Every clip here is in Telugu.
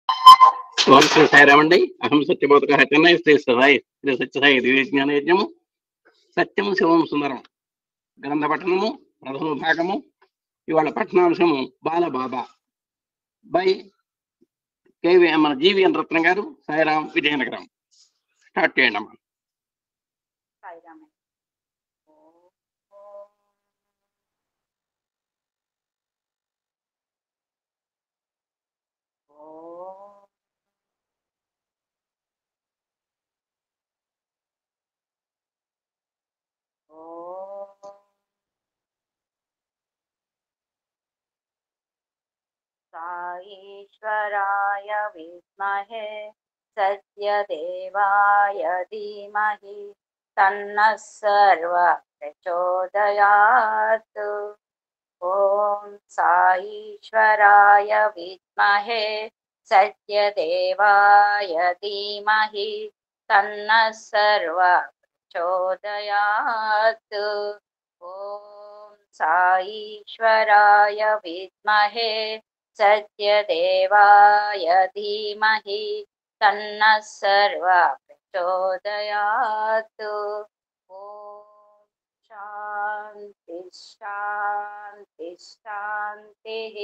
ఓం శ్రీ సాయిరామండి. అహం సత్యబోధక చెన్నై శ్రీ సాయి శ్రీ సత్యసాయి దివ్య జ్ఞాన యజ్ఞము సత్యము శివం సుందరం గ్రంథ పఠనము ప్రథమ భాగము. ఇవాళ పఠనాంశము బాలబాబా బై కేవీ మన జీవీఎన్ రత్న గారు, సాయిరాం, విజయనగరం. స్టార్ట్ చేయండి అమ్మా. साईश्वराय विद्महे सत्यदेवाय धीमहि तन्नः सर्वः प्रचोदयात्। ॐ साईश्वराय विद्महे सत्यदेवाय धीमहि तन्नः सर्वः प्रचोदयात्। ॐ साईश्वराय विद्महे सत्यदेवाय धीमहि तन्नः सर्वः प्रचोदयात्। ॐ शान्ति शान्ति शान्तिः।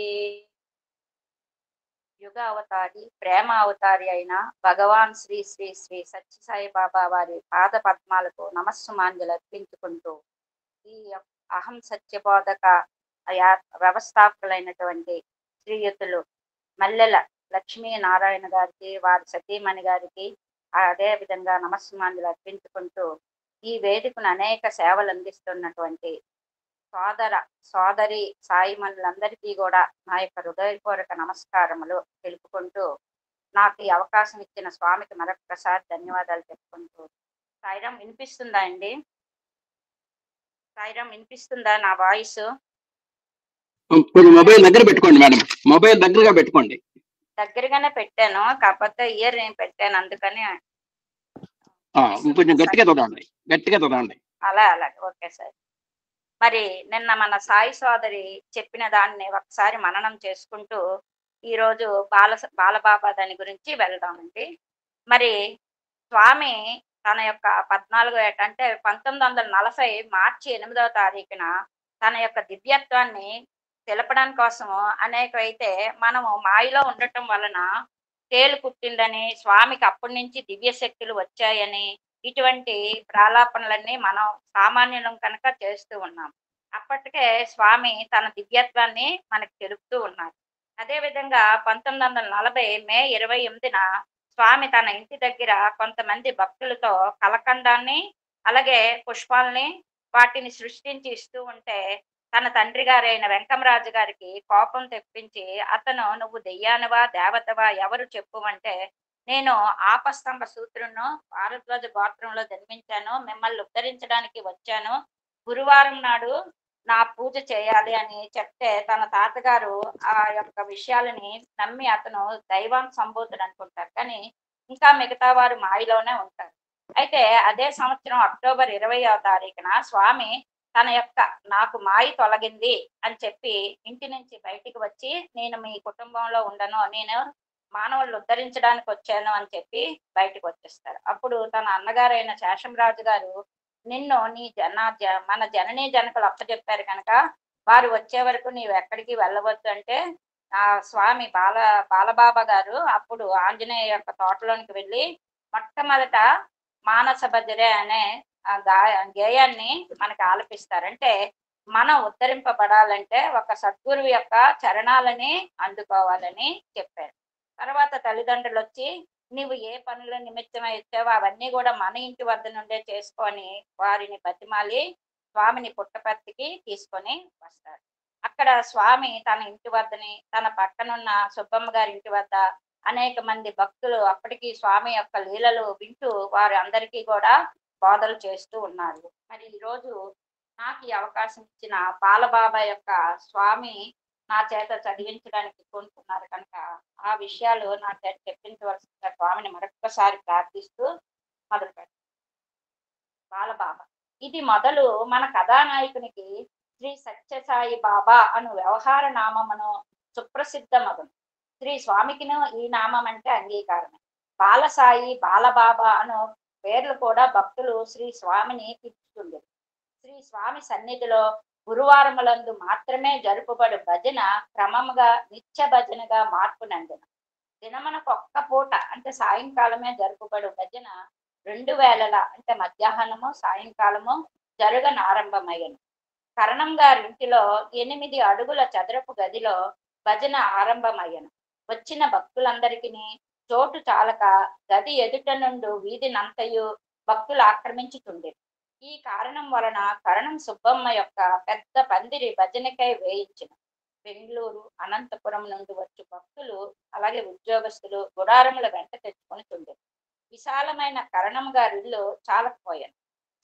యుగావతారి ప్రేమ అవతారి అయిన భగవాన్ శ్రీ శ్రీ శ్రీ సత్యసాయి బాబా వారి పాద పద్మాలకు నమస్సుమాంజలు అర్పించుకుంటూ ఈ అహం సత్యబోధక వ్యవస్థాపకులైనటువంటి శ్రీయుతులు మల్లెల లక్ష్మీనారాయణ గారికి, వారి సతీమణి గారికి అదే విధంగా నమస్సుమాంజలు అర్పించుకుంటూ ఈ వేదికను అనేక సేవలు అందిస్తున్నటువంటి సోదరి సాయిమణులందరికీ కూడా నా యొక్క హృదయపూర్వక నమస్కారములు తెలుపుకుంటూ నాకు ఈ అవకాశం ఇచ్చిన స్వామికి మరొకసారి ధన్యవాదాలు చెప్పుకుంటూ. సాయిరాం వినిపిస్తుందా అండి? సాయిరాం వినిపిస్తుందా నా వాయిస్? మొబైల్ దగ్గర పెట్టుకోండి మేడం, మొబైల్ దగ్గరగా పెట్టుకోండి. దగ్గరగానే పెట్టాను, కాకపోతే ఇయర్ నేను పెట్టాను, అందుకని కొంచెం గట్టిగా చదవండి, గట్టిగా చదవండి. అలాగే ఓకే సార్. మరి నిన్న మన సాయి సోదరి చెప్పిన దాన్ని ఒకసారి మననం చేసుకుంటూ ఈరోజు బాలబాబా దాని గురించి వెళ్దామండి. మరి స్వామి తన యొక్క 14వ ఏట అంటే 1940 మార్చి 8వ తారీఖున తన యొక్క దివ్యత్వాన్ని తెలపడం కోసము అయితే మనము మాయలో ఉండటం వలన తేలు కుట్టిందని, స్వామికి అప్పటి నుంచి దివ్య శక్తులు వచ్చాయని ఇటువంటి ప్రాలాపనలన్నీ మనం సామాన్యులం కనుక చేస్తూ ఉన్నాం. అప్పటికే స్వామి తన దివ్యత్వాన్ని మనకు తెలుపుతూ ఉన్నారు. అదేవిధంగా 1940 మే 28న స్వామి తన ఇంటి దగ్గర కొంతమంది భక్తులతో కలకండాన్ని అలాగే పుష్పాలని వాటిని సృష్టించి ఇస్తూ ఉంటే తన తండ్రి గారైన వెంకమరాజు గారికి కోపం తెప్పించి అతను, నువ్వు దెయ్యానివా దేవతవా ఎవరు చెప్పుమంటే, నేను ఆపస్తంభ సూత్రును భారద్వాజ గోత్రంలో జన్మించాను, మిమ్మల్ని ఉద్ధరించడానికి వచ్చాను, గురువారం నాడు నా పూజ చేయాలి అని చెప్తే తన తాతగారు ఆ యొక్క విషయాలని నమ్మి అతను దైవం సంబోధుడు అనుకుంటారు, కానీ ఇంకా మిగతా వారు మాయలోనే ఉంటారు. అయితే అదే సంవత్సరం అక్టోబర్ 20వ తారీఖున స్వామి తన యొక్క నాకు మాయ తొలగింది అని చెప్పి ఇంటి నుంచి బయటికి వచ్చి, నేను మీ కుటుంబంలో ఉండను, నేను మానవులను ఉద్ధరించడానికి వచ్చాను అని చెప్పి బయటకు వచ్చేస్తారు. అప్పుడు తన అన్నగారైన శేషంరాజు గారు, నిన్ను మన జననీ జనకులు అప్పచెప్పారు కనుక వారు వచ్చే వరకు నీవు ఎక్కడికి వెళ్ళవద్దు అంటే ఆ స్వామి బాలబాబా గారు అప్పుడు ఆంజనేయ యొక్క తోటలోనికి వెళ్ళి మొట్టమొదట మానస భజరే అనే గేయాన్ని మనకు ఆలపిస్తారంటే, మనం ఉద్ధరింపబడాలంటే ఒక సద్గురువు యొక్క చరణాలని అందుకోవాలని చెప్పారు. తర్వాత తల్లిదండ్రులు వచ్చి, నీవు ఏ పనుల నిమిత్తమై వచ్చావో అవన్నీ కూడా మన ఇంటి వద్ద నుండే చేసుకొని వారిని బతిమాలి స్వామిని పుట్టపర్తికి తీసుకొని వస్తారు. అక్కడ స్వామి తన ఇంటి వద్దని, తన పక్కనున్న సుబ్బమ్మ గారి ఇంటి వద్ద అనేక మంది భక్తులు అప్పటికి స్వామి యొక్క లీలలు వింటూ వారు అందరికీ కూడా బోధలు చేస్తూ ఉన్నారు. మరి ఈరోజు నాకు ఈ అవకాశం ఇచ్చిన బాలబాబా యొక్క స్వామి నా చేత చదివించడానికి కోరుకున్నారు కనుక ఆ విషయాలు నా చేత చెప్పించవలసిన స్వామిని మరొక్కసారి ప్రార్థిస్తూ మొదలు పెడతాను. బాలబాబా ఇది మొదలు మన కథానాయకునికి శ్రీ సత్యసాయి బాబా అను వ్యవహార నామమును సుప్రసిద్ధమగును. శ్రీ స్వామికిను ఈ నామం అంటే అంగీకారమే. బాలసాయి, బాలబాబా అను పేర్లు కూడా భక్తులు శ్రీ స్వామిని పిలుస్తుండేది. శ్రీ స్వామి సన్నిధిలో గురువారములందు మాత్రమే జరుపుబడు భజన క్రమముగా నిత్య భజనగా మార్పు నందిన. దినమునకు ఒక్క పూట అంటే సాయంకాలమే జరుపుబడు భజన 2 వేళల అంటే మధ్యాహ్నము సాయంకాలము జరుగనారంభమయ్యను. కరణం గారింటిలో 8 అడుగుల చదరపు గదిలో భజన ఆరంభమయ్యను. వచ్చిన భక్తులందరికీ చోటు చాలక గది ఎదుట నుండి వీధినంతయు భక్తులు ఆక్రమించుతుండేది. ఈ కారణం వలన కరణం సుబ్బమ్మ యొక్క పెద్ద పందిరి భజనకై వేయించిన. బెంగళూరు, అనంతపురం నుండి వచ్చి భక్తులు అలాగే ఉద్యోగస్తులు గుడారముల వెంట తెచ్చుకొని తుండేది. విశాలమైన కరణం గారి ఇల్లు చాలకపోయాను.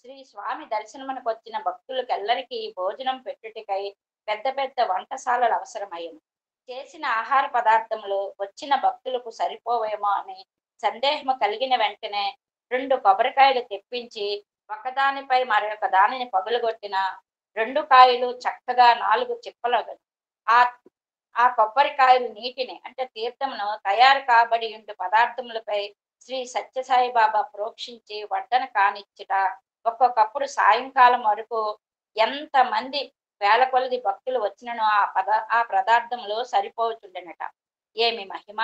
శ్రీ స్వామి దర్శనమునకు వచ్చిన భక్తులకెల్లరికీ భోజనం పెట్టుటికై పెద్ద పెద్ద వంటశాలలు అవసరమయ్యను. చేసిన ఆహార పదార్థములు వచ్చిన భక్తులకు సరిపోవేమో అని సందేహము కలిగిన వెంటనే 2 కొబ్బరికాయలు తెప్పించి ఒకదానిపై మరొక దానిని పగులగొట్టిన 2 కాయలు చక్కగా 4 చిప్పలు ఆ ఆ కొబ్బరికాయలు నీటిని అంటే తీర్థమును తయారు కాబడి ఉండు పదార్థములపై శ్రీ సత్యసాయి బాబా ప్రోక్షించి వడ్డన కానిచ్చుట. ఒక్కొక్కప్పుడు సాయంకాలం వరకు ఎంత మంది వేల కొలది భక్తులు వచ్చినను ఆ పదార్థములు సరిపోతుండెనట. ఏమి మహిమ!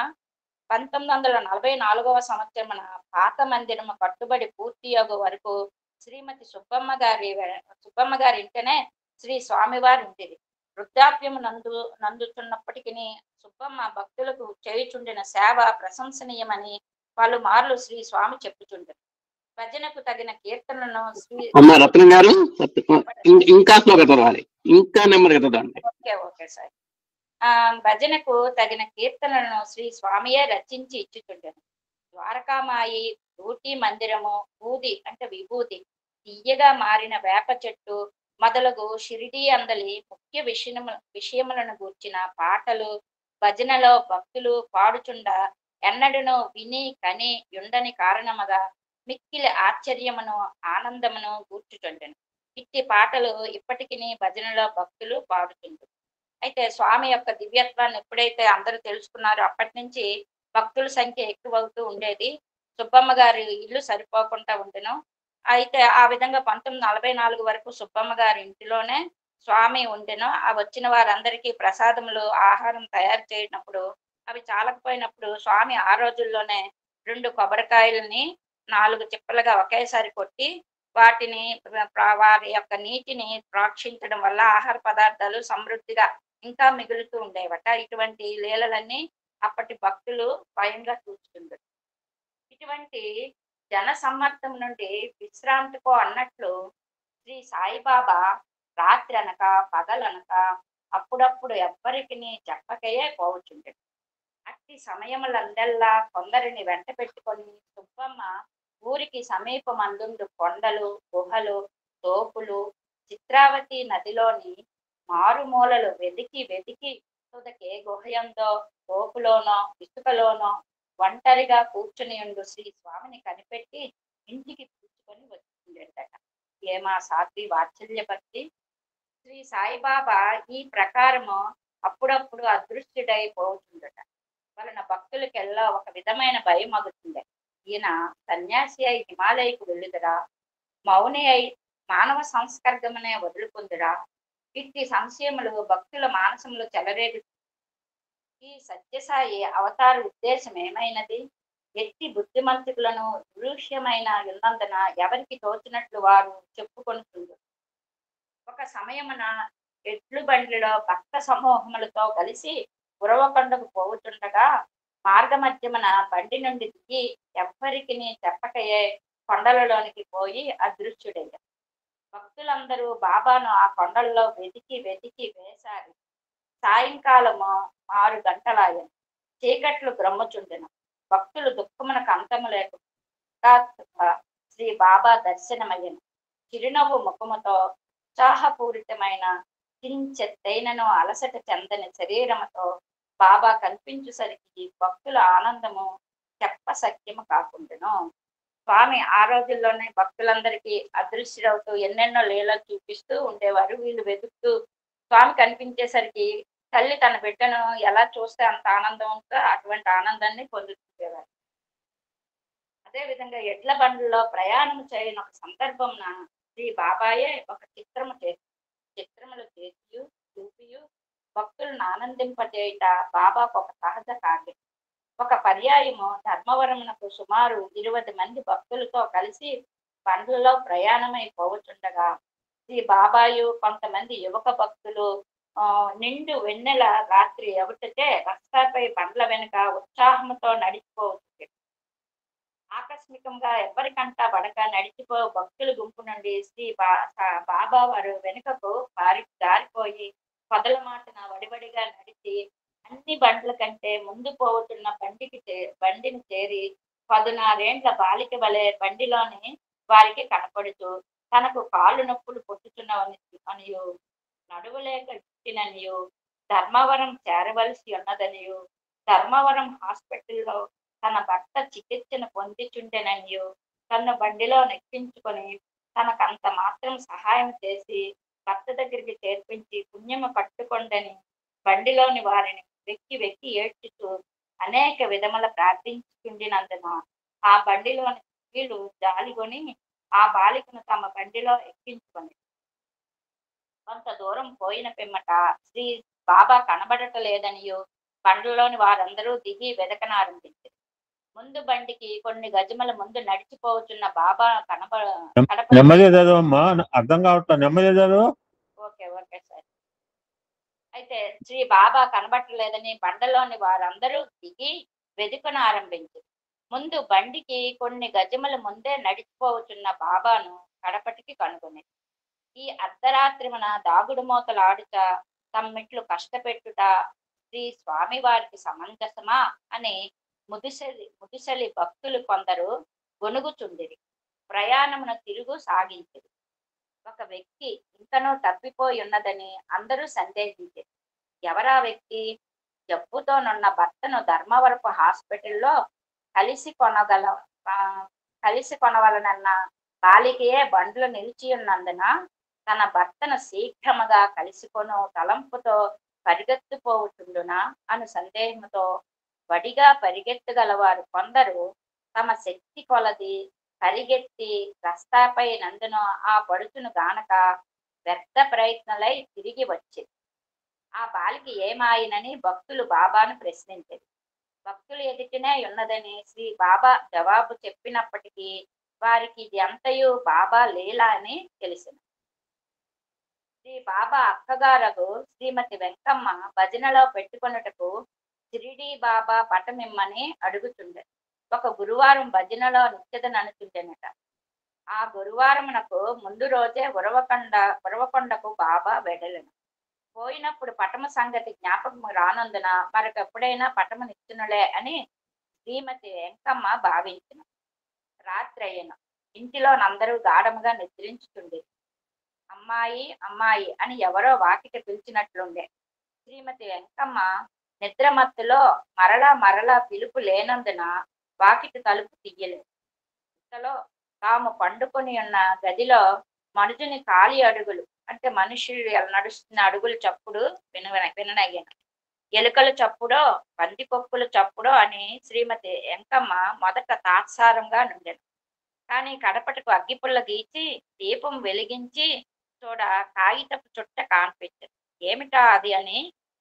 1944వ సంవత్సరమున పాత మందిరము కట్టుబడి పూర్తి యోగు వరకు శ్రీమతి సుబ్బమ్మ గారి ఇంటనే శ్రీ స్వామివారి ఉండేది. వృద్ధాప్యము నందుతున్నప్పటికీ సుబ్బమ్మ భక్తులకు చేయుచుండిన సేవ ప్రశంసనీయమని పలుమార్లు శ్రీ స్వామి చెప్పుచుండరు. భజనకు తగిన కీర్తనలను రత్నం గారు ఇంకా చదవాలి, ఇంకా నెమ్మదిగా చదవండి. Okay sir. భజనకు తగిన కీర్తనలను శ్రీ స్వామియే రచించి ఇచ్చుచుండెను. ద్వారకామాయి, ఊటీ మందిరము, బూది అంటే విభూది, తీయగా మారిన వేప చెట్టు మొదలగు షిరిడీ అందలి ముఖ్య విషయములను గూర్చిన పాటలు భజనలో భక్తులు పాడుచుండ ఎన్నడను విని కని యుండని కారణముగా మిక్కిలి ఆశ్చర్యమును ఆనందమును గూర్చుచుండెను. ఇట్టి పాటలు ఇప్పటికి భజనలో భక్తులు పాడుతుంటారు. అయితే స్వామి యొక్క దివ్యత్వాన్ని ఎప్పుడైతే అందరూ తెలుసుకున్నారో అప్పటి నుంచి భక్తుల సంఖ్య ఎక్కువవుతూ ఉండేది. సుబ్బమ్మ గారి ఇల్లు సరిపోకుండా ఉండెను. అయితే ఆ విధంగా 1944 వరకు సుబ్బమ్మ గారి ఇంటిలోనే స్వామి ఉండెను. ఆ వచ్చిన వారందరికీ ప్రసాదములు ఆహారం తయారు చేయనప్పుడు అవి చాలకపోయినప్పుడు స్వామి ఆ రోజుల్లోనే 2 కొబ్బరికాయలని 4 చిప్పలుగా ఒకేసారి కొట్టి వాటిని వారి యొక్క నీటిని ప్రోక్షించడం వల్ల ఆహార పదార్థాలు సమృద్ధిగా ఇంకా మిగులుతూ ఉండేవట. ఇటువంటి లీలలన్నీ అప్పటి భక్తులు స్వయంగా చూస్తుంటారు. ఇటువంటి జన సమ్మర్దం నుండి విశ్రాంతికో అన్నట్లు శ్రీ సాయిబాబా రాత్రి అనక పగలనక అప్పుడప్పుడు ఎవ్వరికి చెప్పకయే పోవచ్చుండేది. అట్టి సమయములందల్లా కొందరిని వెంట పెట్టుకొని సుబ్బమ్మ ఊరికి సమీపమందుండు కొండలు, గుహలు, తోపులు, చిత్రావతి నదిలోని మారుమూలలు వెదికి తుదకే గుహయందో, తోపులోనో, ఇసుకలోనో ఒంటరిగా కూర్చుని ఉండు శ్రీ స్వామిని కనిపెట్టి ఇంటికి కూర్చుకొని వచ్చిండేదట. ఏమా సాత్వి వాత్సల్య భక్తి! శ్రీ సాయిబాబా ఈ ప్రకారము అప్పుడప్పుడు అదృశ్యుడైపోతుండట వలన భక్తులకెల్లా ఒక విధమైన భయం అగుతుండే. ఈయన సన్యాసి అయి హిమాలయకు వెళ్ళుదురా, మౌని అయి మానవ సంస్కర్గమనే వదులుకుందురా? ఇట్టి సంశయములు భక్తుల మానసంలో చెలరేగు. ఈ సత్యసాయి అవతార ఉద్దేశం ఏమైనది? ఎట్టి బుద్ధిమంతులను దృశ్యమైన ఉన్నందున ఎవరికి తోచినట్లు వారు చెప్పుకొనుతుండ్రు. ఒక సమయమున ఎడ్లు బండిలో భక్త సమూహములతో కలిసి ఉరవకొండకు పోవుతుండగా మార్గమధ్యమున బండి నుండి దిగి ఎవ్వరికి చెప్పకయే కొండలలోనికి పోయి అదృశ్యుడయ్యారు. భక్తులందరూ బాబాను ఆ కొండల్లో వెతికి వేశారు. సాయంకాలము 6 గంటలాయను. చీకట్లు గ్రమ్ముచుండెను. భక్తులు దుఃఖమునకు అంతము లేక శ్రీ బాబా దర్శనమయ్యను. చిరునవ్వు ముఖముతో ఉత్సాహపూరితమైన కించెత్తైనను అలసట చెందని శరీరముతో బాబా కనిపించుసరికి భక్తుల ఆనందము చెప్పసఖ్యము కాకుండాను. స్వామి ఆ రోజుల్లోనే భక్తులందరికీ అదృశ్యుడవుతూ ఎన్నెన్నో లీలలు చూపిస్తూ ఉండేవారు. వీళ్ళు వెతుకుతూ స్వామి కనిపించేసరికి తల్లి తన బిడ్డను ఎలా చూస్తే అంత ఆనందం ఉందో అటువంటి ఆనందాన్ని పొందుతుండేవారు. అదే విధంగా ఎడ్ల బండ్లలో ప్రయాణం చేయని ఒక సందర్భంన శ్రీ బాబాయే ఒక చిత్రములు చేసియు చూపియు భక్తులను ఆనందింపజేయుట బాబాకు ఒక సహజ కార్యం. ఒక పర్యాయము ధర్మవరమునకు సుమారు 20 మంది భక్తులతో కలిసి బండ్లలో ప్రయాణమై పోవచుండగా శ్రీ బాబాయు కొంతమంది యువక భక్తులు నిండు వెన్నెల రాత్రి ఎవటచే రస్తాపై బండ్ల వెనుక ఉత్సాహంతో నడిచిపోవచ్చు. ఆకస్మికంగా ఎవరికంటా పడక నడిచిపో భక్తుల గుంపు నుండి బాబా వారు వెనుకకు జారిపోయి పొదల మాటన వడివడిగా నడిచి అన్ని బండ్ల కంటే ముందు పోతున్న బండిని చేరి 16 బాలిక వలె బండిలోని వారికి కనపడుతూ తనకు కాళ్ళు నొప్పులు పుట్టుచున్నవనియు నడువలేక ఇచ్చిననియు ధర్మవరం చేరవలసి ఉన్నదనియు ధర్మవరం హాస్పిటల్లో తన భర్త చికిత్సను పొందిచుండెననియు తన బండిలో నెక్కించుకొని తనకంత మాత్రం సహాయం చేసి భర్త దగ్గరికి చేర్పించి పుణ్యము పట్టుకొండని బండిలోని వారిని వెక్కి వెక్కి ఏడ్చుతూ అనేక విధముల ప్రార్థించుకుండినందున ఆ బండిలోని స్త్రీలు జాలిగొని ఆ బాలికను తమ బండిలో ఎక్కించుకొని కొంత దూరం పోయిన పిమ్మట శ్రీ బాబా కనబడటలేదనియో బండ్లలోని వారందరూ దిగి వెదకనారంభించారు. ముందు బండికి కొన్ని గజముల ముందు నడిచిపోతున్న బాబా అర్థం కావట్లేదు. నెమ్మది. Okay sir. అయితే శ్రీ బాబా కనబట్టలేదని బండలోని వారందరూ దిగి వెదుకను ఆరంభించారు. ముందు బండికి కొన్ని గజముల ముందే నడిచిపోతున్న బాబాను కడపటికి కనుగొనేది. ఈ అర్ధరాత్రి మన దాగుడు మూతలాడుట తమ్మిట్లు కష్టపెట్టుట శ్రీ స్వామి వారికి సమంజసమా అని ముదుసలి భక్తులు కొందరు గొనుగుచుండిరి. ప్రయాణమును తిరుగు సాగించారు. ఒక వ్యక్తి ఇంకనూ తప్పిపోయి ఉన్నదని అందరూ సందేహించారు. ఎవరా వ్యక్తి? జబ్బుతోనున్న భర్తను ధర్మవరపు హాస్పిటల్లో కలిసి కొనవలనన్న బాలికయే బండ్లు నిలిచి ఉన్నందున తన భర్తను శీఘ్రముగా కలిసికొను తలంపుతో పరిగెత్తుపోవుతుండునా అను సందేహంతో వడిగా పరిగెత్తగలవారు కొందరు తమ శక్తి కొలది పరిగెత్తి రస్తాపై నందున ఆ పడుచును గానక వ్యర్థ ప్రయత్నలై తిరిగి వచ్చేది. ఆ బాలికి ఏమాయినని భక్తులు బాబాను ప్రశ్నించారు. భక్తులు ఎదుటినే ఉన్నదని శ్రీ బాబా జవాబు చెప్పినప్పటికీ వారికి ఇది అంతయు బాబా లీల అని తెలిసింది. శ్రీ బాబా అక్కగారకు శ్రీమతి వెంకమ్మ భజనలో పెట్టుకొనుటకు షిరిడీ బాబా పటమిమ్మని అడుగుతుండే. ఒక గురువారం భజనలో నిత్యదననుతుండెనట. ఆ గురువారమునకు ముందు రోజే ఉరవకొండకు బాబా వెడలను. పోయినప్పుడు పటమ సంగతి జ్ఞాపకం రానందున మరొకెప్పుడైనా పటము నిచ్చునులే అని శ్రీమతి వెంకమ్మ భావించిన. రాత్రి అయ్యన ఇంటిలో నందరూ గాఢముగా నిద్రించుతుండే. అమ్మాయి అమ్మాయి అని ఎవరో వాకిట పిలిచినట్లుండే. శ్రీమతి వెంకమ్మ నిద్రమత్తులో మరలా పిలుపు లేనందున వాకిటి తలుపు తీయలేదు. ఇంతలో తాము పండుకొని ఉన్న గదిలో మనుజుని కాలి అడుగులు అంటే మనుషులు నడుస్తున్న అడుగులు చప్పుడు విననయ్యాను. ఎలుకల చప్పుడో పందికొక్కుల చప్పుడో అని శ్రీమతి వెంకమ్మ మొదట తాత్సారంగా నుండెను. కానీ కడపటకు అగ్గిపుల్ల గీచి దీపం వెలిగించి చూడ కాగితపు చుట్ట కాన్పించదు. ఏమిటా అది అని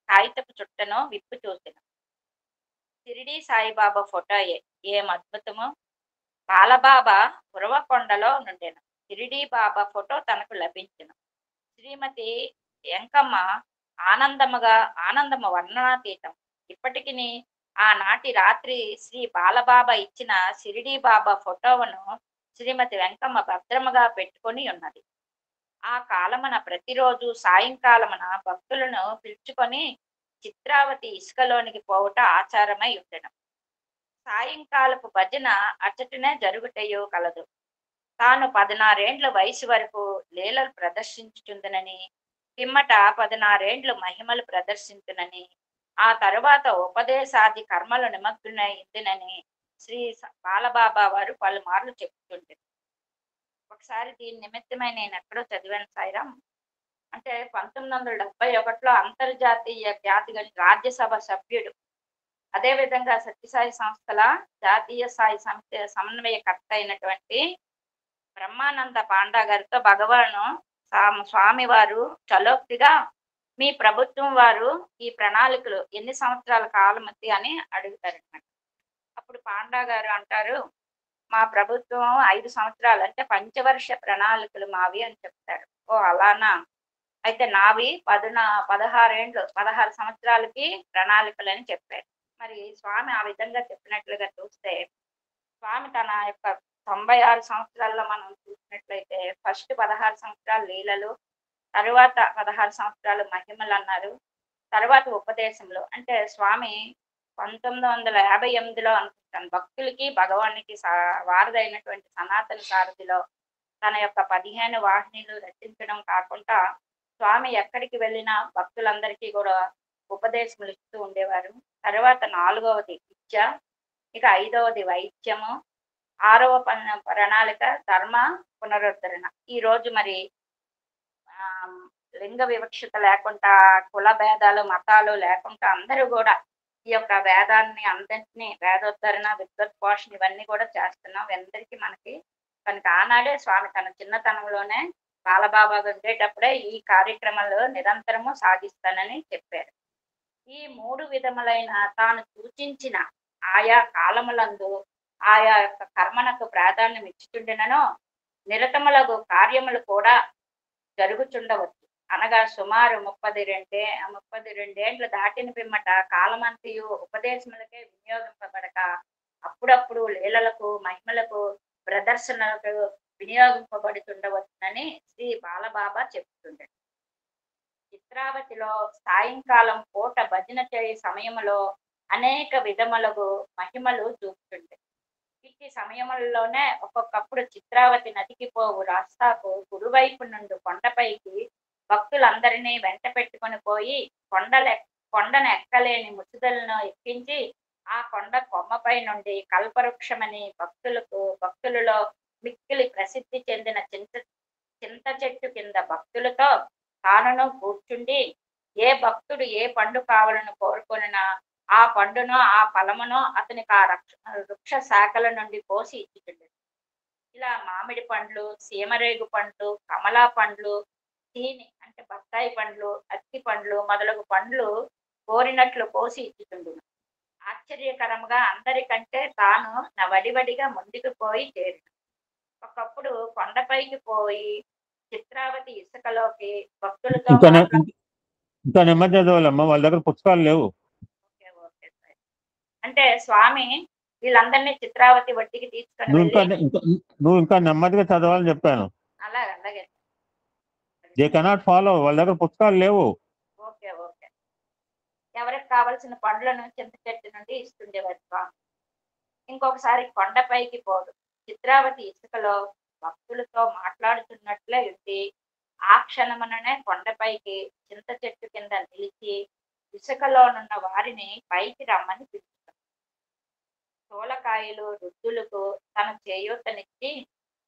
కాగితపు చుట్టను విప్పు చూసిన షిరిడీ సాయిబాబా ఫోటోయే. ఏం అద్భుతము! బాలబాబా ఉరవకొండలో నుండెను. షిరిడీ బాబా ఫోటో తనకు లభించెను. శ్రీమతి వెంకమ్మ ఆనందము వర్ణనాతీతం. ఇప్పటికి ఆనాటి రాత్రి శ్రీ బాలబాబా ఇచ్చిన షిరిడీ బాబా ఫోటోను శ్రీమతి వెంకమ్మ భద్రముగా పెట్టుకొని ఉన్నది. ఆ కాలమున ప్రతిరోజు సాయంకాలమున భక్తులను పిలుచుకొని చిత్రావతి ఇసుకలోనికి పోవుట ఆచారమై ఉండడం. సాయంకాలపు భజన అచ్చటనే జరుగుటయో కలదు. తాను 16 వయసు వరకు లీలలు ప్రదర్శించుతుందనని, పిమ్మట 16 మహిమలు ప్రదర్శించునని, ఆ తరువాత ఉపదేశాది కర్మలు నిమగ్నైందునని శ్రీ బాలబాబా వారు పలుమార్లు చెప్తుంటారు. ఒకసారి దీని నిమిత్తమై నేను ఎక్కడో చదివాను సాయిరాం. అంటే 1971లో అంతర్జాతీయ ఖ్యాతిగల రాజ్యసభ సభ్యుడు. అదేవిధంగా సత్యసాయి సంస్థల జాతీయ స్థాయి సమన్వయకర్త అయినటువంటి బ్రహ్మానంద పాండా గారితో భగవాను స్వామివారు చలోక్తిగా మీ ప్రభుత్వం వారు ఈ ప్రణాళికలు ఎన్ని సంవత్సరాల కాలమతి అని అడుగుతారనమాట. అప్పుడు పాండా గారు అంటారు, మా ప్రభుత్వం 5 సంవత్సరాలు అంటే పంచవర్ష ప్రణాళికలు మావి అని చెప్తారు. ఓ అలానా, అయితే నావి 16 సంవత్సరాలకి ప్రణాళికలు అని చెప్పారు. మరి స్వామి ఆ విధంగా చెప్పినట్లుగా చూస్తే, స్వామి తన యొక్క 96 సంవత్సరాల్లో మనం చూసినట్లయితే ఫస్ట్ 16 సంవత్సరాలు లీలలు, తరువాత 16 సంవత్సరాలు మహిమలు అన్నారు. తర్వాత ఉపదేశంలో అంటే స్వామి 1958లో అనుకుంటాను భక్తులకి భగవానికి వారధైనటువంటి సనాతన సారథిలో తన యొక్క 15 వాహినిలు రచించడం కాకుండా స్వామి ఎక్కడికి వెళ్ళినా భక్తులందరికీ కూడా ఉపదేశములు ఇస్తూ ఉండేవారు. తర్వాత 4వది విద్య, ఇక 5వది వైద్యము, 6వ ప్రణాళిక ధర్మ పునరుద్ధరణ. ఈ రోజు మరి లింగ వివక్షత లేకుండా, కుల భేదాలు మతాలు లేకుండా అందరూ కూడా ఈ యొక్క వేదాన్ని అందరినీ వేదోద్ధరణ విద్వత్పోషణ ఇవన్నీ కూడా చేస్తున్నాం అందరికీ మనకి. కనుక ఆనాడే స్వామి తన చిన్నతనంలోనే బాలబాబా ఉండేటప్పుడే ఈ కార్యక్రమాలు నిరంతరము సాగిస్తానని చెప్పారు. ఈ 3 విధములైన తాను సూచించిన ఆయా కాలములందు ఆయా యొక్క కర్మనకు ప్రాధాన్యం ఇచ్చుచుండినను నిరతములకు కార్యములు కూడా జరుగుచుండవచ్చు. అనగా సుమారు 32 ఏండ్లు దాటిన పిమ్మట కాలమంతయు ఉపదేశములకే వినియోగింపబడక అప్పుడప్పుడు లీలలకు మహిమలకు ప్రదర్శనలకు వినియోగింపబడుతుండవచ్చునని శ్రీ బాలబాబా చెప్తుండే. చిత్రావతిలో సాయంకాలం పూట భజన చేయ సమయంలో అనేక విధములకు మహిమలు చూపుతుండే. ఇట్టి సమయములలోనే ఒక్కొక్కప్పుడు చిత్రావతి నదికి పోవు రాస్తాకు కుడివైపు నుండి కొండపైకి భక్తులందరినీ వెంట పెట్టుకొని పోయి కొండను ఎక్కలేని ముసుదలను ఎక్కించి ఆ కొండ కొమ్మపై నుండి కల్పవృక్షమని భక్తులలో మిక్కిలి ప్రసిద్ధి చెందిన చింత చెట్టు కింద భక్తులతో తానును కూర్చుండి ఏ భక్తుడు ఏ పండు కావాలని కోరుకొనినా ఆ పండునో ఆ ఫలమునో అతనికి ఆ వృక్ష శాఖల నుండి కోసి ఇచ్చుతుండేది. ఇలా మామిడి పండ్లు, సీమరేగు పండ్లు, కమలా పండ్లు, తీని అంటే బత్తాయి పండ్లు, అత్తి పండ్లు మొదలగు పండ్లు కోరినట్లు కోసి ఇచ్చుతుండును. ఆశ్చర్యకరంగా అందరికంటే తాను వడివడిగా ముందుకు పోయి చేరిన. ఒకప్పుడు కొండపైకి పోయి చిత్రావతి ఇసుకలోకి భక్తులతో ఇంకా నెమ్మది చదవాలమ్మా, వాళ్ళ దగ్గర పుస్తకాలు లేవు. అంటే స్వామి వీళ్ళందరినీ చిత్రావతి వడ్డీకి తీసుకొని నువ్వు ఇంకా నెమ్మదిగా చదవాలని చెప్పాను. అలాగే దే కెనాట్ ఫాలో, వాళ్ళ దగ్గర పుస్తకాలు లేవు. Okay okay. ఎవరికి కావాల్సిన పండ్లను చింత చెట్టు నుండి ఇస్తుండేవారు స్వామి. ఇంకొకసారి కొండపైకి పోదు చిత్రావతి ఇసుకలో భక్తులతో మాట్లాడుతున్నట్లే ఉండి ఆ క్షణముననే కొండపైకి చింత చెట్టు కింద నిలిచి ఇసుకలోనున్న వారిని పైకి రమ్మని పిలుస్తారు. తోలకాయలు వృద్ధులకు తన చేయూతనిచ్చి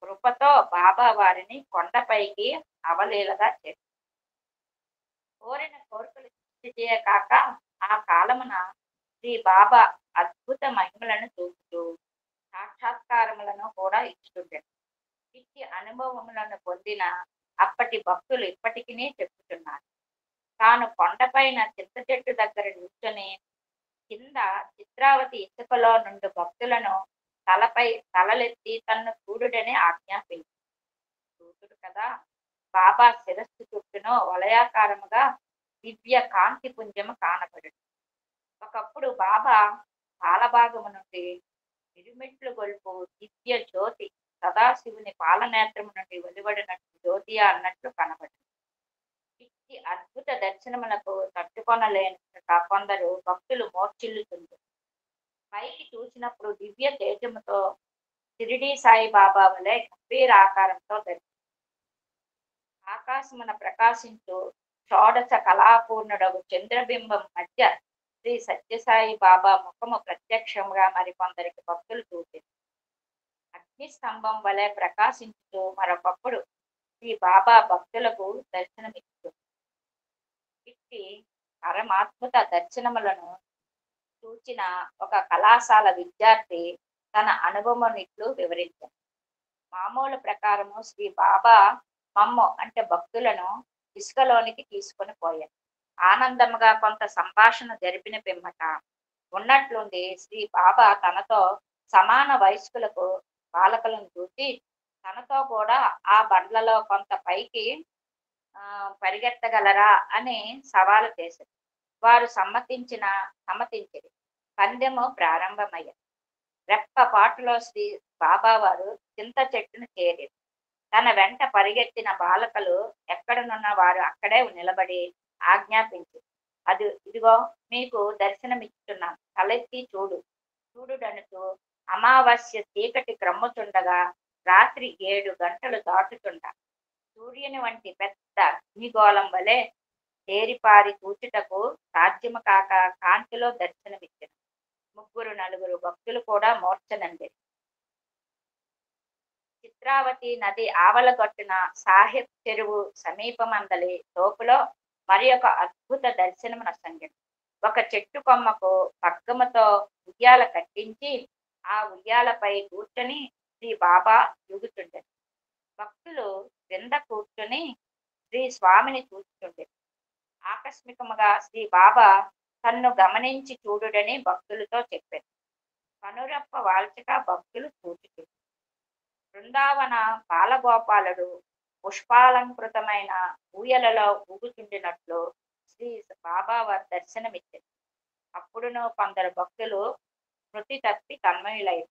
కృపతో బాబా వారిని కొండపైకి అవలీలగా చేస్తారు. కోరిన కోరికలు సృష్టియే కాక ఆ కాలమున శ్రీ బాబా అద్భుత మహిమలను చూపుతూ సాక్షాత్కారములను కూడా ఇస్తుంటారు. ఇచ్చి అనుభవములను పొందిన అప్పటి భక్తులు ఇప్పటికీ చెప్పుతున్నారు. తాను కొండపైన చింత చెట్టు దగ్గర నిల్చొని కింద చిత్రావతి ఇసుకలో నుండి భక్తులను తలలెత్తి తన్ను చూడుడని ఆజ్ఞాపించాడు కదా. బాబా శిరస్సు చుట్టూను వలయాకారముగా దివ్య కాంతి పుంజము కానబడు. ఒకప్పుడు బాబా పాలభాగము నుండి ఇరుమెట్లు గొలుపు దివ్య జ్యోతి సదాశివుని పాలనేత్రము నుండి వెలువడినట్టు జ్యోతియా అన్నట్లు కనబడింది. ఇట్టి అద్భుత దర్శనములకు తట్టుకొనలేని కొందరు భక్తులు మోర్చిల్లుతుంది. పైకి చూసినప్పుడు దివ్య తేజముతో షిరిడీ సాయి బాబా వలె గంభీర ఆకారంతో దర్శనం. ఆకాశమున ప్రకాశించు షోడశ కళాపూర్ణుడగు చంద్రబింబం మధ్య శ్రీ సత్యసాయి బాబా ముఖము ప్రత్యక్షంగా మరికొందరికి భక్తులు చూసింది. అగ్ని స్తంభం వలె ప్రకాశించుతూ మరొకప్పుడు శ్రీ బాబా భక్తులకు దర్శనమిస్తుంది. చెప్పి పరమాత్మక దర్శనములను చూచిన ఒక కళాశాల విద్యార్థి తన అనుభవం ఇట్లు వివరించారు. మామూలు ప్రకారము శ్రీ బాబా మమ్ము అంటే భక్తులను ఇసుకలోనికి తీసుకొని పోయారు. ఆనందముగా కొంత సంభాషణ జరిపిన పిమ్మట ఉన్నట్లుండి శ్రీ బాబా తనతో సమాన వయస్కులకు బాలకులను చూసి తనతో కూడా ఆ బండ్లలో కొంత పైకి పరిగెత్తగలరా అని సవాలు చేశారు. వారు సమ్మతించింది. పందెము ప్రారంభమయ్యారు. రెప్పపాటులో శ్రీ బాబా వారు చింత చెట్టును చేరి తన వెంట పరిగెత్తిన బాలకలు ఎక్కడనున్న వారు అక్కడే నిలబడి ఆజ్ఞాపించి, ఇదిగో మీకు దర్శనమిస్తున్నాను, తలెత్తి చూడుడనుతూ అమావాస్య చీకటి క్రమ్ముతుండగా రాత్రి 7 గంటలు దాటుతుండ సూర్యుని వంటి పెద్ద అగ్నిగోళం వలె తేరిపారి కూచుటకు సాధ్యము కాక కాంతిలో దర్శనమిచ్చిన 3-4 భక్తులు కూడా మూర్ఛనంది. చిత్రావతి నది ఆవలగొట్టున సాహెబ్ చెరువు సమీపమందలి తోపులో మరి ఒక అద్భుత దర్శనమున సంగతి. ఒక చెట్టు కొమ్మకు పగ్గముతో ఉయ్యాల కట్టించి ఆ ఉయ్యాలపై కూర్చొని శ్రీ బాబా యూగుతుండెను. భక్తులు క్రింద కూర్చొని శ్రీ స్వామిని చూస్తుండే. ఆకస్మికముగా శ్రీ బాబా తన్ను గమనించి చూడుడని భక్తులతో చెప్పారు. కనురప్ప వాల్చక భక్తులు చూచుతుంది. బృందావన బాలగోపాలుడు పుష్పాలంకృతమైన ఊయలలో ఊగుతుండినట్లు శ్రీ బాబా వారి దర్శనమిచ్చారు. అప్పుడును కొందరు భక్తులు స్మృతి తప్పి తన్మయులైన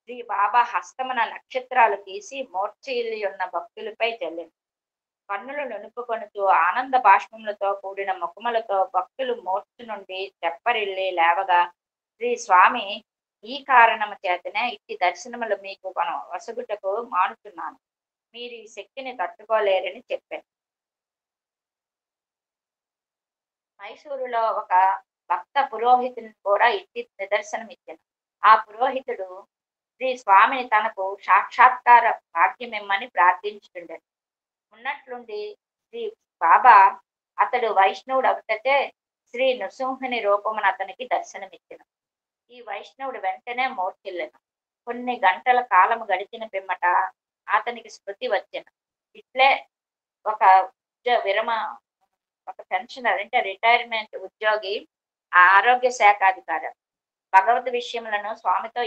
శ్రీ బాబా హస్తమున నక్షత్రాలు తీసి మూర్ఛిల్లి ఉన్న భక్తులపై జల్లిన. కన్నులు నునుపుకొనుతూ ఆనంద బాష్పములతో కూడిన ముఖములతో భక్తులు మూర్ఛ నుండి తెప్పరిల్లి లేవగా శ్రీ స్వామి, ఈ కారణము చేతనే ఇట్టి దర్శనములు మీకు వసగుటకు మానుతున్నాను, మీరు ఈ శక్తిని తట్టుకోలేరని చెప్పారు. మైసూరులో ఒక భక్త పురోహితుని కూడా ఇట్టి నిదర్శనం ఇచ్చాను. ఆ పురోహితుడు శ్రీ స్వామిని తనకు సాక్షాత్కార భాగ్యమిమ్మని ప్రార్థించుతుండెను. ఉన్నట్లుండి శ్రీ బాబా అతడు వైష్ణవుడు అవుతటే శ్రీ నృసింహుని రూపమును అతనికి దర్శనమిచ్చెను. ఈ వైష్ణవుడు వెంటనే మూర్ఛిల్లెను. కొన్ని గంటల కాలము గడిచిన పిమ్మట అతనికి స్మృతి వచ్చెను. ఇట్లే ఒక పెన్షనర్ అంటే రిటైర్మెంట్ ఉద్యోగి ఆరోగ్య శాఖ అధికారి భగవద్ విషయములను స్వామితో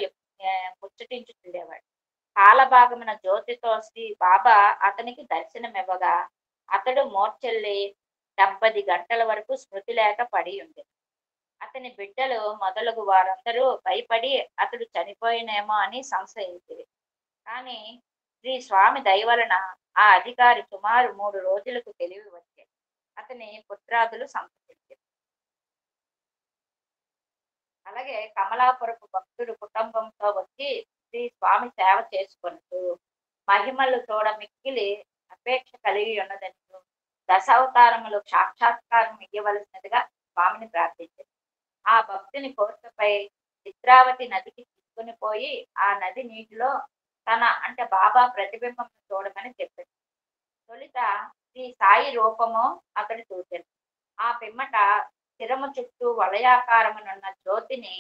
ముచ్చటించుతుండేవాడు. కాలభాగమున జ్యోతితో శ్రీ బాబా అతనికి దర్శనమివ్వగా అతడు మూర్ఛెల్లి 70 గంటల వరకు స్మృతి లేక పడి ఉంది. అతని బిడ్డలు మొదలగు వారందరూ భయపడి అతడు చనిపోయినేమో అని సంశయించింది. కానీ శ్రీ స్వామి దయవలన ఆ అధికారి సుమారు 3 రోజులకు తెలివి వచ్చాడు. అతని పుత్రాదులు సంతరించారు. అలాగే కమలాపురపు భక్తుడు కుటుంబంతో వచ్చి శ్రీ స్వామి సేవ చేసుకుంటూ మహిమలు తోడ మిక్కిలి అపేక్ష కలిగి ఉన్నదని దశావతారములు సాక్షాత్కారం ఇవ్వవలసినదిగా స్వామిని ప్రార్థించారు. ఆ భక్తుని కోరికపై చిత్రావతి నదికి తీసుకుని పోయి ఆ నది నీటిలో తన అంటే బాబా ప్రతిబింబం చూడమని చెప్పారు. తొలిత శ్రీ సాయి రూపము అతడు చూశాడు. ఆ పిమ్మట శిరము చుట్టూ వలయాకారమునున్న జ్యోతిని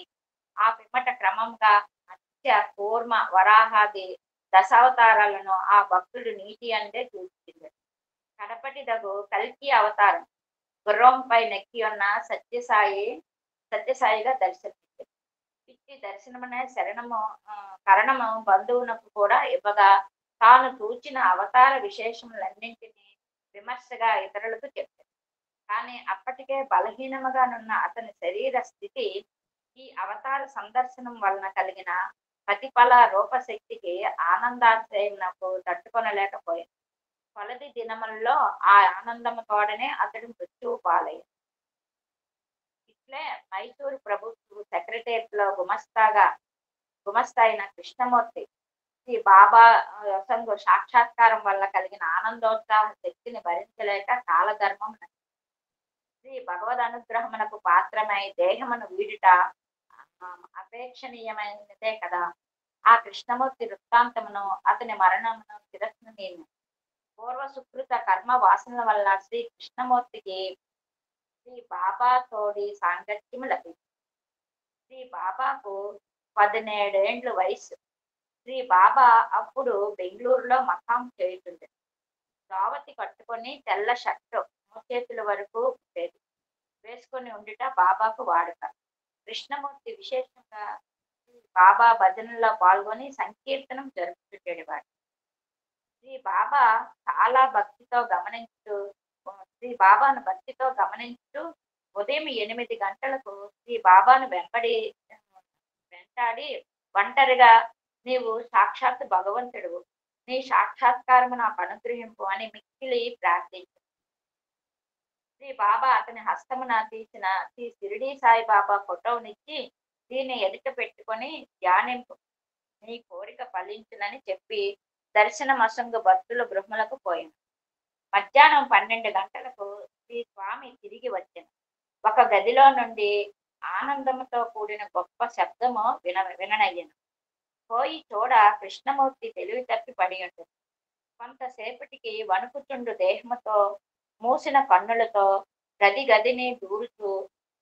ఆ పిమ్మట క్రమంగా మత్స్య కూర్మ వరాహాది దశావతారాలను ఆ భక్తుడు నీటి అంటే చూసింది. కడపటిదగు కల్కి అవతారం గుర్రంపై నెక్కి ఉన్న సత్యసాయిగా దర్శనమిచ్చారు. ఇట్టి దర్శనమనే కరణము బంధువునకు కూడా ఇవ్వగా తాను చూచిన అవతార విశేషములన్నింటినీ విమర్శగా ఇతరులకు చెప్పారు. కానీ అప్పటికే బలహీనముగానున్న అతని శరీర స్థితి ఈ అవతార సందర్శనం వలన కలిగిన ప్రతిఫల రూపశక్తికి ఆనందాశ్రయమునకు తట్టుకొనలేకపోయాడు. కొలది దినములలో ఆ ఆనందము తోడనే అతడు మృత్యువు పాలయ్యాడు. ఇట్లే మైసూరు ప్రభుత్వ సెక్రటేరియట్ లో గుమస్తా అయిన కృష్ణమూర్తి శ్రీ బాబా సంగు సాక్షాత్కారం వల్ల కలిగిన ఆనందోత్సాహ శక్తిని భరించలేక కాలధర్మం శ్రీ భగవద్ అనుగ్రహమునకు పాత్రమై దేహమును వీడుట అపేక్షణీయమైనదే కదా. ఆ కృష్ణమూర్తి వృత్తాంతమును అతని మరణమును శిరస్సును పూర్వ సుకృత కర్మ వాసనల వల్ల శ్రీ కృష్ణమూర్తికి శ్రీ బాబా తోడి సాంగత్యము లభించింది. శ్రీ బాబాకు 17 ఏండ్ల వయసు. శ్రీ బాబా అప్పుడు బెంగళూరులో మకాం చేయుచుండెను. దావతి కట్టుకొని తెల్ల షర్టు మోచేతుల వరకు ఉండేది వేసుకొని ఉండుట బాబాకు వాడుక. కృష్ణమూర్తి విశేషంగా బాబా భజనలో పాల్గొని సంకీర్తనం జరుపుతుండేవాడు. శ్రీ బాబా చాలా భక్తితో శ్రీ బాబాను భక్తితో గమనించుతూ ఉదయం 8 గంటలకు శ్రీ బాబాను వెంటాడి ఒంటరిగా, నీవు సాక్షాత్ భగవంతుడు, నీ సాక్షాత్కారము నాకు అనుగ్రహింపు అని మిక్కిలి ప్రార్థించు. శ్రీ బాబా అతని హస్తమున తీసిన శ్రీ షిరిడి సాయిబాబా ఫోటోనిచ్చి, దీన్ని ఎదుట పెట్టుకొని ధ్యానింపు, నీ కోరిక ఫలించునని చెప్పి దర్శనమసంగు భక్తుల గృహములకు పోయాను. మధ్యాహ్నం 12 గంటలకు శ్రీ స్వామి తిరిగి వచ్చాను. ఒక గదిలో నుండి ఆనందముతో కూడిన గొప్ప శబ్దము విననయ్యను. పోయి చూడ కృష్ణమూర్తి తెలివి తప్పి పడి ఉంటుంది. కొంతసేపటికి వణుకుచుండు దేహముతో, మూసిన కన్నులతో గదిని దూరుతూ,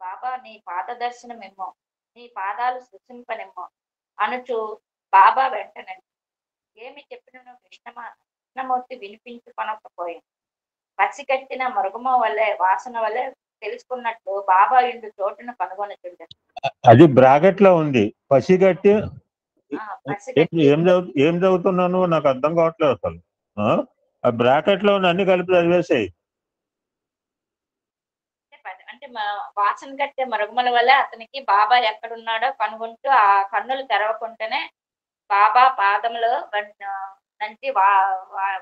బాబా నీ పాద దర్శనమేమో, నీ పాదాలు సృశింపనేమో అనుచు బాబా వెంటనండి. ఏమి చెప్పినను కృష్ణమూర్తి వినిపించుకొనకపోయాను. పసిగట్టిన మృగము వల్లే వాసన వల్లే తెలుసుకున్నట్లు బాబా ఇండు చోటును కనుగొనుచుండెను. అది బ్రాకెట్ లో ఉంది. పసిగట్టి పసిగట్టి ఏం చదువుతున్నాను నాకు అర్థం కావట్లేదు అసలు. ఆ బ్రాకెట్ లో అన్ని కలిపి చదివేసాయి. అంటే వాసన కట్టే మరుగుమల వల్ల అతనికి బాబా ఎక్కడున్నాడో కనుగొంటూ ఆ కన్నులు తెరవకుండానే బాబా పాదములు నంటి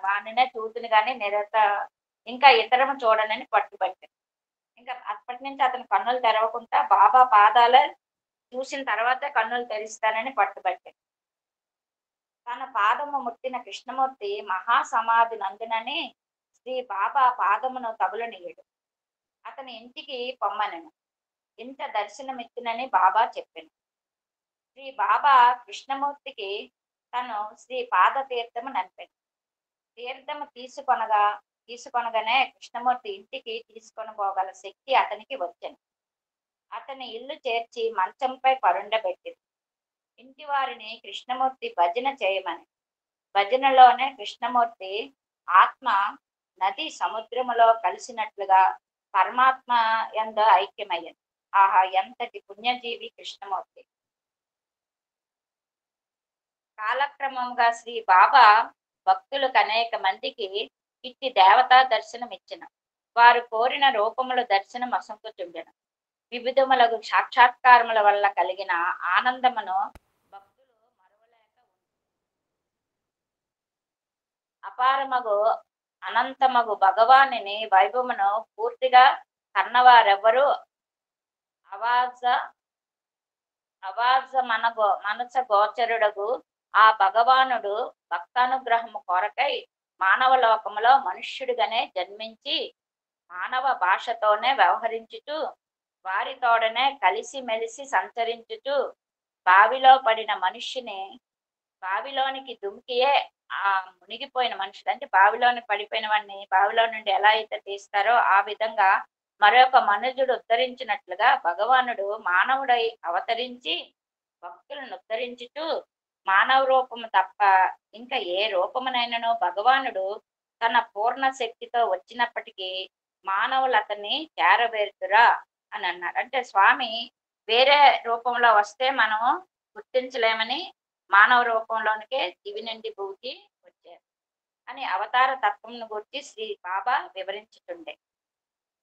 వానినే చూతుని కానీ ఇంకా ఇతరము చూడనని పట్టుబట్టాడు. ఇంకా అప్పటి నుంచి అతని కన్నులు తెరవకుండా బాబా పాదాలు చూసిన తర్వాత కన్నులు తెరిస్తానని పట్టుబట్టాడు. తన పాదము ముట్టిన కృష్ణమూర్తి మహాసమాధి నందునని శ్రీ బాబా పాదమును తగులనీయడు. అతని ఇంటికి పొమ్మనను. ఇంత దర్శనమిచ్చినని బాబా చెప్పాను. శ్రీ బాబా కృష్ణమూర్తికి తను శ్రీ పాద తీర్థము నంపాను. తీర్థము తీసుకొనగానే కృష్ణమూర్తి ఇంటికి తీసుకొని పోగల శక్తి అతనికి వచ్చాను. అతని ఇల్లు చేర్చి మంచంపై పరుండబెట్టింది. ఇంటి వారిని కృష్ణమూర్తి భజన చేయమని. భజనలోనే కృష్ణమూర్తి ఆత్మ నది సముద్రములో కలిసినట్లుగా పరమాత్మ యందు ఐక్యమయ్యాను. ఆహా, ఎంతటి పుణ్యజీవి కృష్ణమూర్తి! కాలక్రమంగా శ్రీ బాబా భక్తులకు అనేక మందికి ఇట్టి దేవతా దర్శనం ఇచ్చిన. వారు కోరిన రూపముల దర్శనం అసంకుచుండెను. వివిధములకు సాక్షాత్కారముల వల్ల కలిగిన ఆనందమును భక్తులు మరువలేక అపారమగు అనంతమగు భగవాని వైభవమును పూర్తిగా కన్నవారెవ్వరూ మనస గోచరుడగు ఆ భగవానుడు భక్తానుగ్రహము కొరకై మానవ లోకములో మనుష్యుడిగానే జన్మించి మానవ భాషతోనే వ్యవహరించుచు వారితోడనే కలిసి మెలిసి సంచరించుచు బావిలో పడిన మనుష్యుని బావిలోనికి దుమికియే ఆ మునిగిపోయిన మనుషులు, అంటే బావిలోని పడిపోయిన వాడిని బావిలో నుండి ఎలా అయితే తీస్తారో ఆ విధంగా మరొక మనుజుడు ఉద్ధరించినట్లుగా భగవానుడు మానవుడై అవతరించి భక్తులను ఉద్ధరించుచు మానవ రూపము తప్ప ఇంకా ఏ రూపమునైనను భగవానుడు తన పూర్ణ శక్తితో వచ్చినప్పటికీ మానవులు అతన్ని చేరవేరుతురా అని అన్నారు. అంటే స్వామి వేరే రూపంలో వస్తే మనము గుర్తించలేమని మానవ రూపంలోనికే దివి నుండి భూమికి వచ్చారు అని అవతార తత్వంను గురించి శ్రీ బాబా వివరించుతుండే.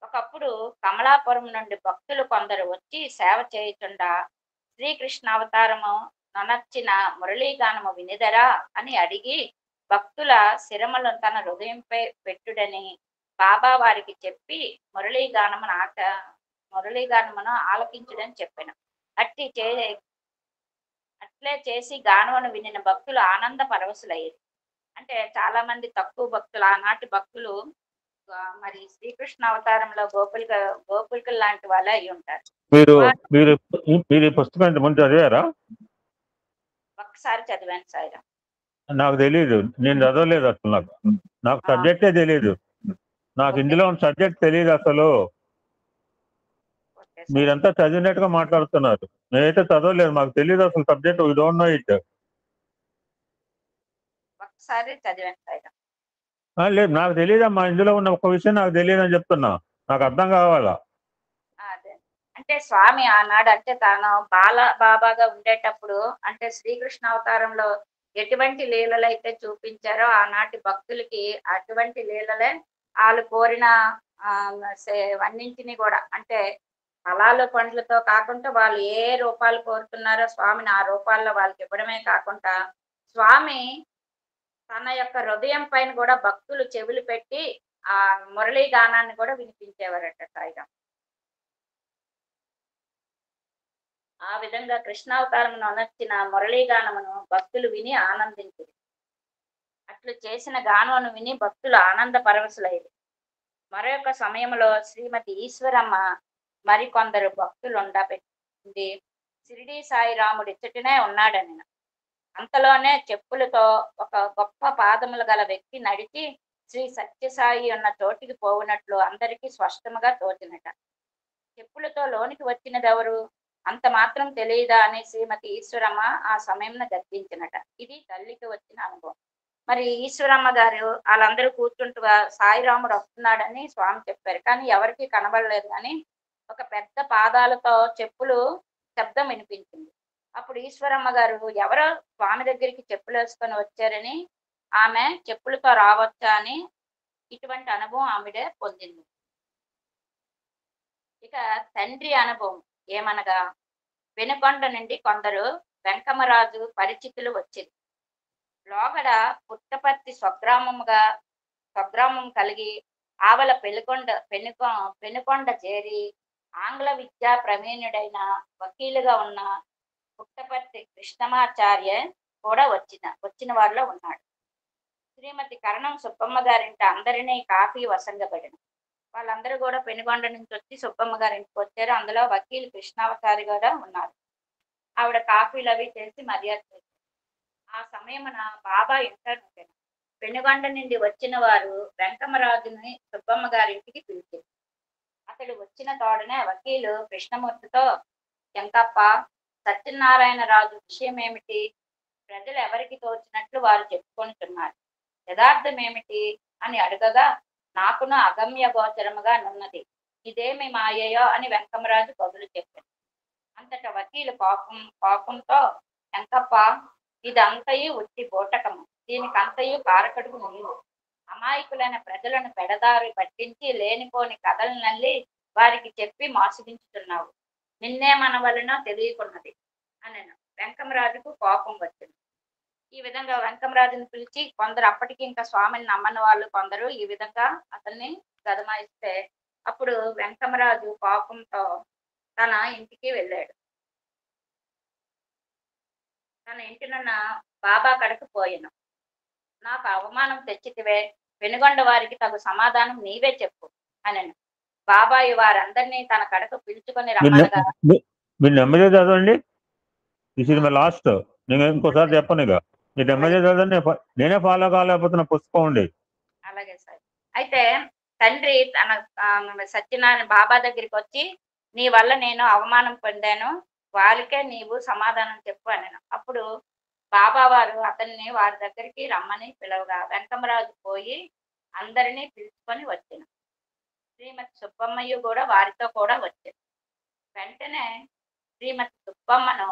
ఒకప్పుడు కమలాపురం నుండి భక్తులు కొందరు వచ్చి సేవ చేయుచుండా శ్రీకృష్ణ అవతారము నొనర్చిన మురళీగానము వినిదరా అని అడిగి భక్తుల శిరములను తన హృదయంపై పెట్టుడని బాబా వారికి చెప్పి మురళీగానమును ఆలకించుడని చెప్పాను. అట్లే చేసి గానమును వినిన భక్తులు ఆనంద పరవశులయ్యారు. అంటే చాలా మంది తక్కువ భక్తులు, ఆనాటి భక్తులు మరి శ్రీకృష్ణ అవతారంలో గోపికలు లాంటి వాళ్ళే అయి ఉంటారు. మీరు ఈ పుస్తకం ఇంతకుముందు చదివారా? ఒకసారి చదివాను సాయిరాం. నాకు తెలియదు, నేను చదవలేదు అసలు. నాకు సబ్జెక్టే తెలియదు. నాకు ఇందులో సబ్జెక్ట్ తెలియదు అసలు. సార్. మీరంతా చదివినట్టుగా మాట్లాడుతున్నారు. నేనైతే చదవలేదు, మాకు తెలియదు అసలు subject, we don't know it. ఒకసారి చదివాను సార్. లేదు నాకు తెలియదమ్మా, ఇందులో ఉన్న ఒక విషయం నాకు తెలియదు అని చెప్తున్నా, నాకు అర్థం కావాలా. అదే అంటే స్వామి ఆనాడు అంటే తాను బాల బాబాగా ఉండేటప్పుడు అంటే శ్రీకృష్ణ అవతారంలో ఎటువంటి లీలలు అయితే చూపించారో ఆనాటి భక్తులకి అటువంటి లీలలే వాళ్ళు కోరిన ఆ అన్నింటినీ కూడా అంటే ఫలాలు పండ్లతో కాకుండా వాళ్ళు ఏ రూపాలు కోరుతున్నారో స్వామిని ఆ రూపాల్లో వాళ్ళకి ఇవ్వడమే కాకుండా స్వామి తన యొక్క హృదయం పైన కూడా భక్తులు చెవులు పెట్టి ఆ మురళీ గానాన్ని కూడా వినిపించేవారట సాయిరాం. ఆ విధంగా కృష్ణావతారమును అనర్చిన మురళీగానమును భక్తులు విని ఆనందించారు. అట్లు చేసిన గానమును విని భక్తులు ఆనంద పరవశులయ్యారు. మరొక సమయంలో శ్రీమతి ఈశ్వరమ్మ మరికొందరు భక్తులు ఉండబెట్టింది షిరిడి సాయిరాముడు ఇచ్చటనే ఉన్నాడని. అంతలోనే చెప్పులతో ఒక గొప్ప పాదములు గల వ్యక్తి నడిచి శ్రీ సత్యసాయి ఉన్న చోటికి పోవునట్లు అందరికీ స్పష్టముగా తోచినట. చెప్పులతో లోనికి వచ్చినదెవరు, అంత మాత్రం తెలియదా అని శ్రీమతి ఈశ్వరమ్మ ఆ సమయంలో గర్జించినట. ఇది తల్లికి వచ్చిన అనుభవం. మరి ఈశ్వరమ్మ గారు వాళ్ళందరూ కూర్చుంటుగా సాయిరాముడు వస్తున్నాడని స్వామి చెప్పారు, కానీ ఎవరికి కనబడలేదు. కానీ ఒక పెద్ద పాదాలతో చెప్పులు శబ్దం వినిపించింది. అప్పుడు ఈశ్వరమ్మ గారు ఎవరో స్వామి దగ్గరికి చెప్పులు వేసుకొని వచ్చారని, ఆమె చెప్పులతో రావచ్చా అని ఇటువంటి అనుభవం ఆమెడే పొందింది. ఇక తండ్రి అనుభవం ఏమనగా, వెనుకొండ నుండి కొందరు వెంకమరాజు పరిచితులు వచ్చింది. లోగడ పుట్టపర్తి స్వగ్రామం కలిగి ఆవల పెనుకొండ చేరి ఆంగ్ల విద్యా ప్రవీణుడైన వకీలుగా ఉన్న పుట్టపర్తి కృష్ణమాచార్య కూడా వచ్చిన వారిలో ఉన్నాడు. శ్రీమతి కరణం సుబ్బమ్మ గారింట అందరినీ కాఫీ వసంగబడిన వాళ్ళందరూ కూడా పెనుగొండ నుంచి వచ్చి సుబ్బమ్మ గారింటికి వచ్చారు. అందులో వకీలు కృష్ణావతారి కూడా ఉన్నారు. ఆవిడ కాఫీలు అవి చేసి మర్యాద చేశారు. ఆ సమయమున బాబా ఇంటర్ పెనుగొండ నుండి వచ్చిన వారు వెంకమరాజుని సుబ్బమ్మ గారింటికి పిలిచారు. అతడు వచ్చిన తోడనే వకీలు కృష్ణమూర్తితో, ఎంకప్ప, సత్యనారాయణ రాజు విషయం ఏమిటి? ప్రజలు ఎవరికి తోచినట్లు వారు చెప్పుకుంటున్నారు, యథార్థం ఏమిటి అని అడగగా, నాకును అగమ్య గోచరముగా నున్నది, ఇదేమి మాయయో అని వెంకమరాజు కబులు చెప్పారు. అంతట వకీలు కోపంతో, ఎంకప్ప, ఇదంతయు ఉట్టి బోటకము, దీనికంతయు కారకడుగు నీవు. అమాయకులైన ప్రజలను పెడదారి పట్టించి లేనిపోని కథలు నల్లి వారికి చెప్పి మోసగించుతున్నావు, నిన్నేమనవలనో తెలియకున్నది అని వెంకమరాజుకు కోపం వచ్చింది. ఈ విధంగా వెంకమరాజుని పిలిచి కొందరు అప్పటికి ఇంకా స్వామిని నమ్మని వాళ్ళు కొందరు ఈ విధంగా అతన్ని గదమాయిస్తే, అప్పుడు వెంకమరాజు కోపంతో తన ఇంటికి వెళ్ళాడు. తన ఇంటినున్న బాబా కడకు పోయాను. నాకు అవమానం తెచ్చితివే, వెనుగొండ వారికి తగు సమాధానం నీవే చెప్పు అని బాబాయి వారందరినీ తన కడకు పిలుచుకొని రమ్మనగా, మీరు నెమ్మది చదవండి, దిస్ ఇస్ మై లాస్ట్, నేను ఇంకోసారి చెప్పను. ఇక మీరు నెమ్మది చదవండి, నేనే ఫాలో కాలేకపోతున్న పుస్తకం ఉండి. అలాగే సార్. అయితే తండ్రి తన సత్యనారాయణ బాబా దగ్గరికి వచ్చి, నీ వల్ల నేను అవమానం పొందాను, వారికే నీవు సమాధానం చెప్పు అని. అప్పుడు బాబా వారు అతన్ని వారి దగ్గరికి రమ్మని పిలవగా వెంకమరాజు పోయి అందరినీ పిలుచుకొని వచ్చిన. శ్రీమతి సుబ్బమ్మయ్య కూడా వారితో కూడా వచ్చారు. వెంటనే శ్రీమతి సుబ్బమ్మను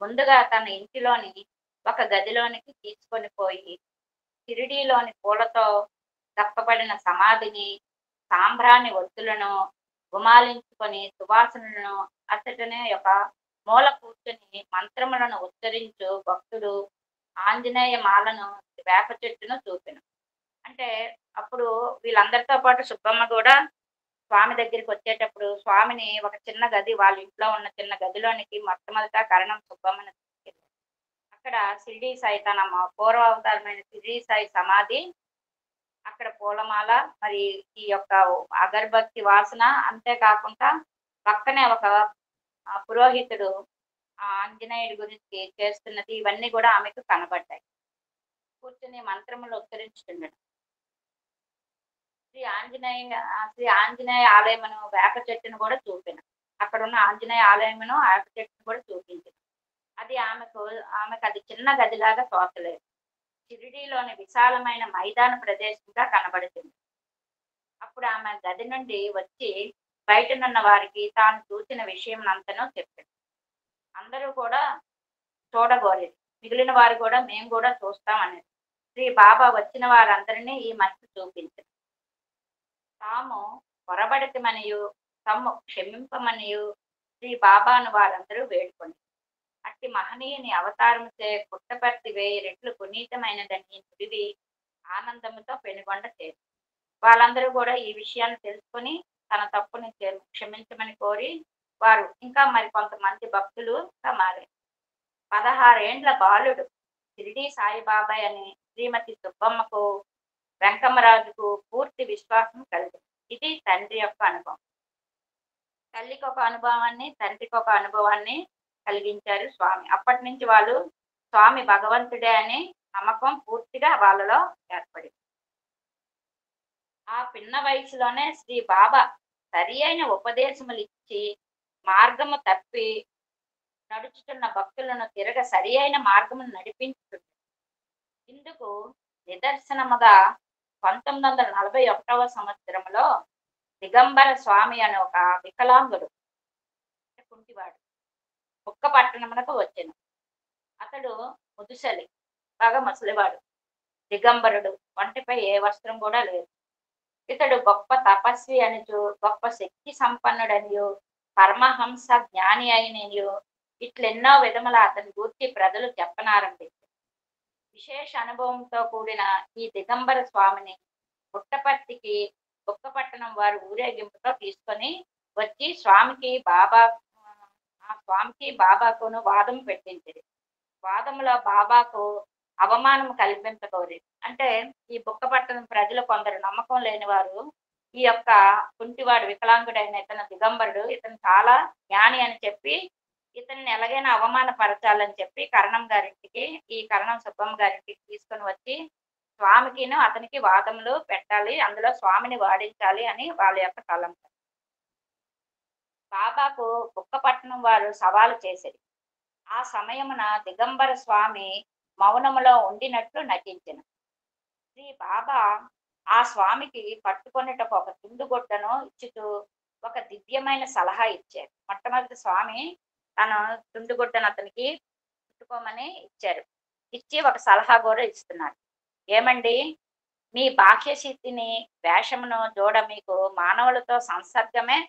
ముందుగా తన ఇంటిలోని ఒక గదిలోనికి తీసుకొని పోయి షిరిడీలోని పూలతో కప్పబడిన సమాధిని, సాంబ్రాణి ఒత్తులను గుమాలించుకొని సువాసనలను అతటనే ఒక మూల కూర్చొని మంత్రములను ఉచ్చరించు భక్తుడు ఆంజనేయ మాలను వేప చెట్టును చూపెను. అంటే అప్పుడు వీళ్ళందరితో పాటు సుబ్బమ్మ కూడా స్వామి దగ్గరికి వచ్చేటప్పుడు స్వామిని ఒక చిన్న గది, వాళ్ళ ఇంట్లో ఉన్న చిన్న గదిలోనికి మొట్టమొదట కరణం సుబ్బమ్మని తీసుకెళ్ళారు. అక్కడ షిరిడి సాయి తన పూర్వావతారమైన షిరిడి సాయి సమాధి, అక్కడ పూలమాల, మరి ఈ యొక్క అగరబత్తి వాసన, అంతేకాకుండా పక్కనే ఒక పురోహితుడు ఆంజనేయుడి గురించి చేస్తున్నది, ఇవన్నీ కూడా ఆమెకు కనబడ్డాయి. కూర్చుని మంత్రములు ఉచ్చరించుతున్నాడు. శ్రీ ఆంజనేయ ఆలయమును వేప చెట్టును కూడా చూపిన. అక్కడ ఉన్న ఆంజనేయ ఆలయమును ఆర్కిటెక్ట్ కూడా చూపించింది. అది ఆమెకు అది చిన్న గదిలాగా తోచలేదు. షిరిడీలోని విశాలమైన మైదాన ప్రదేశంగా కనబడుతుంది. అప్పుడు ఆమె గది నుండి వచ్చి బయటనున్న వారికి తాను చూసిన విషయం అంతనూ చెప్పింది. అందరూ కూడా చూడగోరేది. మిగిలిన వారు కూడా మేము కూడా చూస్తామనేది. శ్రీ బాబా వచ్చిన వారందరినీ ఈ మనిషి చూపించింది. తాము పొరబడితమనియు తమ్ము క్షమింపమనియు శ్రీ బాబాను వారందరూ వేడుకొని అట్టి మహనీయుని అవతారం చే పుట్టపర్తి 1000 రెట్లు పునీతమైనదని నుడివి ఆనందముతో పెనుగొండ చేరు. వాళ్ళందరూ కూడా ఈ విషయాన్ని తెలుసుకొని తన తప్పుని క్షమించమని కోరి వారు ఇంకా మరి కొంతమంది భక్తులుగా మారారు. 16 ఏండ్ల బాలుడు షిరిడీ సాయిబాబా అని శ్రీమతి సుబ్బమ్మకు వెంకమ్మరాజుకు పూర్తి విశ్వాసం కలిగింది. ఇది తండ్రి యొక్క అనుభవం. తల్లికి ఒక అనుభవాన్ని, తండ్రికి ఒక అనుభవాన్ని కలిగించారు స్వామి. అప్పటి నుంచి వాళ్ళు స్వామి భగవంతుడే అనే నమ్మకం పూర్తిగా వాళ్ళలో ఏర్పడింది. ఆ పిన్న వయసులోనే శ్రీ బాబా సరి అయిన ఉపదేశములు ఇచ్చి మార్గము తప్పి నడుచుతున్న భక్తులను తిరగ సరి అయిన మార్గమును నడిపించుతుంది. ఇందుకు నిదర్శనముగా 1941వ సంవత్సరంలో దిగంబర స్వామి అనే ఒక వికలాంగుడు కుంటివాడు బుక్కపట్టణమునకు వచ్చెను. అతడు ముదుసలి, బాగా ముసలివాడు, దిగంబరుడు, ఒంటిపై ఏ వస్త్రం కూడా లేదు. ఇతడు గొప్ప తపస్వి అనిచు, గొప్ప శక్తి సంపన్నుడనియు, పరమహంస జ్ఞాని అయినయు ఇట్లెన్నో విధముల అతని గూర్చి ప్రజలు చెప్పనారంభించారు. విశేష అనుభవంతో కూడిన ఈ దిగంబర స్వామిని పుట్టపర్తికి బుక్కపట్టణం వారు ఊరేగింపుతో తీసుకొని వచ్చి స్వామికి బాబాకును వాదం పెట్టించింది. వాదములో బాబాకు అవమానం కల్పించకోరి. అంటే ఈ బుక్కపట్టణం ప్రజలు కొందరు నమ్మకం లేని వారు ఈ యొక్క కుంటివాడు వికలాంగుడైన ఇతను దిగంబరుడు, ఇతను చాలా జ్ఞాని అని చెప్పి ఇతన్ని ఎలాగైనా అవమానపరచాలని చెప్పి కరణం సుబ్బమ్మ గారింటికి తీసుకొని వచ్చి స్వామికిను అతనికి వాదములు పెట్టాలి, అందులో స్వామిని వాడించాలి అని వాళ్ళ యొక్క తలంపు. బాబాకు బుక్కపట్నం వారు సవాలు చేసేది. ఆ సమయమున దిగంబర స్వామి మౌనములో ఉండినట్లు నటించిన శ్రీ బాబా ఆ స్వామికి పట్టుకొనేటకు ఒక తుండుగొడ్డను ఇచ్చుతూ ఒక దివ్యమైన సలహా ఇచ్చారు. మొట్టమొదటి స్వామి తన తుండుగొడ్డను అతనికి చుట్టుకోమని ఇచ్చారు. ఇచ్చి ఒక సలహా కూడా ఇస్తున్నారు. ఏమండి, మీ బాహ్య స్థితిని వేషమును జోడ మీకు మానవులతో సంసర్గమే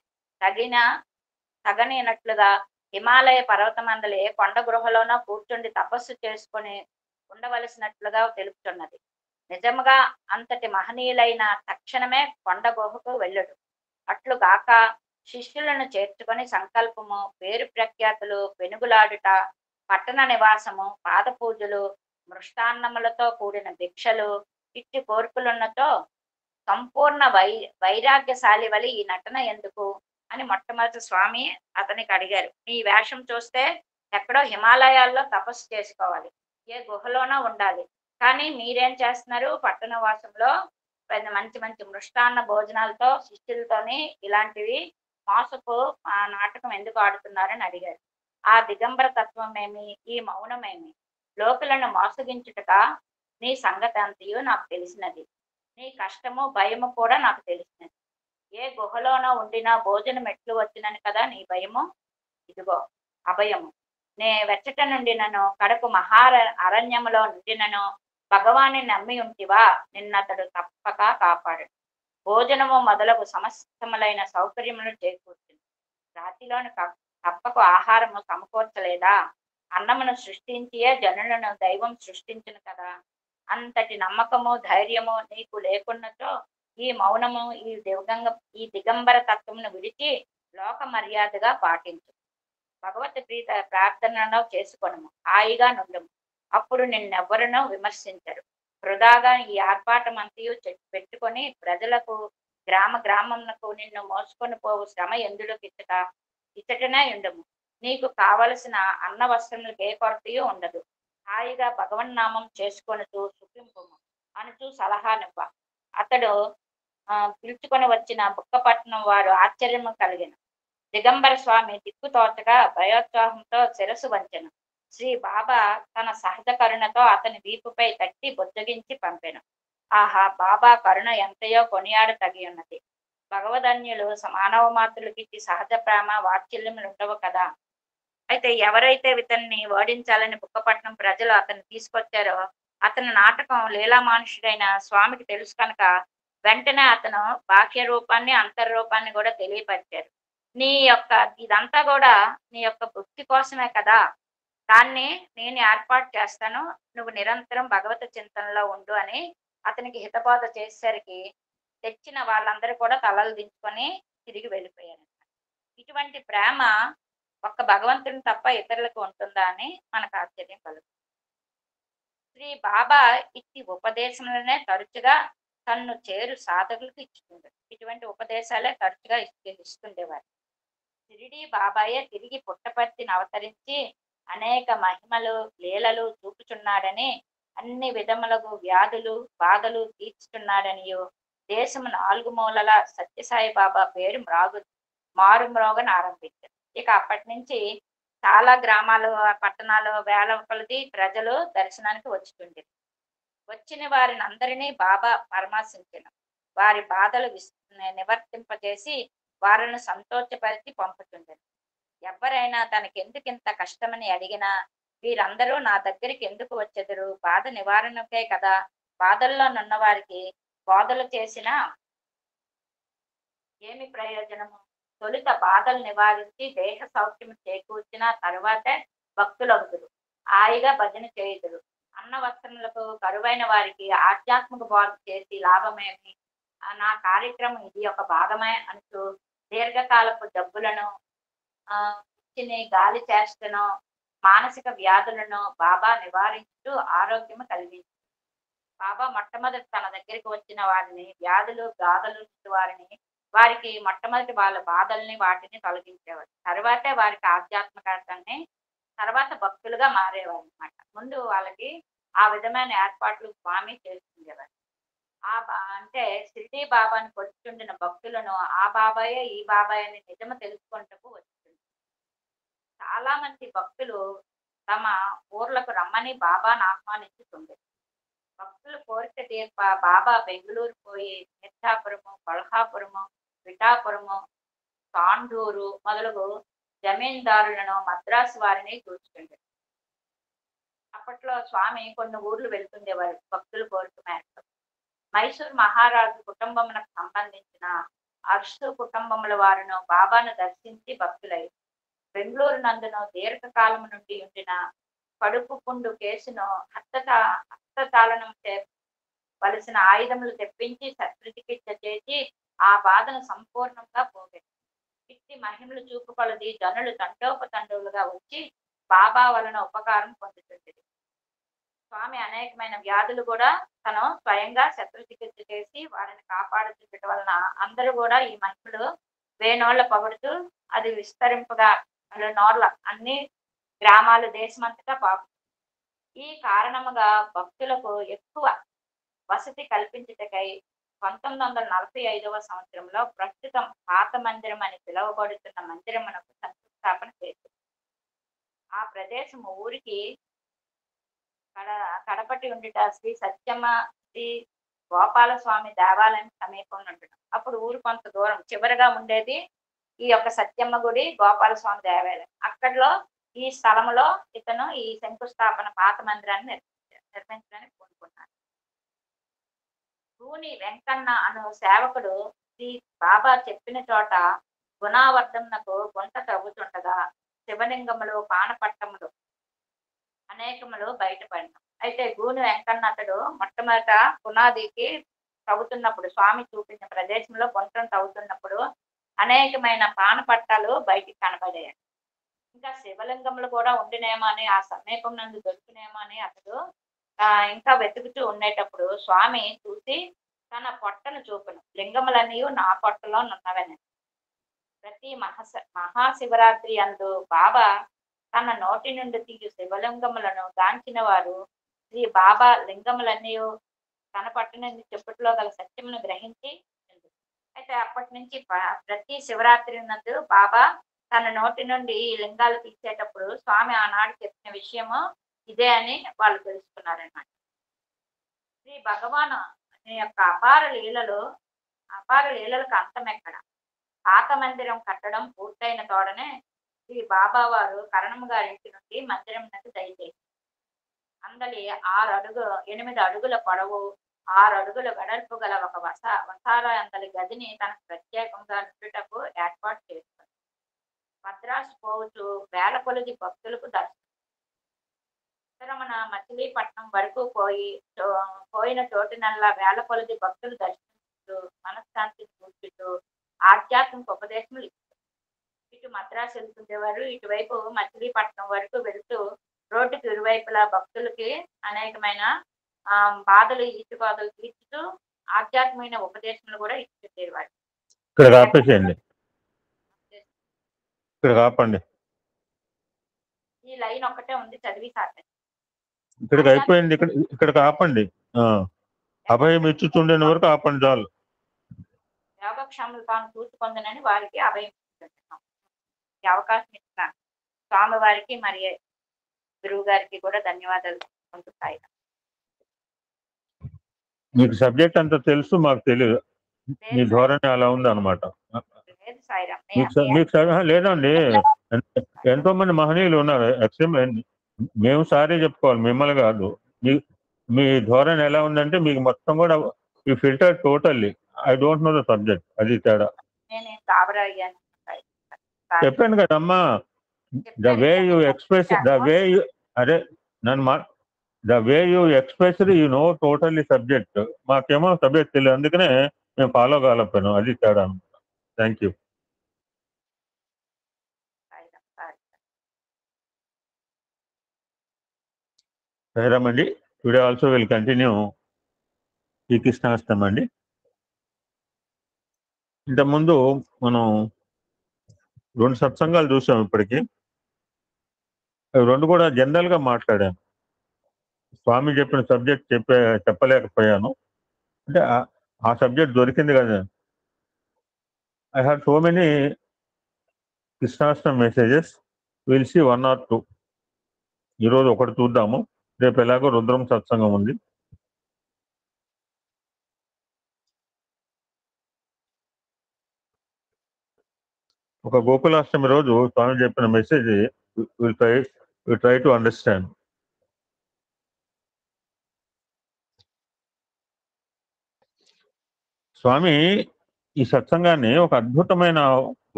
తగనినట్లుగా హిమాలయ పర్వతమందలి ఏ కొండ గృహలోనో కూర్చుండి తపస్సు చేసుకొని ఉండవలసినట్లుగా తెలుపుతున్నది. నిజముగా అంతటి మహనీయులైన తక్షణమే కొండ గుహకు వెళ్ళడు. అట్లుగాక శిష్యులను చేర్చుకొని సంకల్పము, పేరు ప్రఖ్యాతులు, పెనుగులాడుట, పట్టణ నివాసము, పాద పూజలు, మృష్టాన్నములతో కూడిన భిక్షలు, ఇట్టి కోర్పులున్నతో సంపూర్ణ వైరాగ్యశాలి వలి ఈ నటన ఎందుకు అని మొట్టమొదటి స్వామి అతనికి అడిగారు. ఈ వేషం చూస్తే ఎక్కడో హిమాలయాల్లో తపస్సు చేసుకోవాలి, ఏ గుహలోనో ఉండాలి, కానీ మీరేం చేస్తున్నారు? పట్టణవాసంలో మంచి మంచి మృష్టాన్న భోజనాలతో శిష్యులతోని ఇలాంటివి మోసపు నాటకం ఎందుకు ఆడుతున్నారని అడిగారు. ఆ దిగంబర తత్వమేమి, ఈ మౌనమేమి, లోకులను మోసగించుటక నీ సంగతి అంతయు నాకు తెలిసినది, నీ కష్టము భయము కూడా నాకు తెలిసినది. ఏ గుహలోనో ఉండినా భోజనం ఎట్లు వచ్చినని కదా నీ భయము. ఇదిగో అభయము. నే వెచ్చట నుండినను కడకు అరణ్యములో నుండినను భగవాన్ని నమ్మి ఉంటివా, నిన్నతడు తప్పక కాపాడు. భోజనము మొదలగు సమస్తములైన సౌకర్యములు చేకూర్చింది. రాతిలోని తప్పకు ఆహారము సమకూర్చలేదా? అన్నమును సృష్టించియే జనులను దైవం సృష్టించును కదా. అంతటి నమ్మకము ధైర్యము నీకు లేకున్నచో ఈ మౌనము, ఈ దిగంబర తత్వమును విడిచి లోక మర్యాదగా పాటించు. భగవత్ ప్రీత ప్రార్థనలో చేసుకొనము, హాయిగా నుండము. అప్పుడు నిన్నెవ్వరునూ విమర్శించరు. వృధాగా ఈ ఆర్పాటం అంతయు పెట్టుకొని ప్రజలకు గ్రామమునకు నిన్ను మోసుకొని పోవు శ్రమ ఎందులోకి ఇచ్చటనే ఉండము. నీకు కావలసిన అన్న వస్త్రములకు ఏ కొరతయూ ఉండదు. హాయిగా భగవన్నామం చేసుకొనుచు సుఖింపుము అనుచు సలహానివ్వ. అతడు పిలుచుకొని వచ్చిన బుక్కపట్నం వారు ఆశ్చర్యము కలిగిన. దిగంబర స్వామి దిక్కుతోచగా భయోత్సాహంతో శిరస్సు వంచెను. శ్రీ బాబా తన సహజ కరుణతో అతని వీపుపై తట్టి బుజ్జగించి పంపెను. ఆహా, బాబా కరుణ ఎంతయో కొనియాడ తగి ఉన్నది. భగవదన్యులు మానవ మాతృలకి సహజ ప్రేమ వాత్సల్యములు ఉండవు కదా. అయితే ఎవరైతే ఇతన్ని ఓడించాలని బుక్కపట్నం ప్రజలు అతన్ని తీసుకొచ్చారో అతని నాటకం లీలామానుషుడైన స్వామికి తెలుసు కనుక వెంటనే అతను బాహ్య రూపాన్ని అంతర్రూపాన్ని కూడా తెలియపరిచారు. నీ యొక్క ఇదంతా కూడా నీ యొక్క భక్తి కోసమే కదా, దాన్ని నేను ఏర్పాటు చేస్తాను, నువ్వు నిరంతరం భగవత చింతనలో ఉండు అని అతనికి హితబోధ చేసేసరికి తెచ్చిన వాళ్ళందరూ కూడా తలలు దించుకొని తిరిగి వెళ్ళిపోయారు. ఇటువంటి ప్రేమ ఒక్క భగవంతుని తప్ప ఇతరులకు ఉంటుందా అని మనకు ఆశ్చర్యం కలుగుతుంది. శ్రీ బాబా ఇట్టి ఉపదేశములనే తరచుగా తన్ను చేరు సాధకులకు ఇచ్చుకుంటారు. ఇటువంటి ఉపదేశాలే తరచుగా ఇస్తుండేవారు. షిరిడీ బాబాయే తిరిగి పుట్టపర్తిని అవతరించి అనేక మహిమలు లీలలు చూపుచున్నాడని, అన్ని విధములకు వ్యాధులు బాధలు తీర్చుచున్నాడనియో దేశము 4 మూలల సత్యసాయి బాబా పేరు మారుమ్రోగని ఆరంభించారు. ఇక అప్పటి నుంచి చాలా గ్రామాలు పట్టణాలు వేల కొలది ప్రజలు దర్శనానికి వచ్చుతుండేది. వచ్చిన వారిని అందరినీ బాబా పరామర్శించను. వారి బాధలు నివర్తింపజేసి వారిని సంతోషపరిచి పంపుతుండేది. ఎవరైనా తనకెందుకింత కష్టమని అడిగినా వీరందరూ నా దగ్గరికి ఎందుకు వచ్చెదరు, బాధ నివారణకే కదా, బాధల్లో నున్న వారికి బోధలు చేసినా ఏమి ప్రయోజనము? తొలుత బాధలు నివారించి దేహ సౌఖ్యం చేకూర్చిన తరువాతే భక్తులగుదురు, హాయిగా భజన చేయుదురు. అన్న వస్త్రములకు కరువైన వారికి ఆధ్యాత్మిక బోధ చేసి లాభమేమి, నా కార్యక్రమం ఇది ఒక భాగమే అంటూ దీర్ఘకాలపు జబ్బులను గాలి చేష్టను మానసిక వ్యాధులను బాబా నివారించుతూ ఆరోగ్యము కలిగించు. బాబా మొట్టమొదటి తన దగ్గరికి వచ్చిన వారిని వ్యాధులు గాథలు వారికి మొట్టమొదటి వాళ్ళ బాధల్ని వాటిని తొలగించేవారు. తర్వాతే వారికి ఆధ్యాత్మికతని తర్వాత భక్తులుగా మారేవారు అనమాట. ముందు వాళ్ళకి ఆ విధమైన ఏర్పాట్లు స్వామి చేస్తుండేవారు. అంటే షిరిడీ బాబాని కొలుచుండిన భక్తులను ఆ బాబాయే ఈ బాబాయ్ అని నిజము తెలుసుకుంటూ వచ్చింది. చాలా మంది భక్తులు తమ ఊర్లకు రమ్మని బాబాను ఆహ్వానించుతుండే. భక్తుల కోరిక తీర్ప బాబా బెంగళూరు పోయి మిర్జాపురము, కొల్హాపురము, పిఠాపురము, తాండూరు మొదలగు జమీందారులను మద్రాసు వారిని చూస్తుండే. అప్పట్లో స్వామి కొన్ని ఊర్లు వెళ్తుండేవారు భక్తుల కోరిక మేరకు. మైసూర్ మహారాజు కుటుంబమునకు సంబంధించిన అర్షు కుటుంబముల వారును బాబాను దర్శించి భక్తులై బెంగళూరు నందును దీర్ఘకాలము నుండి ఉండిన కడుపు పుండు కేసును హస్తచాలనం వలసిన ఆయుధములు తెప్పించి శస్త్రచికిత్స చేసి ఆ బాధను సంపూర్ణంగా పోగొట్టారు. ఇట్టి మహిమలు చూపుకొలది జనులు తండోపతండవులుగా వచ్చి బాబా వలన ఉపకారం పొందుతుంది. స్వామి అనేకమైన వ్యాధులు కూడా తను స్వయంగా శస్త్రచికిత్స చేసి వారిని కాపాడుతుండటం వలన అందరూ కూడా ఈ మహిమలు వేనోళ్ల పొగడుతూ అది విస్తరింపగా నోర్ల అన్ని గ్రామాలు దేశమంతటా పాపు. ఈ కారణముగా భక్తులకు ఎక్కువ వసతి కల్పించుటకై 1945వ సంవత్సరంలో ప్రస్తుతం పాత మందిరం అని పిలువబడుతున్న మందిరమునకు శంకుస్థాపన చేసింది. ఆ ప్రదేశము ఊరికి కడపటి ఉండుట శ్రీ సత్యమ్మ శ్రీ గోపాలస్వామి దేవాలయం సమీపంలో ఉండటం. అప్పుడు ఊరు కొంత దూరం చివరిగా ఉండేది ఈ యొక్క సత్యమ్మ గుడి, గోపాలస్వామి దేవాలయం. అక్కడలో ఈ స్థలంలో ఇతను ఈ శంకుస్థాపన పాత మందిరాన్ని నిర్మించడానికి పూనుకున్నాడు. గూని వెంకన్న అను సేవకుడు శ్రీ బాబా చెప్పిన చోట గుణావర్ధనకు గుంట తవ్వుతుండగా శివలింగములు పానపట్టములు అనేకములు బయటపడిన. అయితే గూని వెంకన్న అతడు మొట్టమొదట పునాదికి తవ్వుతున్నప్పుడు స్వామి చూపించిన ప్రదేశంలో గుంటను తవ్వుతున్నప్పుడు అనేకమైన పానపట్టాలు బయటికి కనబడాయి. ఇంకా శివలింగములు కూడా ఉండినేమో అని ఆ సమీపం నందు దొరికినేమో అని అతడు ఇంకా వెతుకుతూ ఉండేటప్పుడు స్వామి చూసి తన పొట్టను చూపును, లింగములన్నీ నా పొట్టలో నున్నవని. ప్రతి మహాశివరాత్రి అందు బాబా తన నోటి నుండి తీయు శివలింగములను గాంచిన వారు శ్రీ బాబా లింగములన్నీ తన పట్టణంది చెప్పుట్లో గల సత్యమును గ్రహించి అయితే అప్పటి నుంచి ప్రతి శివరాత్రి నందు బాబా తన నోటి నుండి ఈ లింగాలు తీసేటప్పుడు స్వామి ఆనాడు చెప్పిన విషయము ఇదే అని వాళ్ళు తెలుసుకున్నారన్నమాట. శ్రీ భగవాను యొక్క అపార లీలలకు అంతం ఎక్కడ? పాత మందిరం కట్టడం పూర్తయిన తోడనే శ్రీ బాబా వారు కరణం గారింటి నుండి మందిరం నది దయచేసి అందలి 8 అడుగుల పొడవు 6 అడుగుల వెడల్పు గల ఒక వసార అందలి గదిని తనకు ప్రత్యేకంగా నుండుటకు ఏర్పాటు చేస్తుంది. మద్రాసు పోవచ్చు వేల కొలది భక్తులకు దర్శనం. ఉత్తరమున మచిలీపట్నం వరకు పోయిన చోటినల్లా వేల కొలది భక్తులు దర్శిస్తూ మనశ్శాంతిని కూర్చుతూ ఆధ్యాత్మిక ఉపదేశములు ఇస్తారు. ఇటు మద్రాసు వెళ్తుండేవారు, ఇటువైపు మచిలీపట్నం వరకు వెళుతూ రోడ్డుకి ఇరువైపులా భక్తులకి అనేకమైన బాధలు ఈతిబాధలు తీర్చుతూ ఆధ్యాత్మికమైన ఉపదేశములు కూడా ఇచ్చేవారు. ఇక్కడ ఆపేసేయండి, ఇక్కడ ఆపండి. ఈ లైన్ ఒక్కటే ఉంది, చదివి సాగండి. ఇక్కడికి అయిపోయింది, ఇక్కడికి ఆపండి. అభయం ఇచ్చుతుండేని వరకు ఆపండి చాలు. యోగక్షేమలు తాను చూసుకుందనని వారికి అభయం ఇస్తున్నాం. ఈ అవకాశం ఇచ్చిన స్వామి వారికి మరి గురువు గారికి కూడా ధన్యవాదాలు పొందుతాయి. మీకు సబ్జెక్ట్ అంతా తెలుసు, మాకు తెలియదు. మీ ధోరణి అలా ఉంది అనమాట. లేదండి, ఎంతో మంది మహనీయులు ఉన్నారు. మేము సారీ చెప్పుకోవాలి, మిమ్మల్ని కాదు. మీ ధోరణి ఎలా ఉందంటే మీకు మొత్తం కూడా ఈ filter totally I don't know the subject, అది తేడా. చెప్పాను కదమ్మా, the way you express, the way you express you know totally subject. మాకేమో సబ్జెక్ట్ తెలియదు, అందుకనే మేము ఫాలో కాలేకపోయాను, అది తేడా. Thank you. సరేమండి, today also will continue Srikrishnashtami అండి. ఇంతకుముందు మనం 2 సత్సంగాలు చూసాం ఇప్పటికి. అవి 2 కూడా జనరల్ గా మాట్లాడాను. స్వామి చెప్పిన సబ్జెక్ట్ చెప్పలేకపోయాను, అంటే ఆ సబ్జెక్ట్ దొరికింది కదా. I have so many Krishnashtami messages, will see 1 or 2. ఈరోజు ఒకటి చూద్దాము, రేపు ఎలాగో రుద్రం సత్సంగం ఉంది. ఒక గోకులాష్టమి రోజు స్వామి చెప్పిన message will try to understand. Swami ఈ సత్సంగాన్ని ఒక అద్భుతమైన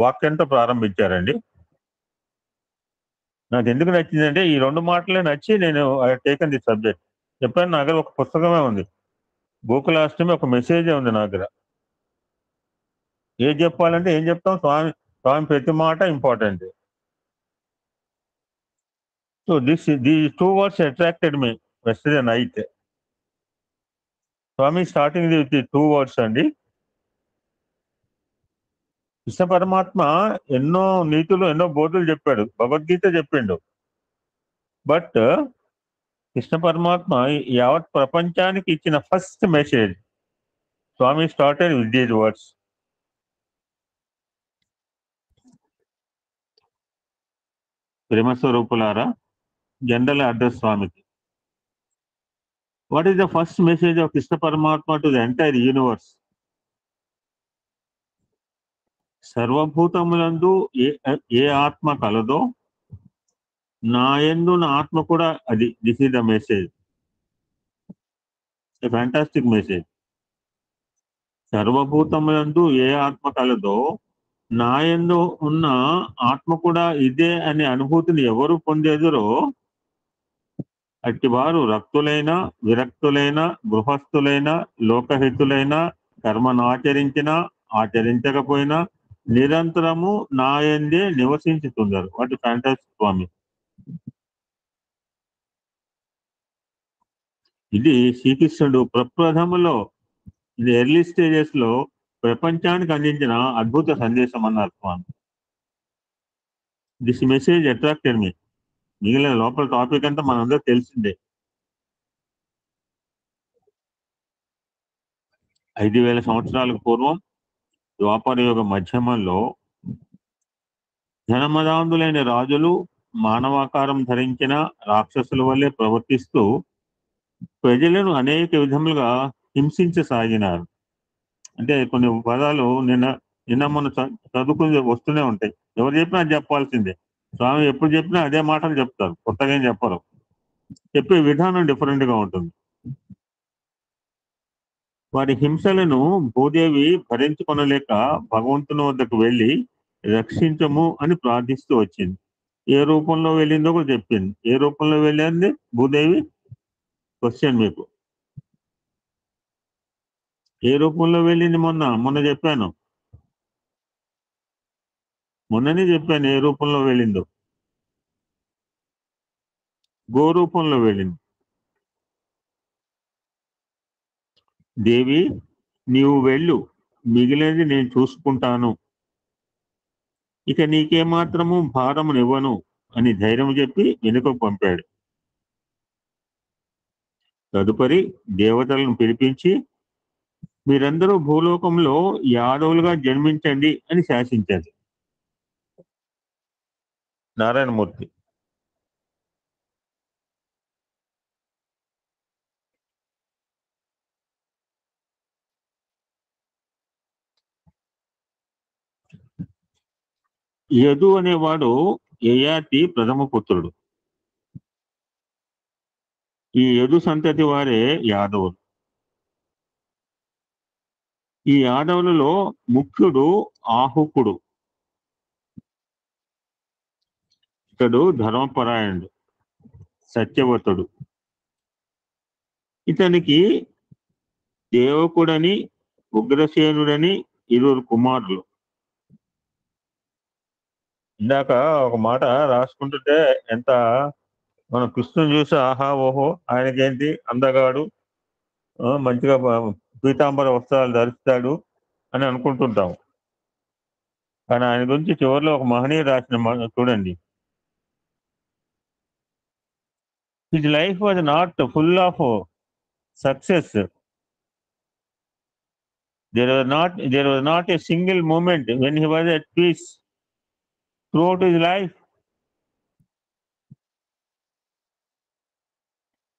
వాక్యంతో ప్రారంభించారండి. నాకు ఎందుకు నచ్చిందంటే ఈ 2 మాటలే నచ్చి నేను ఐ టేకన్ ది సబ్జెక్ట్. చెప్పాను, నా దగ్గర ఒక పుస్తకమే ఉంది, గోకులాష్టమి ఒక మెసేజే ఉంది నా దగ్గర. ఏం చెప్పాలంటే ఏం చెప్తాం, స్వామి ప్రతి మాట important. So these 2 words attracted me yesterday night. Swami starting with 2 words అండి. కృష్ణ పరమాత్మ ఎన్నో నీతులు, ఎన్నో బోధులు చెప్పాడు, భగవద్గీత చెప్పిండు. బట్ కృష్ణ పరమాత్మ యావత్ ప్రపంచానికి ఇచ్చిన first message Swami started with these words. ప్రేమస్వరూపులారా, జనరల్ అడ్రస్ స్వామికి. What is the first message of Krishna పరమాత్మ టు ద ఎంటైర్ యూనివర్స్? సర్వభూతములందు ఏ ఆత్మ కలదో నాయందు నా ఆత్మ కూడా అది. This is the message, a fantastic message. సర్వభూతములందు ఏ ఆత్మ కలదో నాయందు ఉన్న ఆత్మ కూడా ఇదే అనే అనుభూతిని ఎవరు పొందేదురో అట్టివారు రక్తులైన, విరక్తులైన, గృహస్థులైన, లోకహితులైన, కర్మనాచరించినా ఆచరించకపోయినా నిరంతరము నాయందే నివసించుతున్నారు. వాటి ఫ్యాంటాస్టిక్ స్వామి. ఇది శ్రీకృష్ణుడు ప్రప్రథములో, ఇది ఎర్లీ స్టేజెస్ లో ప్రపంచానికి అందించిన అద్భుత సందేశం అన్నారు Swami. This message attracted me. మిగిలిన లోపల టాపిక్ అంతా మనందరూ తెలిసిందే. 5000 సంవత్సరాలకు పూర్వం ద్వాపర యుగ మధ్యమంలో జనమదాంధులైన రాజులు మానవాకారం ధరించిన రాక్షసుల వల్లే ప్రవర్తిస్తూ ప్రజలను అనేక విధములుగా హింసించసాగినారు. అంటే కొన్ని పదాలు నిన్న మొన్న చదువుకుని వస్తూనే ఉంటాయి. ఎవరు చెప్పినా అది చెప్పాల్సిందే. స్వామి ఎప్పుడు చెప్పినా అదే మాటలు చెప్తారు, కొత్తగా ఏం చెప్పరు. చెప్పే విధానం డిఫరెంట్ గా ఉంటుంది. వారి హింసలను భూదేవి భరించుకొనలేక భగవంతుని వద్దకు వెళ్ళి రక్షించము అని ప్రార్థిస్తూ వచ్చింది. ఏ రూపంలో వెళ్ళిందో కూడా చెప్పింది. ఏ రూపంలో వెళ్ళింది భూదేవి? క్వశ్చన్ మీకు. ఏ రూపంలో వెళ్ళింది? మొన్న చెప్పాను, మొన్ననే చెప్పాను ఏ రూపంలో వెళ్ళిందో. గో రూపంలో వెళ్ళింది. దేవి నీవు వెళ్ళు, మిగిలినది నేను చూసుకుంటాను, ఇక నీకేమాత్రము భారమునివ్వను అని ధైర్యం చెప్పి వెనుకకు పంపాడు. తదుపరి దేవతలను పిలిపించి మీరందరూ భూలోకంలో యాదవులుగా జన్మించండి అని శాసించారు నారాయణమూర్తి. యదు అనేవాడు యయాతి ప్రథమ పుత్రుడు. ఈ యదు సంతతి వారే యాదవులు. ఈ యాదవులలో ముఖ్యుడు ఆహుకుడు. ఇతడు ధర్మపరాయణుడు, సత్యవతుడు. ఇతనికి దేవకుడని ఉగ్రసేనుడని ఇరువురు కుమారులు. ఇందాక ఒక మాట రాసుకుంటుంటే ఎంత మనం కృష్ణుని చూసి ఆహా ఓహో ఆయనకేంటి అందగాడు, మంచిగా పీతాంబర వస్త్రాలు ధరిస్తాడు అని అనుకుంటుంటాం. కానీ ఆయన గురించి చివరిలో ఒక మహనీయుడు రాసిన చూడండి. His life was not full of success. There was not a single moment when he was at peace throughout his life.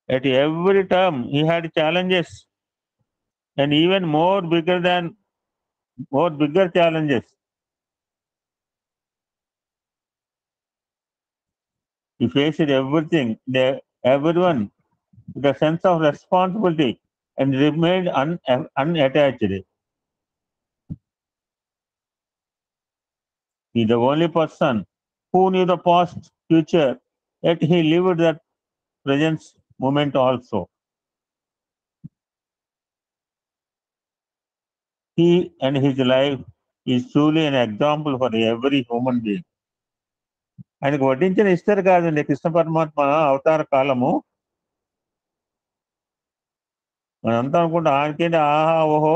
At every term he had challenges, and even bigger challenges. He faced everything, everyone with a sense of responsibility and remained unattached. He is the only person who knew the past, future, yet he lived that present moment also. He and his life is truly an example for every human being. ఆయనకు వడ్డించిన ఇస్తారు కాదండి కృష్ణ పరమాత్మ అవతార కాలము. మనంతా అనుకుంటా ఆయనకేంటి ఆహా ఓహో.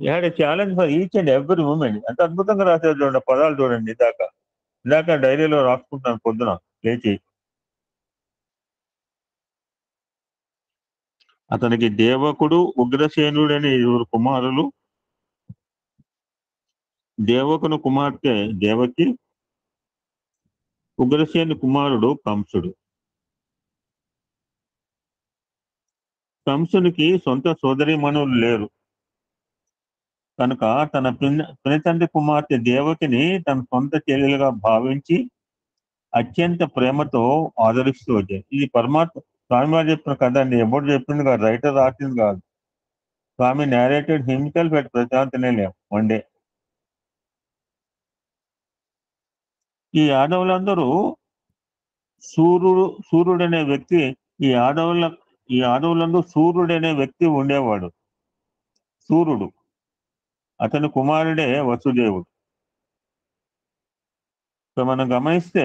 You had a challenge for each and every moment. ఎంత అద్భుతంగా రాశారు చూడండి, పదాలు చూడండి. ఇందాక డైరీలో రాసుకుంటున్నాను పొద్దున లేచి. అతనికి దేవకుడు ఉగ్రసేనుడు అనే ఇరువురు కుమారులు. దేవకుని కుమార్తె దేవకి, ఉగ్రసేను కుమారుడు కంసుడు. కంసునికి సొంత సోదరీమణులు లేరు కనుక తన పినతండ్రి కుమార్తె దేవకిని తన సొంత చెల్లెలుగా భావించి అత్యంత ప్రేమతో ఆదరిస్తూ వచ్చారు. ఇది పరమాత్మ స్వామి వారు చెప్పిన కథ అండి, ఎప్పుడు చెప్పింది కాదు, రైటర్ రాసింది కాదు. స్వామి నేరేటెడ్ హిమ్సెల్ఫ్ ఎట్ ప్రశాంతనే వన్ డే. ఈ యాదవులందరూ సూర్యుడనే వ్యక్తి, ఈ యాదవులందరూ సూర్యుడనే వ్యక్తి ఉండేవాడు. సూర్యుడు అతని కుమారుడే వసుదేవుడు. సో మనం గమనిస్తే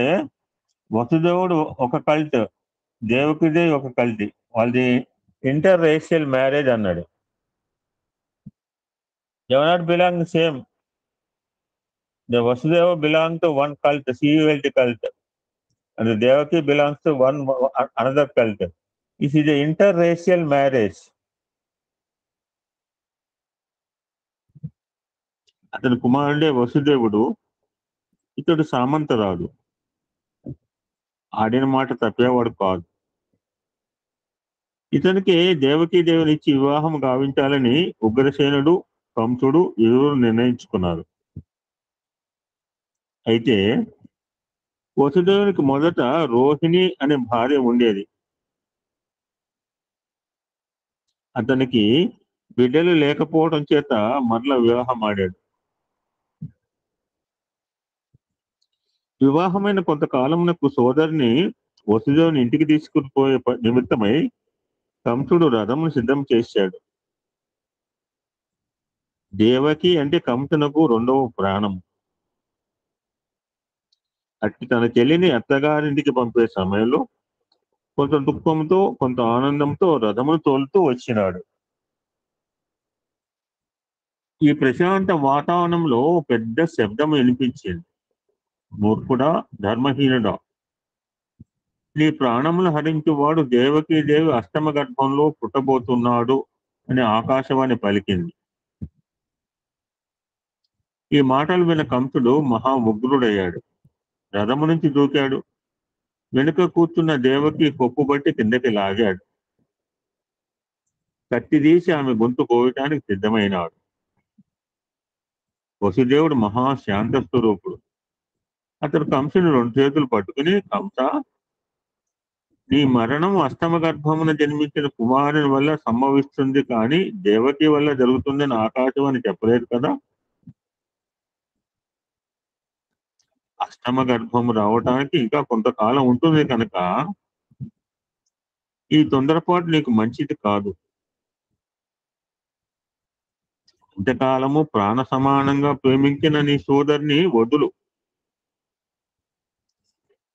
వసుదేవుడు ఒక కల్ట్, దేవకిదే ఒక కల్ట్. వాళ్ళది ఇంటర్ రేషియల్ మ్యారేజ్ అన్నాడు. They not belong same. The Vasudeva belong to one cult, CULT cult, and the Devaki belongs to another cult. This is an interracial marriage. అతని కుమారుడే వసుదేవుడు. ఇతడు సామంతరాజు. ఆడిన మాట తప్పేవాడు కాదు. ఇతనికి దేవకీదేవినిచ్చి వివాహం గావించాలని ఉగ్రసేనుడు, కంసుడు ఇరువురు నిర్ణయించుకున్నారు. అయితే వసుదేవునికి మొదట రోహిణి అనే భార్య ఉండేది. అతనికి బిడ్డలు లేకపోవడం చేత మరల వివాహం ఆడాడు. వివాహమైన కొంతకాలమునకు సోదరిని వసుదేవుని ఇంటికి తీసుకుని పోయే నిమిత్తమై కంసుడు రథమును సిద్ధం చేశాడు. దేవకి అంటే కంసునకు రెండవ ప్రాణం. అట్టి తన చెల్లిని అత్తగారింటికి పంపే సమయంలో కొంత దుఃఖంతో కొంత ఆనందంతో రథమును తోలుతూ వచ్చినాడు. ఈ ప్రశాంత వాతావరణంలో పెద్ద శబ్దం వినిపించింది. మూర్ఖుడా, ధర్మహీనుడా, నీ ప్రాణములు హరించువాడు దేవకీదేవి అష్టమ గర్భంలో పుట్టబోతున్నాడు అని ఆకాశవాణి పలికింది. ఈ మాటలు విన్న కంసుడు మహా ఉగ్రుడయ్యాడు. రథము నుంచి దూకాడు. వెనుక కూర్చున్న దేవకి కొప్పుబట్టి కిందకి లాగాడు. కత్తి తీసి ఆమె గొంతు కోయటానికి సిద్ధమైనాడు. వసుదేవుడు మహాశాంత స్వరూపుడు. అతడు కంసుని రెండు చేతులు పట్టుకుని, కంస, నీ మరణం అష్టమ గర్భమున జన్మించిన కుమారుని వల్ల సంభవిస్తుంది, కానీ దేవకి వల్ల జరుగుతుందని ఆకాశవాణి చెప్పలేదు కదా. అష్టమ గర్భము రావటానికి ఇంకా కొంతకాలం ఉంటుంది కనుక ఈ తొందరపాటు నీకు మంచిది కాదు. ఇంతకాలము ప్రాణ సమానంగా ప్రేమించిన నీ సోదరిని వదులు.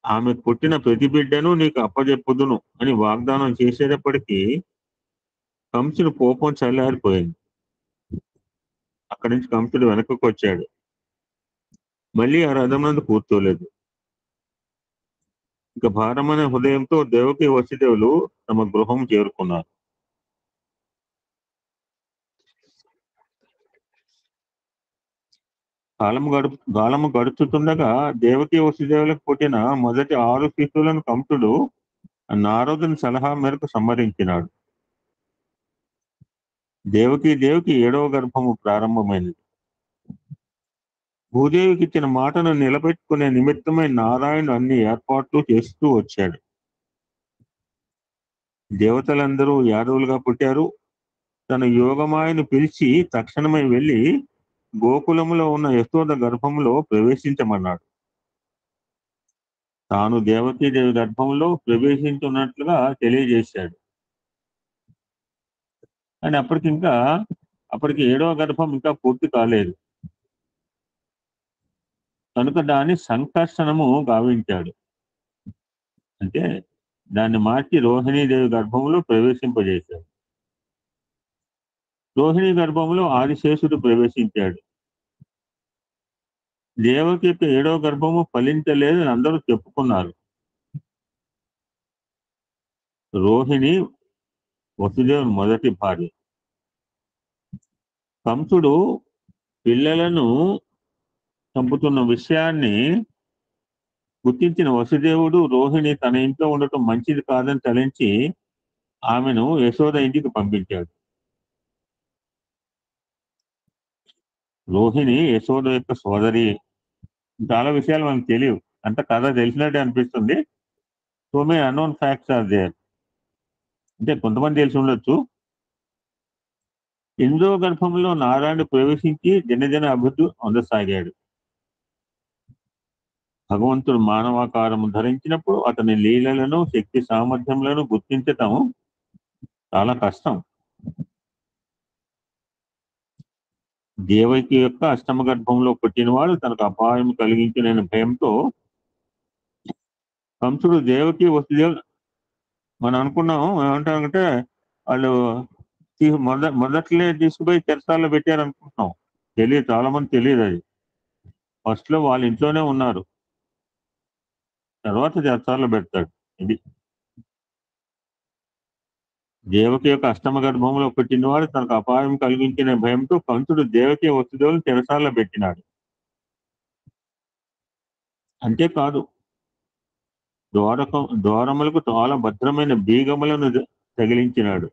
ఆమె పుట్టిన ప్రతి బిడ్డను నీకు అప్పజెప్పుదును అని వాగ్దానం చేసేటప్పటికీ కంసుడు కోపం చల్లారిపోయింది. అక్కడి నుంచి కంసుడు వెనకకు వచ్చాడు. మళ్ళీ ఆ రథం నందు కూర్చోలేదు. ఇక భారమైన హృదయంతో దేవకి వసుదేవులు తమ గృహం చేరుకున్నారు. కాలము గడుచుతుండగా దేవకి వసుదేవులకు పుట్టిన మొదటి 6 శిశువులను కంసుడు నారదుని సలహా మేరకు సంహరించినాడు. దేవికి 7వ గర్భము ప్రారంభమైనది. భూదేవికి ఇచ్చిన మాటను నిలబెట్టుకునే నిమిత్తమై నారాయణుడు అన్ని ఏర్పాట్లు చేస్తూ వచ్చాడు. దేవతలందరూ యాదవులుగా పుట్టారు. తన యోగమాయను పిలిచి తక్షణమై వెళ్ళి గోకులములో ఉన్న యశోద గర్భంలో ప్రవేశించమన్నాడు. తాను దేవకీదేవి గర్భంలో ప్రవేశించున్నట్లుగా తెలియజేశాడు. కానీ అప్పటికి 7వ గర్భం ఇంకా పూర్తి కాలేదు కనుక దాన్ని సంకర్షణము గావించాడు. అంటే దాన్ని మార్చి రోహిణీదేవి గర్భంలో ప్రవేశింపజేశాడు. రోహిణి గర్భంలో ఆదిశేషుడు ప్రవేశించాడు. దేవకి యొక్క 7వ గర్భము ఫలించలేదు అని అందరూ చెప్పుకున్నారు. రోహిణి వసుదేవుని మొదటి భార్య. కంసుడు పిల్లలను చంపుతున్న విషయాన్ని గుర్తించిన వసుదేవుడు రోహిణి తన ఇంట్లో ఉండటం మంచిది కాదని తలంచి ఆమెను యశోద ఇంటికి పంపించాడు. రోహిణి యశోద యొక్క సోదరి. చాలా విషయాలు మనకు తెలియవు. అంత కథ తెలిసినట్టే అనిపిస్తుంది. So many unknown facts are there. అంటే కొంతమంది తెలిసి ఉండొచ్చు. 8వ గర్భంలో నారాయణుడు ప్రవేశించి దినదిన అభివృద్ధి అందసాగాడు. భగవంతుడు మానవాకారము ధరించినప్పుడు అతని లీలలను, శక్తి సామర్థ్యములను గుర్తించటం చాలా కష్టం. దేవకి యొక్క అష్టమ గర్భంలో పుట్టినవాడు తనకు అపాయం కలిగించిన భయంతో కంసుడు దేవకి వసుదేవులు మనం అనుకున్నాం ఏమంటారంటే వాళ్ళు మొదట్లే తీసుకుపోయి చెరసాల్లో పెట్టారు అనుకుంటున్నాం. తెలియదు, చాలా మంది తెలియదు. అది ఫస్ట్ లో వాళ్ళ ఇంట్లోనే ఉన్నారు, తర్వాత చెరసాల్లో పెడతాడు. ఇది దేవకి యొక్క అష్టమ గర్భంలో పుట్టినవాడు తనకు అపాయం కలిగించిన భయంతో కంసుడు దేవకి వసుదేవులు చెరసాలలో పెట్టినాడు. అంతేకాదు, ద్వారములకు చాలా భద్రమైన బీగములను తగిలించినాడు.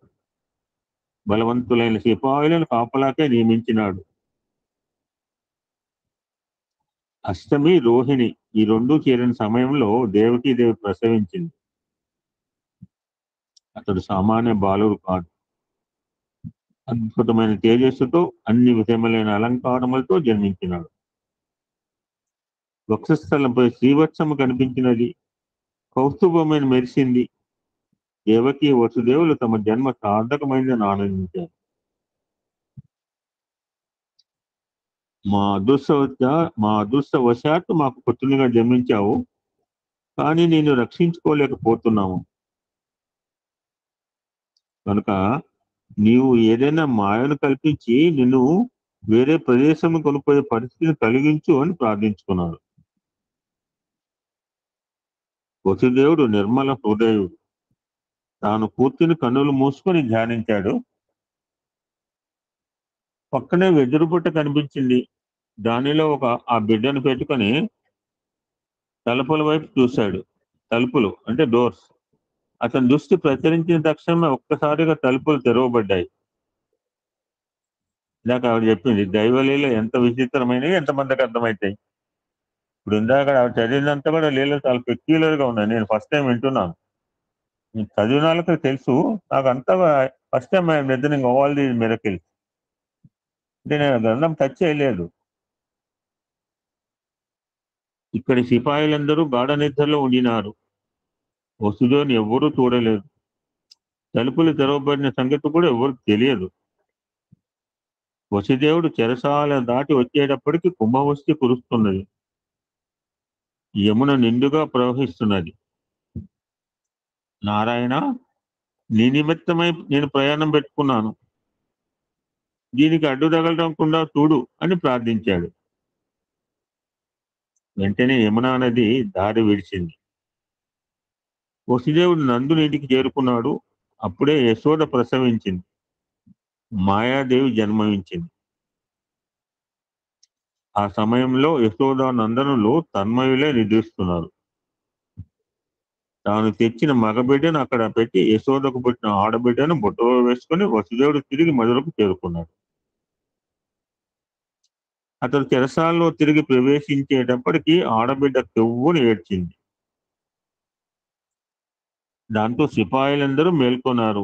బలవంతులైన సిపాయిలను కాపలాకే నియమించినాడు. అష్టమి, రోహిణి ఈ రెండూ చేరిన సమయంలో దేవకీదేవి ప్రసవించింది. అతడు సామాన్య బాలుడు కాదు. అద్భుతమైన తేజస్సుతో అన్ని విధములైన అలంకారములతో జన్మించినాడు. వక్షస్థలంపై శ్రీవత్సము కనిపించినది. కౌస్తుభమైన మెరిసింది. దేవకి వసుదేవులు తమ జన్మ సార్థకమైందని ఆనందించారు. మా అదృష్టవశాత్తు మాకు పుత్రునిగా జన్మించావు, కానీ నేను రక్షించుకోలేకపోతున్నాము. కనుక నీవు ఏదైనా మాయను కల్పించి నిన్ను వేరే ప్రదేశం కొనిపోయే పరిస్థితిని కలిగించు అని ప్రార్థించుకున్నాడు. వసుదేవుడు నిర్మల హృదయుడు. తాను కూర్చుని కన్నులు మూసుకొని ధ్యానించాడు. పక్కనే వెదురుబుట్ట కనిపించింది. దానిలో ఆ బిడ్డను పెట్టుకొని తలుపుల వైపు చూశాడు. తలుపులు అంటే డోర్స్. అతని దృష్టి ప్రచరించిన తక్షణమే ఒక్కసారిగా తలుపులు తెరవబడ్డాయి. ఇందాక ఆవిడ చెప్పింది, దైవలీల ఎంత విచిత్రమైనవి ఎంతమందికి అర్థమవుతాయి. ఇప్పుడు ఇందాక ఆవిడ చదివినంతా కూడా లీలలు చాలా పెక్యులర్ గా ఉన్నాయి. నేను ఫస్ట్ టైం వింటున్నాను. నేను చదివిన వాళ్ళకి తెలుసు, నాకు అంతా first time I'm listening all these miracles. అంటే నేను గ్రంథం టచ్ చేయలేదు. ఇక్కడి సిపాయిలందరూ గాఢ నిద్రలో ఉండినారు. వసుదేవుని ఎవ్వరూ చూడలేదు. తలుపులు తెరవబడిన సంగతి కూడా ఎవరికి తెలియదు. వసుదేవుడు చెరసాల దాటి వచ్చేటప్పటికి కుంభవృష్టి కురుస్తున్నది. యమున నిండుగా ప్రవహిస్తున్నది. నారాయణ, నీ నిమిత్తమై నేను ప్రయాణం పెట్టుకున్నాను, దీనికి అడ్డు తగలకుండా చూడు అని ప్రార్థించాడు. వెంటనే యమునా నది దారి విడిచింది. వసుదేవుడు నందుని ఇంటికి చేరుకున్నాడు. అప్పుడే యశోద ప్రసవించింది. మాయాదేవి జన్మించింది. ఆ సమయంలో యశోద నందనులు తన్మయులే నిద్రిస్తున్నారు. తాను తెచ్చిన మగబిడ్డను అక్కడ పెట్టి యశోదకు పుట్టిన ఆడబిడ్డను బుట్టలో వేసుకుని వసుదేవుడు తిరిగి మధురకు చేరుకున్నాడు. అతడు చెరసాలలో తిరిగి ప్రవేశించేటప్పటికీ ఆడబిడ్డ కెవ్వుని ఏడ్చింది. దాంతో సిపాయిలందరూ మేల్కొన్నారు.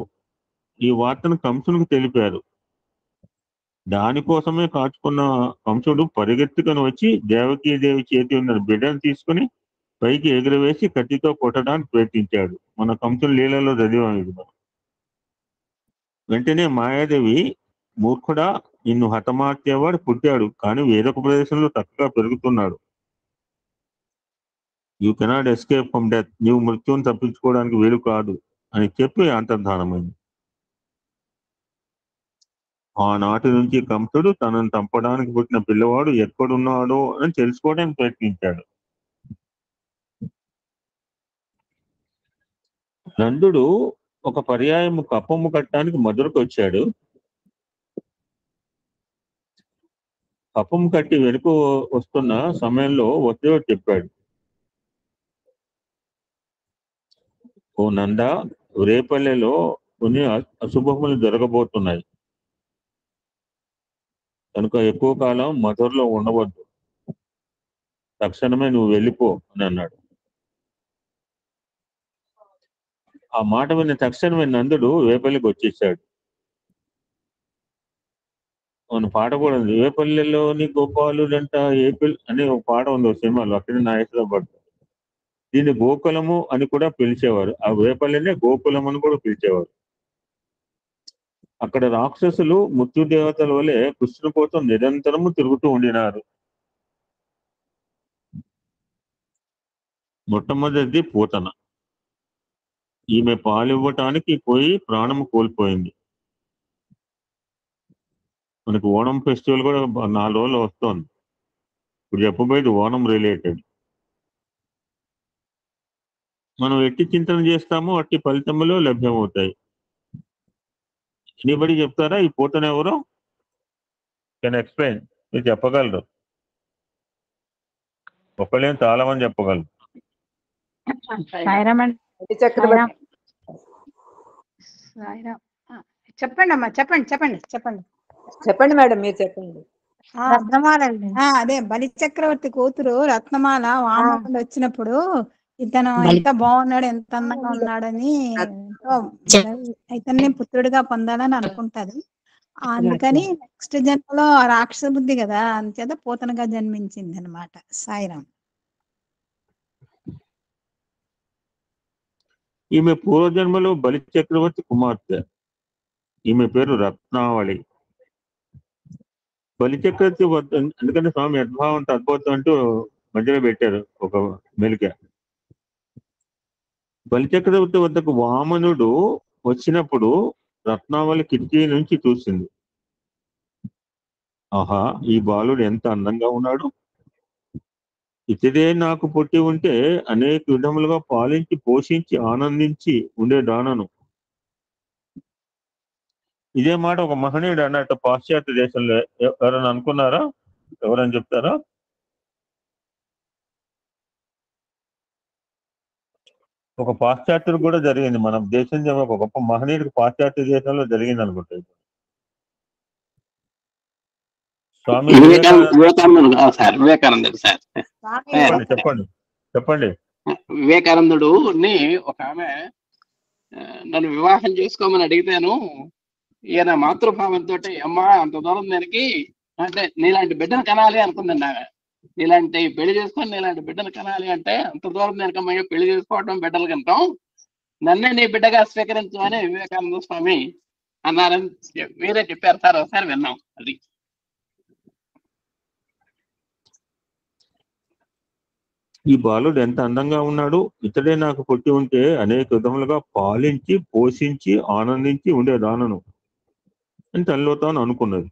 ఈ వార్తను కంసునికి తెలిపారు. దానికోసమే కాచుకున్న కంసుడు పరిగెత్తుకొని వచ్చి దేవకీదేవి చేతి ఉన్న బిడ్డను తీసుకుని పైకి ఎగురవేసి కత్తితో కొట్టడానికి ప్రయత్నించాడు. మన కంసుని లీలలో చదివాం ఇది. వెంటనే మాయాదేవి, మూర్ఖుడా, నిన్ను హతమార్చేవాడు పుట్టాడు, కానీ వేరొక ప్రదేశంలో చక్కగా పెరుగుతున్నాడు. You cannot escape from death. నీవు మృత్యువును తప్పించుకోవడానికి వీలు కాదు అని చెప్పి అంతర్ధానమైంది. ఆనాటి నుంచి కంసుడు తనను చంపడానికి పుట్టిన పిల్లవాడు ఎక్కడున్నాడో అని తెలుసుకోవడానికి ప్రయత్నించాడు. నందుడు ఒక పర్యాయం కప్పము కట్టడానికి మధురకు వచ్చాడు. కప్పము కట్టి వెనుక వస్తున్న సమయంలో వసుదేవుడు చెప్పాడు, ఓ నంద, రేపల్లెలో కొన్ని అశుభములు జరగబోతున్నాయి, కనుక ఎక్కువ కాలం మధురలో ఉండవద్దు, తక్షణమే నువ్వు వెళ్ళిపో అని అన్నాడు. ఆ మాట విన్న తక్షణమే నందుడు వేపల్లికి వచ్చేసాడు. అవును, పాట కూడా ఉంది. వేపల్లెలోని గోపాలుడంట ఏపిల్ అనే ఒక పాట ఉంది సినిమాలో, అక్కడ నాగేశ్వరరావు పాట. దీన్ని గోకులము అని కూడా పిలిచేవారు. ఆ వేపల్లినే గోకులం అని కూడా పిలిచేవారు. అక్కడ రాక్షసులు మృత్యు దేవతల వలె కృష్ణుని కోసం నిరంతరము తిరుగుతూ ఉండినారు. మొట్టమొదటిది పూతన. ఈమె పాలివ్వటానికి పోయి ప్రాణము కోల్పోయింది. మనకి ఓణం ఫెస్టివల్ కూడా 4 రోజులు వస్తోంది. ఇప్పుడు చెప్పబోయేది ఓణం రిలేటెడ్. మనం ఎట్టి చింతన చేస్తామో అట్టి ఫలితములు లభ్యమవుతాయి. ఎనీబడి చెప్తారా ఈ పోతన ఎవరు? Can explain? మీరు చెప్పగలరు, ఒకళ్ళేం చాలా మంది చెప్పగలరు. చక్రవర్తి. చెప్పండి అమ్మా, చెప్పండి చెప్పండి చెప్పండి. చెప్పండి మేడం, మీరు చెప్పండి. అదే బలి చక్రవర్తి కూతురు రత్నమాల వామనుడు వచ్చినప్పుడు ఇతను ఎంత బాగున్నాడు, ఎంత అందంగా ఉన్నాడని ఎంతో ఇతన్ని పుత్రుడిగా పొందాలని అనుకుంటది. అందుకని నెక్స్ట్ జన్మలో రాక్షస బుద్ధి కదా, అంచేత పూతనగా జన్మించింది అనమాట. సాయిరాం. ఈమె పూర్వజన్మలో బలి చక్రవర్తి కుమార్తె. ఈమె పేరు రత్నావళి. బలి చక్రవర్తి వద్ద, ఎందుకంటే స్వామి అద్భావం అద్భుతం అంటూ మధ్యలో పెట్టారు ఒక మెలిక. బలి చక్రవర్తి వద్దకు వామనుడు వచ్చినప్పుడు రత్నావళి కిటికీ నుంచి చూసింది. ఆహా, ఈ బాలుడు ఎంత అందంగా ఉన్నాడు, ఇతడే నాకు పుట్టి ఉంటే అనేక విధములుగా పాలించి పోషించి ఆనందించి ఉండేదానను. ఇదే మాట ఒక మహనీయుడు అన్నట్టు పాశ్చాత్య దేశంలో. ఎవరైనా అనుకున్నారా? ఎవరైనా చెప్తారా? ఒక పాశ్చాత్యుడు కూడా జరిగింది. మన దేశం ఒక గొప్ప మహనీయుడికి పాశ్చాత్య దేశంలో జరిగింది అనుకుంటుంది. స్వామి వివేకానందుడు సార్, వివేకానందుడు సార్. చెప్పండి చెప్పండి. వివేకానందుడు ని ఒక ఆమె నన్ను వివాహం చేసుకోమని అడిగితేను, ఈయన మాతృభావంతో అమ్మా అంత దూరం దానికి అంటే నీలాంటి బిడ్డను కనాలి అనుకుందండి ఆమె. నీలాంటి పెళ్లి చేసుకొని నీలాంటి బిడ్డను కనాలి అంటే అంత దూరం దానికమ్మయ్యో పెళ్లి చేసుకోవటం బిడ్డలు కంటాం, నన్నే నీ బిడ్డగా స్వీకరించమని వివేకానంద స్వామి అన్నారని మీరే చెప్పారు సార్, ఒకసారి విన్నాం. అది ఈ బాలుడు ఎంత అందంగా ఉన్నాడు, ఇతడే నాకు పుట్టి ఉంటే అనేక విధములుగా పాలించి పోషించి ఆనందించి ఉండేదానను అని తనలో తాను అనుకున్నది.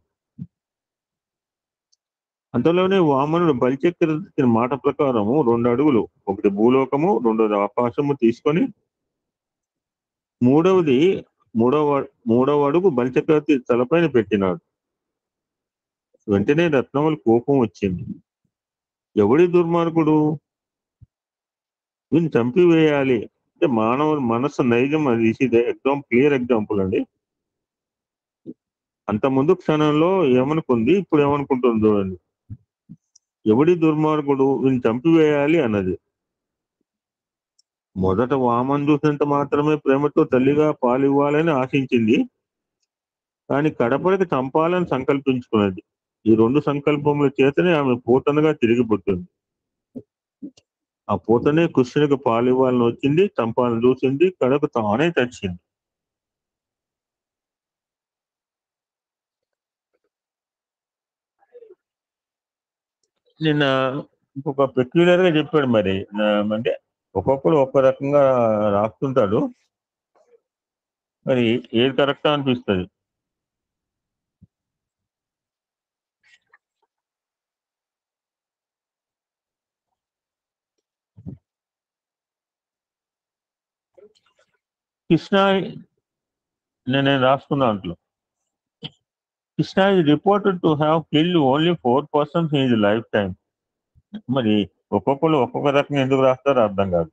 అంతలోనే వామనుడు బలిచక్రవర్తి మాట ప్రకారము 2 అడుగులు, ఒకటి భూలోకము, 2వది ఆకాశము తీసుకొని మూడవ అడుగు బలిచక్రవర్తి తలపైన పెట్టినాడు. వెంటనే రత్నములు కోపం వచ్చింది. ఎవడి దుర్మార్గుడు, వీళ్ళు చంపివేయాలి అంటే మానవుల మనసు నైజం. అది క్లియర్ ఎగ్జాంపుల్ అండి. అంత ముందు క్షణంలో ఏమనుకుంది, ఇప్పుడు ఏమనుకుంటుంది చూడండి. ఎవడి దుర్మార్గుడు, వీళ్ళు చంపివేయాలి అన్నది. మొదట వామన్ చూసినంత మాత్రమే ప్రేమతో తల్లిగా పాలివ్వాలని ఆశించింది, కానీ కడపడికి చంపాలని సంకల్పించుకున్నది. ఈ 2 సంకల్పముల చేతనే ఆమె పూతనగా తిరిగి పుట్టింది. ఆ పూతనే కృష్ణునికి పాలివ్వాలని వచ్చింది, చంపాలని చూసింది, కడకు తానే తెచ్చింది. నిన్న ఇంకొక పెక్యులర్ గా చెప్పాడు. మరి అంటే ఒక్కొక్కరు ఒక్కో రకంగా రాస్తుంటాడు, మరి ఏది కరెక్టా అనిపిస్తుంది. కృష్ణ నేను రాసుకున్న దాంట్లో Krishna is reported to have killed only 4 persons in his lifetime. మరి ఒక్కొక్కరు ఒక్కొక్క రకంగా ఎందుకు రాస్తారో అర్థం కాదు.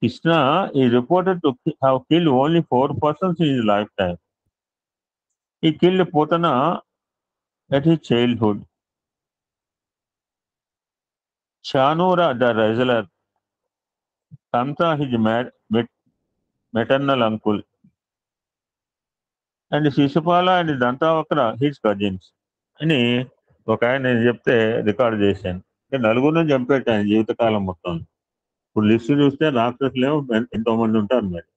Krishna is reported to have killed only 4 persons in his lifetime. He killed Putana at his childhood. Chanura the wrestler, Kamsa his maternal uncle, and Shishupala and Dantavakra his cousins అని ఒక ఆయన చెప్తే రికార్డు చేశాను. నలుగురిని చంపేట ఆయన జీవితకాలం మొత్తం. ఇప్పుడు లిస్టు చూస్తే రాక్షసులేమో ఎంతో మంది ఉంటారు. మరి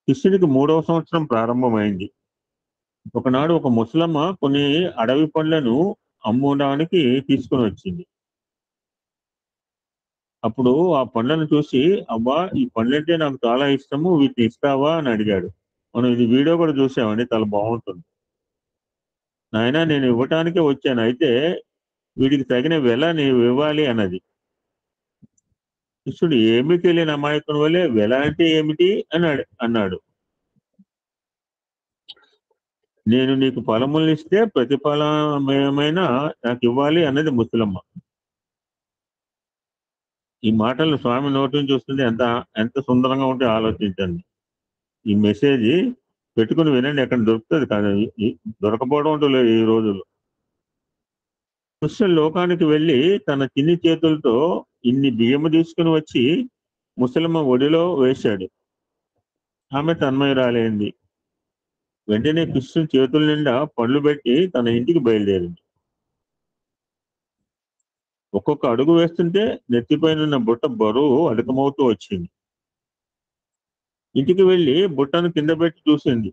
కృష్ణుడికి 3వ సంవత్సరం ప్రారంభమైంది. ఒకనాడు ఒక ముసలమ్మ కొన్ని అడవి పండ్లను అమ్మడానికి తీసుకుని వచ్చింది. అప్పుడు ఆ పండ్లను చూసి, అబ్బా ఈ పండ్లంటే నాకు చాలా ఇష్టము, వీటిని ఇస్తావా అని అడిగాడు. మనం ఇది వీడియో కూడా చూసామండి, చాలా బాగుంటుంది. నాయన నేను ఇవ్వటానికే వచ్చాను, అయితే వీడికి తగిన వెల నీవు ఇవ్వాలి అన్నది. కృష్ణుడు ఏమీ తెలియని అమాయకుని వల్లే వెల అంటే ఏమిటి అన్నాడు. నేను నీకు ఫలములు ఇస్తే ప్రతిఫలమేమైనా నాకు ఇవ్వాలి అన్నది ముసలమ్మ. ఈ మాటలు స్వామి నోటి నుంచి వస్తుంది. ఎంత సుందరంగా ఉంటే ఆలోచించండి. ఈ మెసేజ్ పెట్టుకుని వినండి, ఎక్కడ దొరుకుతుంది కాదు, దొరకపోవడం అంటూ లేదు ఈ రోజుల్లో. కృష్ణుడు లోకానికి వెళ్ళి తన చిన్ని చేతులతో ఇన్ని బియ్యము తీసుకుని వచ్చి ముసలమ్మ ఒడిలో వేశాడు. ఆమె తన్మయురాలైంది. వెంటనే కృష్ణుని చేతుల నిండా పళ్ళు పెట్టి తన ఇంటికి బయలుదేరింది. ఒక్కొక్క అడుగు వేస్తుంటే నెత్తిపైన బుట్ట బరువు అధికమవుతూ వచ్చింది. ఇంటికి వెళ్ళి బుట్టను కింద పెట్టి చూసింది.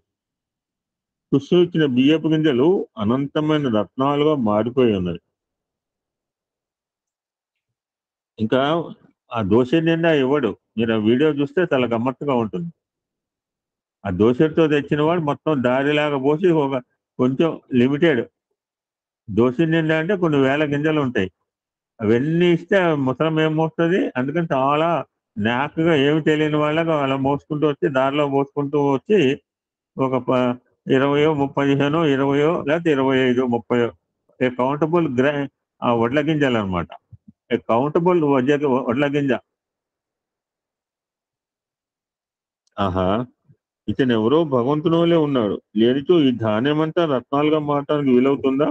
కృష్ణుడు ఇచ్చిన బియ్యపు గింజలు అనంతమైన రత్నాలుగా మారిపోయి ఉన్నాయి. ఇంకా ఆ దోశ నిండా ఇవ్వడు. మీరు ఆ వీడియో చూస్తే చాలా గమ్మత్తుగా ఉంటుంది. ఆ దోశతో తెచ్చిన వాడు మొత్తం దారిలాగా పోసి కొంచెం లిమిటెడ్ దోశ నిండా అంటే కొన్ని వేల గింజలు ఉంటాయి. అవన్నీ ఇస్తే ముసలం ఏం మోస్తుంది. అందుకని చాలా నాకుగా ఏమి తెలియని వాళ్ళగా అలా మోసుకుంటూ వచ్చి దారిలో మోసుకుంటూ వచ్చి ఒక 20, 15, 20 లేకపోతే 25, 30 ఏ కౌంటబుల్ ఆ వడ్ల గింజలు అనమాట. ఏ కౌంటబుల్ వడ్ల గింజ. ఆహా, ఇతను ఎవరో భగవంతుని వల్లే ఉన్నాడు. లేనిచో ఈ ధాన్యమంతా రత్నాలుగా మారటానికి వీలవుతుందా?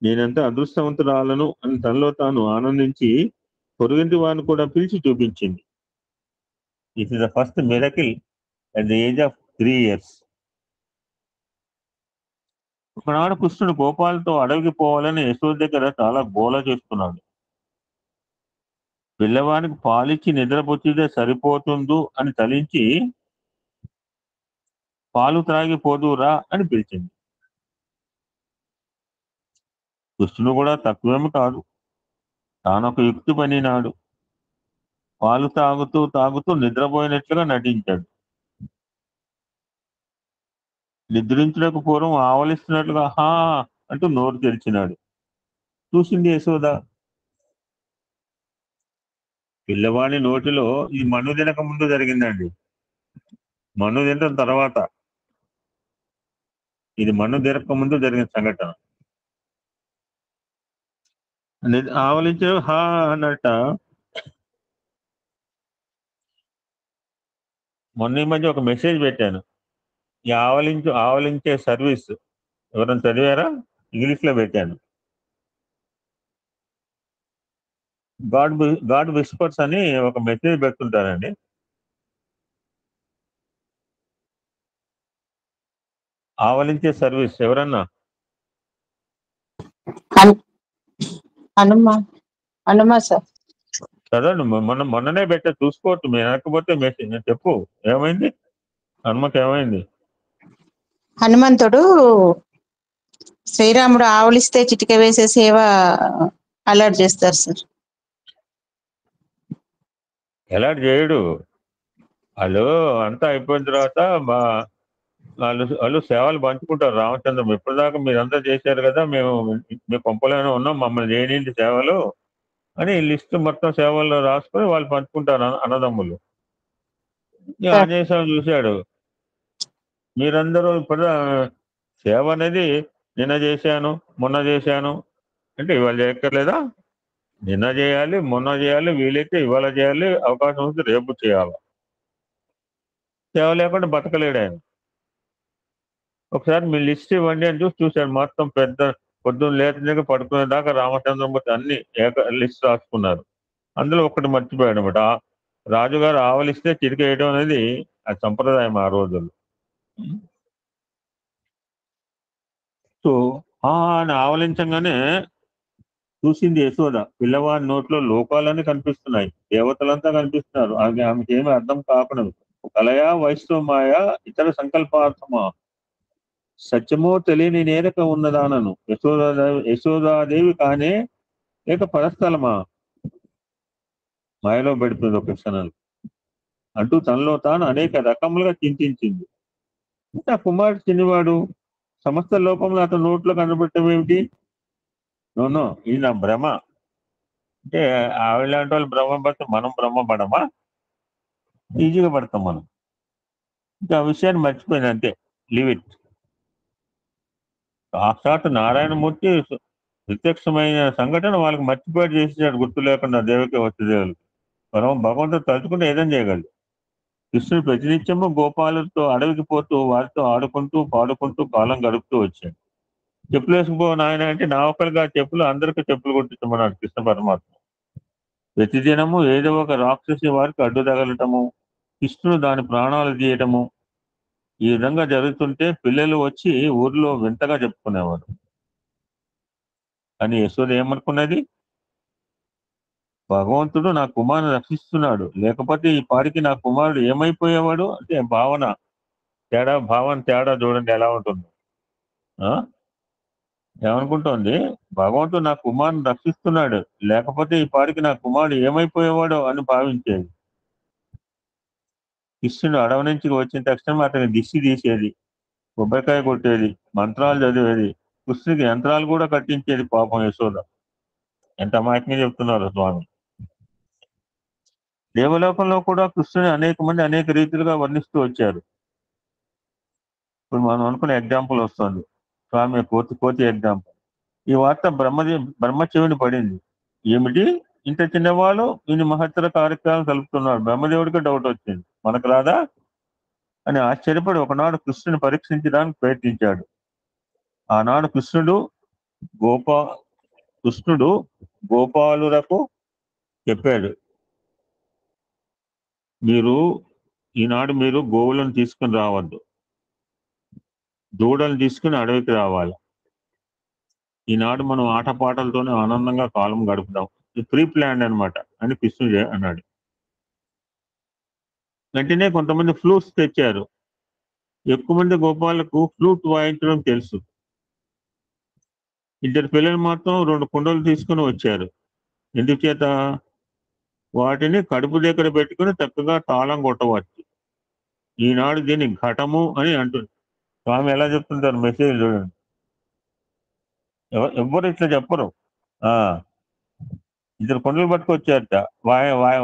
నేనంతా అదృష్టవంతురాలను అని తనలో తాను ఆనందించి పొరుగింటి వారిని కూడా పిలిచి చూపించింది. It is the first miracle at the age of 3 years. ఒకనాడు కృష్ణుడు గోపాలతో అడవికి పోవాలని యశోద దగ్గర చాలా గోల చేస్తున్నాడు. పిల్లవానికి పాలిచ్చి నిద్రపుచ్చితే సరిపోతుందు అని తలించి పాలు త్రాగి పోదురా అని పిలిచింది. కృష్ణుడు కూడా తక్కువేమి కాదు. తానొక యుక్తి పనినాడు. పాలు తాగుతూ నిద్రపోయినట్లుగా నటించాడు. నిద్రించుటకు పూర్వం ఆవలిస్తున్నట్లుగా హా అంటూ నోరు తెరిచినాడు. చూసింది యశోద. పిల్లవాడి నోటిలో ఇది మన్ను తినక ముందు జరిగిందండి. మన్ను తినడం తర్వాత, ఇది మన్ను తినక ముందు జరిగిన సంఘటన. ఆవలించే హా అన్నట్ట. మొన్న ఈ మధ్య ఒక మెసేజ్ పెట్టాను. ఈ ఆవలించే సర్వీస్ ఎవరైనా చదివారా? ఇంగ్లీష్ లో పెట్టాను. గాడ్ విస్పర్స్ అని ఒక మెసేజ్ పెడుతుంటానండి. ఆవలించే సర్వీస్ ఎవరన్నా హనుమా సార్ చదవండి. మొన్ననే పెట్టా, చూసుకోవచ్చు. మీరు అనకపోతే మెసేజ్ నేను చెప్పు. ఏమైంది? హనుమకి ఏమైంది? హనుమంతుడు శ్రీరాముడు ఆవలిస్తే చిటిక వేసే సేవ అలర్ట్ చేస్తారు సార్. ఎలాంటి చేయడు. వాళ్ళు అంతా అయిపోయిన తర్వాత వాళ్ళు సేవలు పంచుకుంటారు. రామచంద్రం ఇప్పటిదాకా మీరంతా చేశారు కదా, మేము మీ కొంపలోనే ఉన్నాం, మమ్మల్ని చేయనింటి సేవలు అని లిస్ట్ మొత్తం సేవల్లో రాసుకొని వాళ్ళు పంచుకుంటారు అన్నదమ్ములు. ఆంజనేయ స్వామి చూశాడు, మీరందరూ ఇప్పుడు సేవ అనేది నిన్న చేశాను, మొన్న చేశాను అంటే ఇవాళ చేయక్కర్లేదా? నిన్న చేయాలి, మొన్న చేయాలి, వీలైతే ఇవాళ చేయాలి, అవకాశం వస్తే రేపు చేయాలి. సేవ లేకుండా బతకలేడు ఆయన. ఒకసారి మీ లిస్ట్ ఇవ్వండి అని చూశాడు. మొత్తం పెద్ద పొద్దున్న లేత పడుకునే దాకా రామచంద్రమూర్తి అన్ని లిస్ట్ రాసుకున్నారు. అందులో ఒకటి మర్చిపోయాడు అనమాట. రాజుగారు ఆవలిస్తే చిరికేయడం అనేది అది సంప్రదాయం ఆ రోజుల్లో. సో అని ఆవలించగానే చూసింది యశోద. పిల్లవాడి నోట్లో లోకాలన్నీ కనిపిస్తున్నాయి, దేవతలంతా కనిపిస్తున్నారు. ఆమెకి ఏమీ అర్థం కాకుండా కలయా వైష్ణవమాయ ఇతర సంకల్పార్థమా సత్యమో తెలియని నేరక ఉన్నదానను యశోదాదేవి కానే లేక పరస్థలమా మాయలో పెడుతుంది ఒక క్షణాలు అంటూ తనలో తాను అనేక రకములుగా చింతించింది. ఆ కుమారుడు చిన్నవాడు, సమస్త లోపంలో అతని నోట్లో కనబడటం ఏమిటి? నో ఇది నా భ్రమ. అంటే ఆవిడ లాంటి వాళ్ళు బ్రహ్మ పడితే మనం బ్రహ్మ పడమా? ఈజీగా పడతాం మనం. ఇంకా ఆ విషయాన్ని మర్చిపోయింది అంతే, లీవ్ ఇట్. సాక్షాత్ నారాయణమూర్తి ప్రత్యక్షమైన సంఘటన వాళ్ళకి మర్చిపోయి చేసేసాడు, గుర్తు లేకుండా దేవకి వసుదేవులు. మనం భగవంతుడు తలుచుకుంటే ఏదైనా చేయగలడు. కృష్ణుడు ప్రతినిత్యము గోపాలతో అడవికి పోతూ వారితో ఆడుకుంటూ పాడుకుంటూ కాలం గడుపుతూ వచ్చాడు. చెప్పులు వేసుకుపో నాయన అంటే నా ఒక్కరిగా చెప్పులు అందరికీ చెప్పులు కొట్టించమన్నాడు కృష్ణ పరమాత్మ. ప్రతిదినము ఏదో ఒక రాక్షసి వారికి అడ్డు తగలటము, కృష్ణుడు దాని ప్రాణాలు తీయటము, ఈ విధంగా జరుగుతుంటే పిల్లలు వచ్చి ఊర్లో వింతగా చెప్పుకునేవారు. అని యశోద ఏమనుకున్నది? భగవంతుడు నా కుమారుని రక్షిస్తున్నాడు, లేకపోతే ఈ పాడికి నా కుమారుడు ఏమైపోయేవాడు అంటే భావన తేడా చూడండి ఎలా ఉంటుంది. ఏమనుకుంటోంది? భగవంతుడు నా కుమారుని రక్షిస్తున్నాడు, లేకపోతే ఈ పాడికి నా కుమారుడు ఏమైపోయేవాడు అని భావించేది. కృష్ణుడు అడవి నుంచి వచ్చిన తక్షణం అతని దిష్టి తీసేది, కొబ్బరికాయ కొట్టేది, మంత్రాలు చదివేది, కృష్ణుడికి యంత్రాలు కూడా కట్టించేది. పాపం యశోద. ఎంత అమాయకంగా చెప్తున్నారు స్వామి. దేవలోకంలో కూడా కృష్ణుని అనేక మంది అనేక రీతిలుగా వర్ణిస్తూ వచ్చారు. ఇప్పుడు మనం అనుకునే ఎగ్జాంపుల్ వస్తుంది, స్వామి కోతి ఎగ్జాంపుల్. ఈ వార్త బ్రహ్మ చెవిని పడింది. ఏమిటి, ఇంత చిన్నవాళ్ళు ఇన్ని మహత్తర కార్యక్రమాలు కలుపుతున్నారు? బ్రహ్మదేవుడికి డౌట్ వచ్చింది, మనకు రాదా అని ఆశ్చర్యపడి ఒకనాడు కృష్ణుని పరీక్షించడానికి ప్రయత్నించాడు. ఆనాడు కృష్ణుడు గోపాలులకు చెప్పాడు, ఈనాడు మీరు గోవులను తీసుకుని రావద్దు, దూడలను తీసుకుని అడవికి రావాలి. ఈనాడు మనం ఆటపాటలతోనే ఆనందంగా కాలం గడుపుదాం, ప్రీ ప్లాన్ అనమాట అని కృష్ణుడు అన్నాడు. వెంటనే కొంతమంది ఫ్లూట్స్ తెచ్చారు. ఎక్కువ మంది గోపాలకు ఫ్లూట్ వాయించడం తెలుసు. ఇద్దరు పిల్లలు మాత్రం 2 కుండలు తీసుకుని వచ్చారు. ఎందుచేత? వాటిని కడుపు దగ్గర పెట్టుకుని చక్కగా తాళం కొట్టవచ్చు. ఈనాడు దీన్ని ఘటము అని అంటుంది. స్వామి ఎలా చెప్తుంటారు మెసేజ్ చూడండి. ఎవ్వరు ఇట్లా చెప్పరు. ఇద్దరు కొండలు పట్టుకొచ్చారట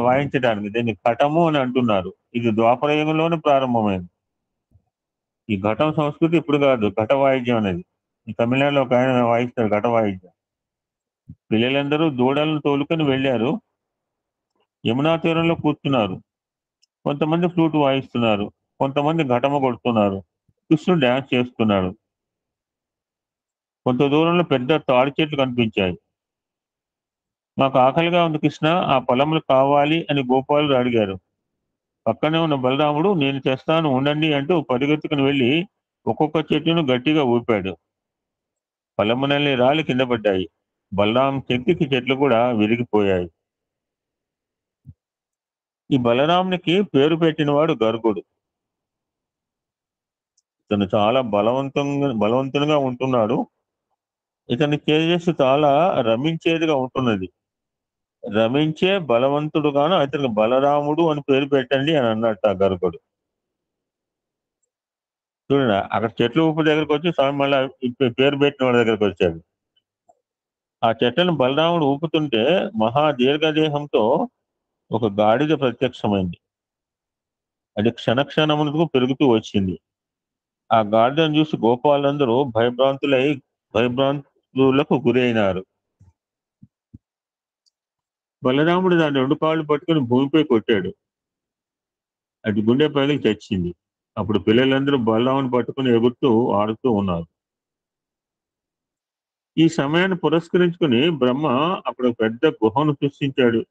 వాయించడానికి, దీన్ని ఘటము అని అంటున్నారు. ఇది ద్వాపర యుగంలోనే ప్రారంభమైంది. ఈ ఘటం సంస్కృతి ఇప్పుడు కాదు, ఘట వాయిద్యం అనేది. ఈ తమిళనాడులో ఒక ఆయన వాయిస్తారు ఘట వాయిద్యం. పిల్లలందరూ దూడలను తోలుకొని వెళ్ళారు. యమునా తీరంలో కూర్చున్నారు. కొంతమంది ఫ్లూట్ వాయిస్తున్నారు, కొంతమంది ఘటమ కొడుతున్నారు, కృష్ణుడు డ్యాన్స్ చేస్తున్నాడు. కొంత దూరంలో పెద్ద తాడి చెట్లు కనిపించాయి. మాకు ఆకలిగా ఉంది కృష్ణ, ఆ పొలములు కావాలి అని గోపాలుడు అడిగారు. పక్కనే ఉన్న బలరాముడు నేను చేస్తాను ఉండండి అంటూ పరిగెత్తుకుని వెళ్ళి ఒక్కొక్క చెట్టును గట్టిగా ఊపాడు. పొలమునల్ని రాళ్ళు కింద పడ్డాయి. బలరాం శక్తికి చెట్లు కూడా విరిగిపోయాయి. ఈ బలరామునికి పేరు పెట్టినవాడు గర్గుడు. ఇతను చాలా బలవంతునిగా ఉంటున్నాడు. ఇతని తేజస్సు చాలా రమించేదిగా ఉంటున్నది. రమించే బలవంతుడుగాను అతనికి బలరాముడు అని పేరు పెట్టండి అని అన్నట్టు ఆ గర్గుడు. చూడండి, అక్కడ చెట్లు ఊపు దగ్గరకు వచ్చి స్వామి మళ్ళీ పేరు పెట్టిన వాడి దగ్గరకు వచ్చాడు. ఆ చెట్లను బలరాముడు ఊపుతుంటే మహా దీర్ఘదేహంతో ఒక గాడిద ప్రత్యక్షమైంది. అది క్షణమునకు పెరుగుతూ వచ్చింది. ఆ గాడిదను చూసి గోపాలందరూ భయభ్రాంతులకు గురైనారు. బలరాముడు దాని 2 కాళ్ళు పట్టుకుని భూమిపై కొట్టాడు. అది గుండె పగిలి చచ్చింది. అప్పుడు పిల్లలందరూ బలరాముని పట్టుకుని ఎగురుతూ ఆడుతూ ఉన్నారు. ఈ సమయాన్ని పురస్కరించుకుని బ్రహ్మ అక్కడ పెద్ద గుహను సృష్టించాడు.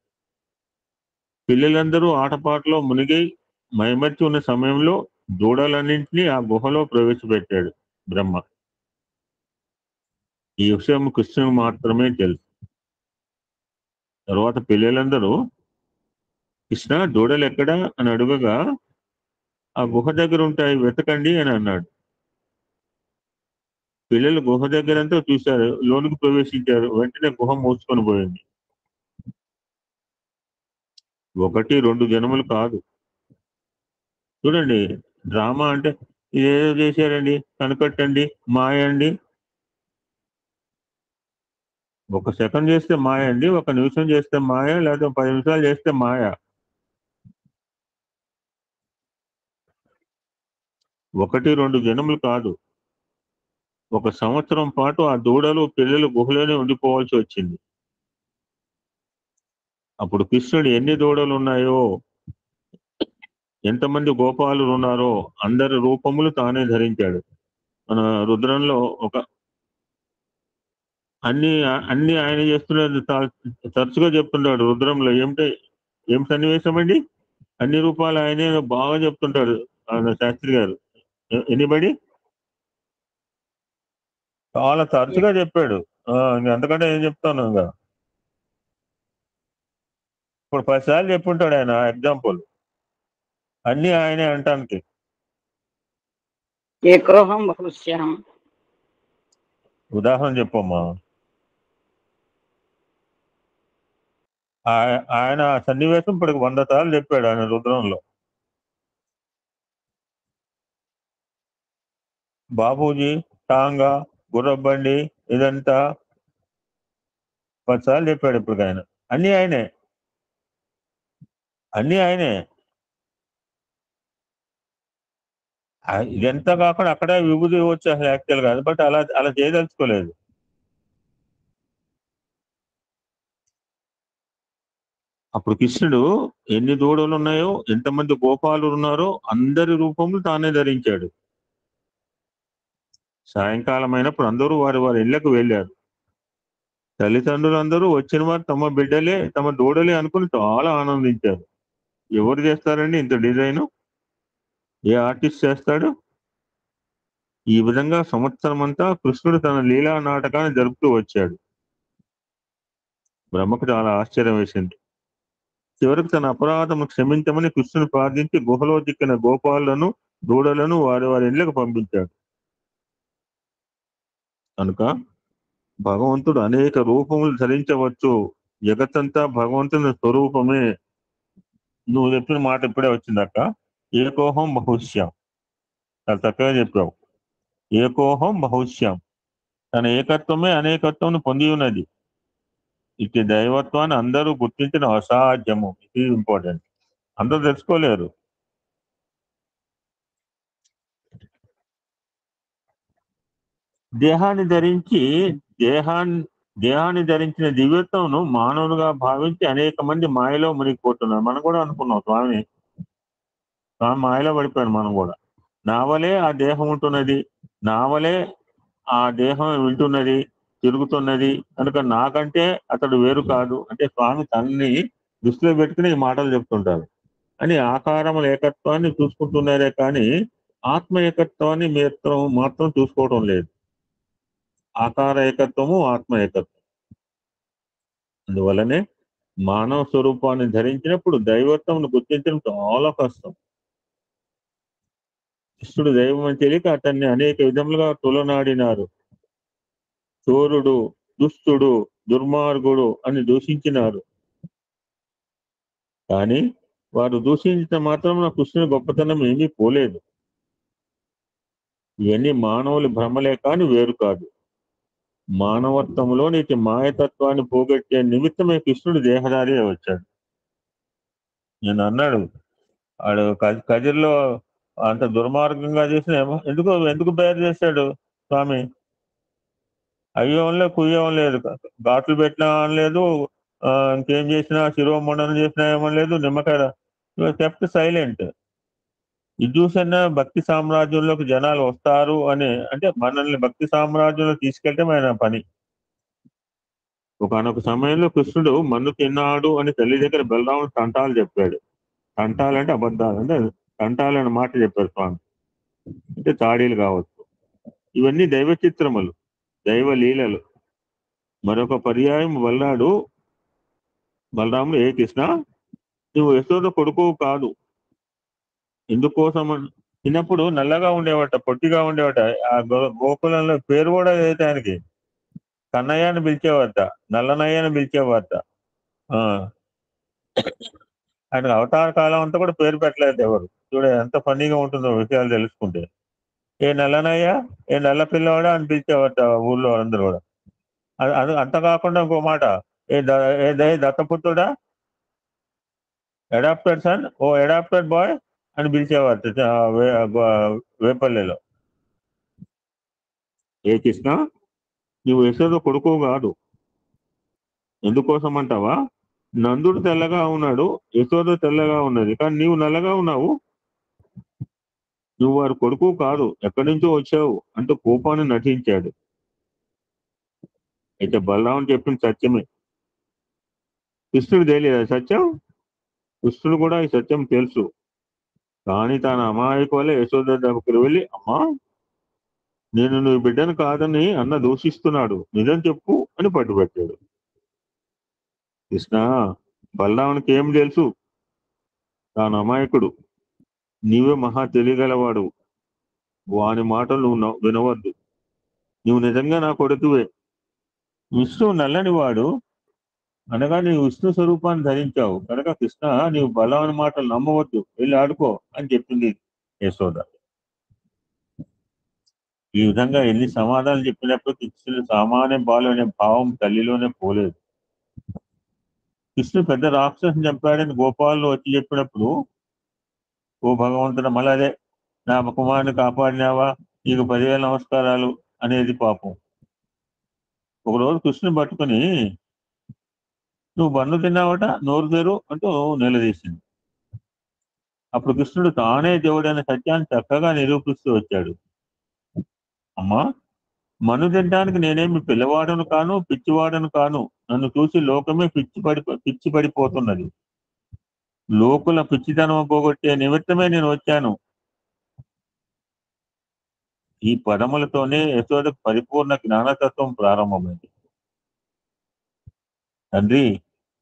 పిల్లలందరూ ఆటపాటలో మునిగి మైమర్చి ఉన్న సమయంలో దూడలన్నింటినీ ఆ గుహలో ప్రవేశపెట్టాడు బ్రహ్మ. ఈ విషయం కృష్ణునికి మాత్రమే తెలుసు. తర్వాత పిల్లలందరూ కృష్ణ దూడలు ఎక్కడా అని అడుగగా ఆ గుహ దగ్గర ఉంటాయి వెతకండి అని అన్నాడు. పిల్లలు గుహ దగ్గరంతా చూశారు, లోనికి ప్రవేశించారు. వెంటనే గుహ మూసుకొని పోయింది. 1-2 జన్మలు కాదు. చూడండి, డ్రామా అంటే ఇదేదో చేశారండి, కనకట్టండి, మాయ అండి. 1 సెకండ్ చేస్తే మాయ అండి, 1 నిమిషం చేస్తే మాయ, లేదా 10 నిమిషాలు చేస్తే మాయ. 1-2 జన్మలు కాదు, 1 సంవత్సరం పాటు ఆ దూడలు పిల్లలు గుహలోనే ఉండిపోవాల్సి వచ్చింది. అప్పుడు కృష్ణుడు ఎన్ని దూడలు ఉన్నాయో, ఎంతమంది గోపాలులు ఉన్నారో అందరి రూపములు తానే ధరించాడు. మన రుద్రంలో అన్ని ఆయన చేస్తున్నాడు, తరచుగా చెప్తుంటాడు రుద్రంలో. ఏం సన్నివేశం అండి? అన్ని రూపాలు ఆయనే బాగా చెప్తుంటాడు ఆయన శాస్త్రి గారు. ఎనీబడి చాలా తరచుగా చెప్పాడు. అంతకంటే ఏం చెప్తాను ఇంకా. ఇప్పుడు 10 సార్లు చెప్పుంటాడు ఆయన ఎగ్జాంపుల్, అన్ని ఆయనే అంటానికి. ఏకోహం బహుశ్యాం. ఉదాహరణ చెప్పమ్మా. ఆయన సన్నివేశం ఇప్పటికి 100 సార్లు చెప్పాడు ఆయన రుద్రంలో. బాబూజీ, టాంగా, గుర్రబండి ఇదంతా 10 సార్లు చెప్పాడు ఇప్పుడు ఆయన. అన్ని ఆయనే. ఇదంతా కాకుండా అక్కడే విభూతి ఇవ్వచ్చు అసలు యాక్చువల్ గా, బట్ అలా చేయదలుచుకోలేదు. అప్పుడు కృష్ణుడు ఎన్ని దూడలు ఉన్నాయో, ఎంతమంది గోపాలు ఉన్నారో అందరి రూపములు తానే ధరించాడు. సాయంకాలం అయినప్పుడు అందరూ వారి వారి ఇళ్లకు వెళ్ళారు. తల్లిదండ్రులందరూ వచ్చిన వారు తమ బిడ్డలే, తమ దూడలే అనుకుని చాలా ఆనందించారు. ఎవరు చేస్తారండి ఇంత డిజైన్? ఏ ఆర్టిస్ట్ చేస్తాడు? ఈ విధంగా సంవత్సరం అంతా కృష్ణుడు తన లీలా నాటకాన్ని జరుపుతూ వచ్చాడు. బ్రహ్మకు చాలా ఆశ్చర్యం వేసింది. చివరికి తన అపరాధము క్షమించమని కృష్ణుని ప్రార్థించి గుహలో చిక్కిన గోపాలను, దూడలను వారి వారి ఇళ్లకు పంపించాడు. కనుక భగవంతుడు అనేక రూపములు ధరించవచ్చు. జగత్తంతా భగవంతుని స్వరూపమే. నువ్వు చెప్పిన మాట ఇప్పుడే వచ్చిందక్క. ఏకోహం బహుశ్యాం, చాలా చక్కగా చెప్పావు. ఏకోహం బహుశ్యాం, తన ఏకత్వమే అనేకత్వం పొంది ఉన్నది. ఇటు దైవత్వాన్ని అందరూ గుర్తించడం అసాధ్యము. ఇది ఇంపార్టెంట్, అందరూ తెలుసుకోలేరు. దేహాన్ని ధరించిన దివ్యత్వంను మానవులుగా భావించి అనేక మంది మాయలో మునిగిపోతున్నారు. మనం కూడా అనుకున్నాం స్వామి మాయలో పడిపోయాను. మనం కూడా నావలే ఆ దేహం ఉంటున్నది, నావలే ఆ దేహం వింటున్నది, తిరుగుతున్నది కనుక నాకంటే అతడు వేరు కాదు అంటే స్వామి తనని దృష్టిలో పెట్టుకుని ఈ మాటలు చెప్తుంటారు. అని ఆకారముల ఏకత్వాన్ని చూసుకుంటున్నారే కానీ ఆత్మ ఏకత్వాన్ని మాత్రం చూసుకోవడం లేదు. ఆకార ఏకత్వము, ఆత్మ ఏకత్వం. అందువల్లనే మానవ స్వరూపాన్ని ధరించినప్పుడు దైవత్వం గుర్తించడం చాలా కష్టం. కృష్ణుడు దైవం అని తెలియక అతన్ని అనేక విధములుగా తులనాడినారు. చోరుడు, దుష్టుడు, దుర్మార్గుడు అని దూషించినారు. కానీ వారు దూషించిన మాత్రం కృష్ణుని గొప్పతనం ఏమీ పోలేదు. ఇవన్నీ మానవులు భ్రమలే కాని వేరు కాదు. మానవత్వంలో నీటి మాయతత్వాన్ని పోగొట్టే నిమిత్తమే కృష్ణుడు దేహదారి వచ్చాడు. నేను అన్నాడు వాడు కదిర్లో అంత దుర్మార్గంగా చేసిన ఎందుకు బయలు చేశాడు స్వామి? అయ్యేం లేదు, కుయ్యం లేదు, ఘాట్లు పెట్టినా అనలేదు, ఇంకేం చేసినా శిరోమండనం చేసినా ఏమనలేదు. నిమ్మకాయ కెప్ట్ సైలెంట్. ఇది చూసన్నా భక్తి సామ్రాజ్యంలోకి జనాలు వస్తారు అని, అంటే మనల్ని భక్తి సామ్రాజ్యంలో తీసుకెళ్తే మన పని. ఒకనొక సమయంలో కృష్ణుడు మన్ను తిన్నాడు అని తల్లి దగ్గర బలరాముడు తంటాలు చెప్పాడు. తంటాలంటే అబద్ధాలు, అంటే తంటాలు అనే మాట చెప్పారు స్వామి. అంటే తాడీలు కావచ్చు. ఇవన్నీ దైవ చిత్రములు, దైవ లీలలు. మరొక పర్యాయం బలరాముడు ఏ కృష్ణ, నువ్వు యశోద కొడుకు కాదు. ఎందుకోసం? చిన్నప్పుడు నల్లగా ఉండేవాట, పొట్టిగా ఉండేవాట. ఆ గోకులంలో పేరు కూడా అయితే ఆయనకి కన్నయ్య అని పిలిచేవారట, నల్లనయ్య అని పిలిచేవారట. ఆయనకు అవతార కాలం అంతా కూడా పేరు పెట్టలేదు ఎవరు. చూడ ఎంత ఫన్నీగా ఉంటుందో విషయాలు తెలుసుకుంటే. ఏ నల్లనయ్య, ఏ నల్ల పిల్లవాడా అని పిలిచేవారట ఊళ్ళో అందరూ కూడా. అది అంత కాకుండా ఇంకో మాట, ఏ దత్తపుత్రుడా, అడాప్టెడ్ సన్, ఓ అడాప్టెడ్ బాయ్ అని పిలిచేవారు వేపల్లెలో. ఏ కృష్ణ, నువ్వు యశోద కొడుకు కాదు. ఎందుకోసం అంటావా? నందుడు తెల్లగా ఉన్నాడు, యశోద తెల్లగా ఉన్నది, కానీ నీవు నల్లగా ఉన్నావు. నువ్వు వారి కొడుకు కాదు, ఎక్కడి నుంచో వచ్చావు అంటూ కోపాన్ని నటించాడు. అయితే బలరాముడు చెప్పిన సత్యమే. కృష్ణుడు తెలియదు సత్యం. కృష్ణుడు కూడా ఈ సత్యం తెలుసు. కానీ తన అమాయకు వల్ల యశోద దగ్గరికి వెళ్ళి, అమ్మా, నేను నువ్వు బిడ్డను కాదని అన్న దూషిస్తున్నాడు, నిజం చెప్పు అని పట్టుబట్టాడు. కృష్ణ, బలరామునికి ఏం తెలుసు? తాను అమాయకుడు, నీవే మహా తెలియగలవాడు. వాని మాటలు నువ్వు వినవద్దు. నువ్వు నిజంగా నా కొడుకువే. విష్ణువు నల్లని వాడు అనగా నీవు విష్ణు స్వరూపాన్ని ధరించావు కనుక కృష్ణ, నీవు బలరాముని మాటలు నమ్మవద్దు, వెళ్ళి ఆడుకో అని చెప్పింది యశోద. ఈ విధంగా ఎన్ని సమాధానాలు చెప్పినప్పుడు కృష్ణుడు సామాన్య బాలు అనే భావం తల్లిలోనే పోలేదు. కృష్ణుడు పెద్ద రాక్షసుని చంపాడని గోపాలు వచ్చి చెప్పినప్పుడు, ఓ భగవంతుడు, మళ్ళీ అదే, నా కుమారుని కాపాడినావా, నీకు 10,000 నమస్కారాలు అనేది పాపం. ఒకరోజు కృష్ణుని పట్టుకుని, నువ్వు బన్ను తిన్నావట, నోరు తెరు అంటూ నిలదీసింది. అప్పుడు కృష్ణుడు తానే దేవుడైన సత్యాన్ని చక్కగా నిరూపిస్తూ వచ్చాడు. అమ్మా, మన్ను తినడానికి నేనేమి పిల్లవాడను కాను, పిచ్చివాడను కాను. నన్ను చూసి లోకమే పిచ్చి పడిపోతున్నది. లోకుల పిచ్చితనం పోగొట్టే నిమిత్తమే నేను వచ్చాను. ఈ పదములతోనే యశోదకు పరిపూర్ణ జ్ఞానతత్వం ప్రారంభమైంది. తండ్రి,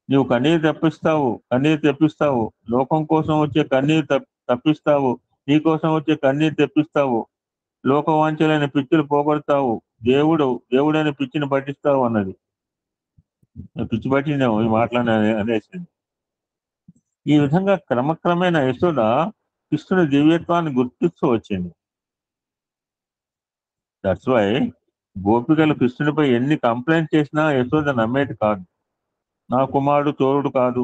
నీవు కన్నీరు తెప్పిస్తావు, లోకం కోసం వచ్చే కన్నీరు తప్పిస్తావు, నీ కోసం వచ్చే కన్నీరు తెప్పిస్తావు, లోకవాంఛలైన పిచ్చులు పోగొడతావు, దేవుడైన పిచ్చిని పట్టిస్తావు అన్నది. పిచ్చి పట్టినావు ఈ మాటలని అనేసింది. ఈ విధంగా క్రమక్రమేణా యశోద కృష్ణుని దివ్యత్వాన్ని గుర్తిస్తూ వచ్చింది. దట్స్ వై గోపికలు కృష్ణునిపై ఎన్ని కంప్లైంట్ చేసినా యశోద నమ్మేది కాదు. నా కుమారుడు చోరుడు కాదు,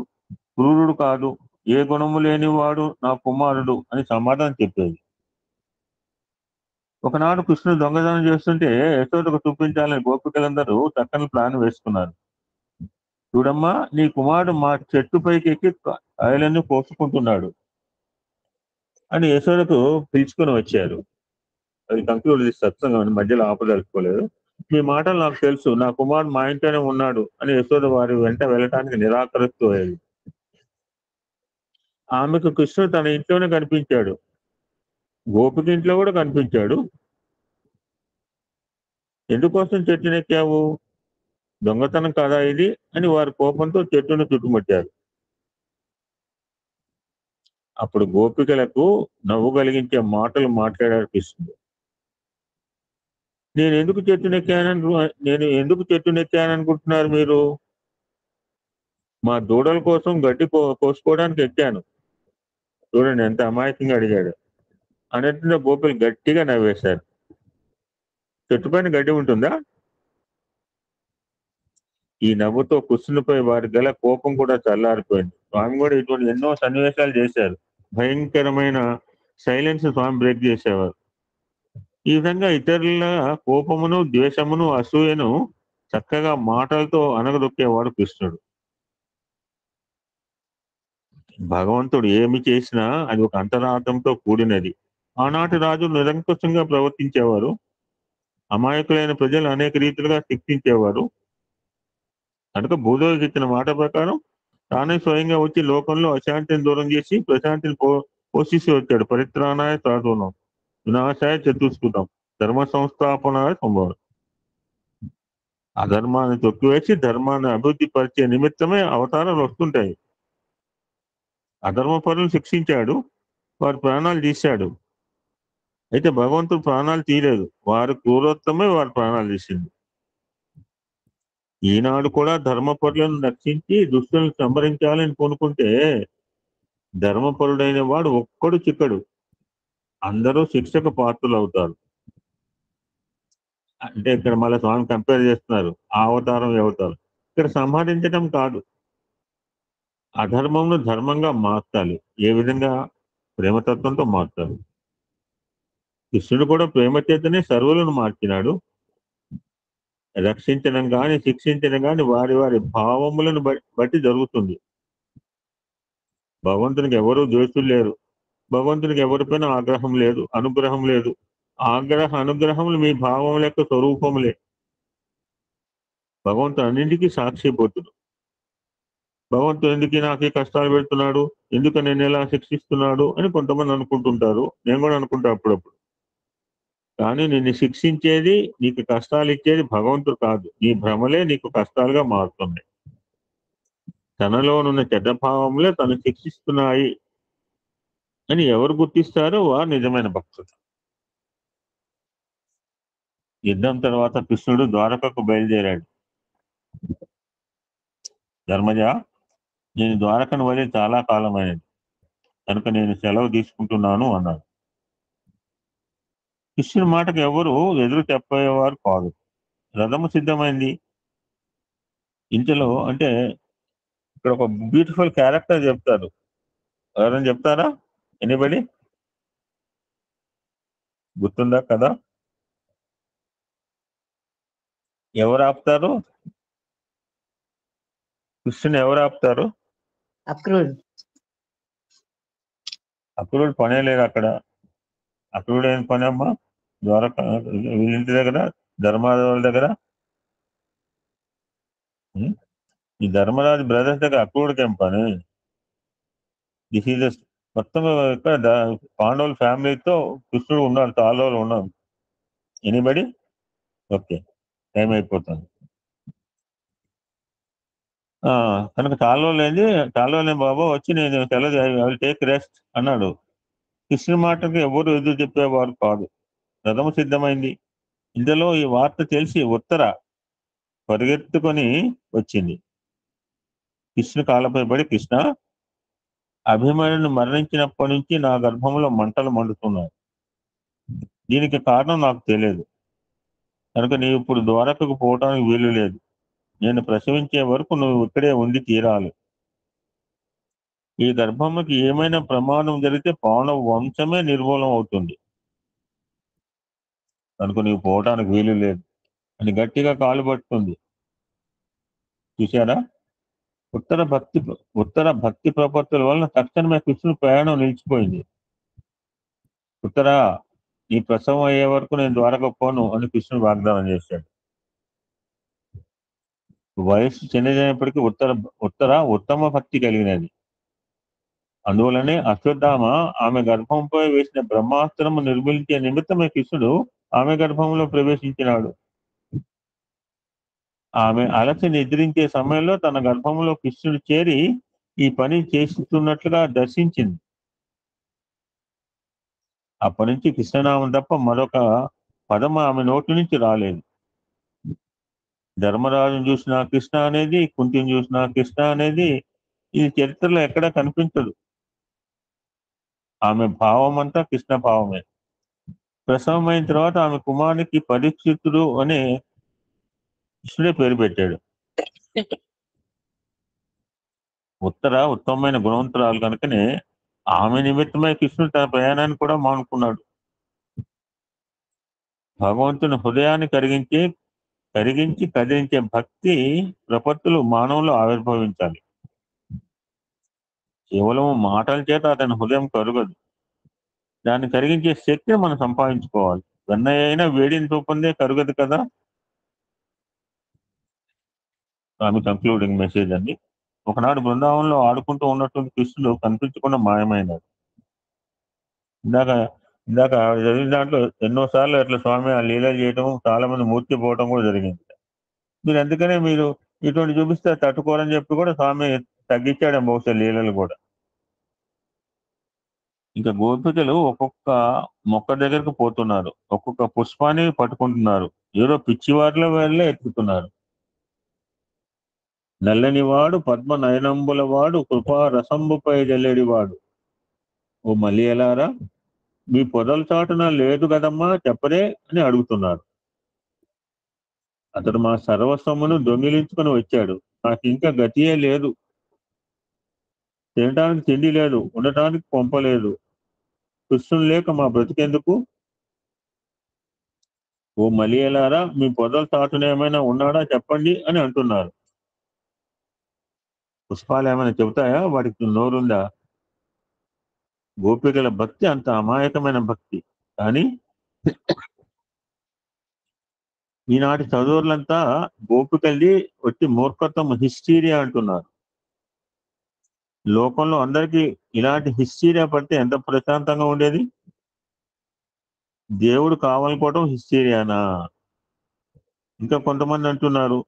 క్రూరుడు కాదు, ఏ గుణము లేనివాడు నా కుమారుడు అని సమాధానం చెప్పేది. ఒకనాడు కృష్ణుడు దొంగతనం చేస్తుంటే యశోదకు చూపించాలని గోపికలందరూ చక్కని ప్లాన్ వేసుకున్నారు. చూడమ్మా, నీ కుమారుడు మా చెట్టు పైకి ఎక్కి కాయలన్నీ కోసుకుంటున్నాడు అని యశోదకు పిలుచుకొని వచ్చారు. అది కంక్లూడ్ సత్సంగం మధ్యలో ఆపదలుచుకోలేదు. మీ మాటలు నాకు తెలుసు, నా కుమారుడు మా ఇంట్లోనే ఉన్నాడు అని యశోద వారి వెంట వెళ్ళటానికి నిరాకరిస్తూ అయ్యేది. ఆమెకు కృష్ణుడు తన ఇంట్లోనే కనిపించాడు, గోపిక ఇంట్లో కూడా కనిపించాడు. ఎందుకోసం చెట్టునెక్కావు, దొంగతనం కాదా ఇది అని వారి కోపంతో చెట్టును చుట్టుముట్టారు. అప్పుడు గోపికలకు నవ్వు కలిగించే మాటలు మాట్లాడారు కృష్ణుడు. నేను ఎందుకు చెట్టునెక్కాననుకుంటున్నారు మీరు? మా దూడల కోసం గడ్డి కోసుకోవడానికి ఎక్కాను. చూడండి ఎంత అమాయకంగా అడిగాడు. అన్నట్టుగా గోపికలు గట్టిగా నవ్వేశారు. చెట్టు పైన గడ్డి ఉంటుందా? ఈ నవ్వుతో కృష్ణునిపై వారి గల కోపం కూడా చల్లారిపోయింది. స్వామి కూడా ఇటువంటి ఎన్నో సన్నివేశాలు చేశారు. భయంకరమైన సైలెన్స్ స్వామి బ్రేక్ చేసేవారు. ఈ విధంగా ఇతరుల కోపమును, ద్వేషమును, అసూయను చక్కగా మాటలతో అనగదొక్కేవాడు కృష్ణుడు. భగవంతుడు ఏమి చేసినా అది ఒక అంతరార్థంతో కూడినది. ఆనాటి రాజులు నిరంకుశంగా ప్రవర్తించేవారు. అమాయకులైన ప్రజలు అనేక రీతిలుగా శిక్షించేవారు. కనుక భూదేవికి ఇచ్చిన మాట ప్రకారం తానే స్వయంగా వచ్చి లోకంలో అశాంతిని దూరం చేసి ప్రశాంతిని పోషిస్తూ వచ్చాడు. పరిత్రాణాయ సాధూనం, వినాశాయ చతుష్కృతం, ధర్మ సంస్థాపనాయ సంభవం. అధర్మాన్ని తొక్కివేసి ధర్మాన్ని అభివృద్ధి పరిచే నిమిత్తమే అవతారాలు వస్తుంటాయి. అధర్మ పరులను శిక్షించాడు, వారి ప్రాణాలు తీశాడు. అయితే భగవంతుడు ప్రాణాలు తీయలేదు, వారి క్రూరత్వమే వారి ప్రాణాలు తీసింది. ఈనాడు కూడా ధర్మపరులను రక్షించి దుష్టులను సంహరించాలని కొనుక్కుంటే ధర్మపరుడైన వాడు ఒక్కడు చిక్కడు, అందరూ శిక్షకు పాత్రలు అవుతారు. అంటే ఇక్కడ మళ్ళీ స్వామి కంపేర్ చేస్తున్నారు, ఆ అవతారం ఈ అవతారం. ఇక్కడ సంహరించడం కాదు, అధర్మంను ధర్మంగా మార్చాలి. ఏ విధంగా? ప్రేమతత్వంతో మార్చాలి. కృష్ణుడు కూడా ప్రేమ చేతనే సర్వులను మార్చినాడు. రక్షించడం కానీ శిక్షించడం కానీ వారి వారి భావములను బట్టి జరుగుతుంది. భగవంతునికి ఎవరు ద్వేషులు లేరు, భగవంతునికి ఎవరిపైన ఆగ్రహం లేదు, అనుగ్రహం లేదు. అనుగ్రహములు మీ భావముల యొక్క స్వరూపములే. భగవంతుడు అన్నింటికీ సాక్షిపోతుడు. భగవంతుడు ఎందుకు నాకు ఈ కష్టాలు పెడుతున్నాడు, ఎందుకు నేను ఎలా శిక్షిస్తున్నాడు అని కొంతమంది అనుకుంటుంటారు. నేను కూడా అనుకుంటా అప్పుడప్పుడు. కానీ నిన్ను శిక్షించేది, నీకు కష్టాలు ఇచ్చేది భగవంతుడు కాదు, నీ భ్రమలే నీకు కష్టాలుగా మారుతున్నాయి. తనలోనున్న చెడ్డ భావములే తను శిక్షిస్తున్నాయి అని ఎవరు గుర్తిస్తారో వారు నిజమైన భక్తుడు. యుద్ధం తర్వాత కృష్ణుడు ద్వారకకు బయలుదేరాడు. ధర్మజ, నేను ద్వారకను వదిలి చాలా కాలమైనది కనుక నేను సెలవు తీసుకుంటున్నాను అన్నాడు. కృష్ణుని మాటకు ఎవరు ఎదురు చెప్పేవారు కాదు. రథము సిద్ధమైంది. ఇంతలో అంటే ఇక్కడ ఒక బ్యూటిఫుల్ క్యారెక్టర్ చెప్తారు. ఎవరైనా చెప్తారా? ఎనీబడి గుర్తుందా కదా? ఎవరు ఆపుతారు? కృష్ణుని ఎవరు ఆపుతారు? అక్రూరుడు. అక్రూరుడు పనే లేదు అక్కడ. అక్రూరుడు ఏం పని అమ్మా? ద్వారక వీళ్ళింటి దగ్గర, ధర్మరాజు దగ్గర. ఈ ధర్మరాజు బ్రదర్స్ దగ్గర అక్రూరుడికి ఏం పని? దిస్ ఈజ్ మొత్తం ఇక్కడ పాండవుల ఫ్యామిలీతో కృష్ణుడు ఉన్నాడు, చాలా రోజులు ఉన్నాడు. ఎనీబడి? ఓకే, టైం అయిపోతుంది. కనుక చాలా రోజులు బాబు వచ్చి నేను సెలవు, ఐ విల్ టేక్ రెస్ట్ అన్నాడు. కృష్ణుడి మాటకి ఎవరు ఎదురు చెప్పేవారు కాదు. రథము సిద్ధమైంది. ఇందులో ఈ వార్త తెలిసి ఉత్తర పరిగెత్తుకొని వచ్చింది. కృష్ణుడు కాళ్ళపై పడి, కృష్ణ, అభిమన్యుడు మరణించినప్పటి నుంచి నా గర్భంలో మంటలు మండుతున్నాయి. దీనికి కారణం నాకు తెలియదు కనుక నీవు ఇప్పుడు ద్వారకకు పోవటానికి వీలు లేదు. నేను ప్రసవించే వరకు నువ్వు ఇక్కడే ఉండి తీరాలి. ఈ గర్భముకి ఏమైనా ప్రమాదం జరిగితే పాండవ వంశమే నిర్మూలం అవుతుంది కనుక నీవు పోవటానికి వీలు లేదు అని గట్టిగా కాలు పట్టుకుంది. చూశారా? ఉత్తర భక్తి ప్రపత్తుల వలన తక్షణమే కృష్ణుడు ప్రయాణం నిలిచిపోయింది. ఉత్తర, నీ ప్రసవం అయ్యే వరకు నేను ద్వారక పోను అని కృష్ణుడు వాగ్దానం చేశాడు. వయస్సు చిన్నదైనప్పటికీ ఉత్తర ఉత్తమ భక్తి కలిగినది. అందువలనే అశ్వత్థామ ఆమె గర్భంపై వేసిన బ్రహ్మాస్త్రము నిర్మూలించే నిమిత్తమే కృష్ణుడు ఆమె గర్భంలో ప్రవేశించినాడు. ఆమె అలసి నిద్రించే సమయంలో తన గర్భంలో కృష్ణుడు చేరి ఈ పని చేస్తున్నట్లుగా దర్శించింది. అప్పటి నుంచి కృష్ణనామం తప్ప మరొక పదం ఆమె నోటి నుంచి రాలేదు. ధర్మరాజును చూసిన కృష్ణ అనేది, కుంతిని చూసిన కృష్ణ అనేది ఈ చరిత్రలో ఎక్కడా కనిపించదు. ఆమె భావం అంతా కృష్ణ భావమే. ప్రసవం అయిన తర్వాత ఆమె కుమారునికి పరీక్షితుడు అనే కృష్ణుడే పేరు పెట్టాడు. ఉత్తర ఉత్తమమైన గుణవంతురాలు కనుకనే ఆమె నిమిత్తమై కృష్ణుడు తన ప్రయాణాన్ని కూడా మానుకున్నాడు. భగవంతుని హృదయాన్ని కరిగించి కదిలించే భక్తి ప్రపత్తులు మానవులు ఆవిర్భవించాలి. కేవలం మాటల చేత అతని హృదయం కరుగదు. దాన్ని కరిగించే శక్తిని మనం సంపాదించుకోవాలి. వెన్నయ్య అయినా వేడిని చూపందే కరుగదు కదా. ఆమె కంక్లూడింగ్ మెసేజ్ అండి. ఒకనాడు బృందావనంలో ఆడుకుంటూ ఉన్నటువంటి కృష్ణుడు కనిపించకుండా మాయమైనాడు. ఇందాక చదివిన దాంట్లో ఎన్నోసార్లు అట్లా స్వామి ఆ లీలలు చేయటం, చాలా మంది మూర్తి పోవటం కూడా జరిగింది. మీరు అందుకనే మీరు ఇటువంటి చూపిస్తే తట్టుకోరని చెప్పి కూడా స్వామి తగ్గించాడు బహుశా లీలలు కూడా. ఇంకా గోపికలు ఒక్కొక్క మొక్క దగ్గరకు పోతున్నారు, ఒక్కొక్క పుష్పాన్ని పట్టుకుంటున్నారు, ఏదో పిచ్చివారిలో వెళ్ళే ఎత్తుకుతున్నారు. నల్లని పద్మ నయనంబుల వాడు కృపా రసంబుపై జల్లెడివాడు. ఓ మళ్ళీ ఎలారా, మీ పొదల చాటున లేదు కదమ్మా చెప్పరే అని అడుగుతున్నారు. అతడు మా సర్వస్వమును దొంగిలించుకొని వచ్చాడు. నాకు ఇంకా గతియే లేదు. తినడానికి తిండి లేదు, ఉండటానికి కొంప లేదు. కృష్ణుడు లేక మా బ్రతికెందుకు? ఓ మలియలారా, మీ పొదల చాటున ఏమైనా ఉన్నాడా చెప్పండి అని అంటున్నారు. పుష్పాలు ఏమైనా చెబుతాయా? వాటికి నోరుందా? గోపికల భక్తి అంత అమాయకమైన భక్తి. కానీ ఈనాటి చదువులంతా గోపికల్ది వచ్చి మూర్ఖత్వం, హిస్టీరియా అంటున్నారు. లోకంలో అందరికీ ఇలాంటి హిస్టీరియా పడితే ఎంత ప్రశాంతంగా ఉండేది? దేవుడు కావాలనుకోవటం హిస్టీరియానా? ఇంకా కొంతమంది అంటున్నారు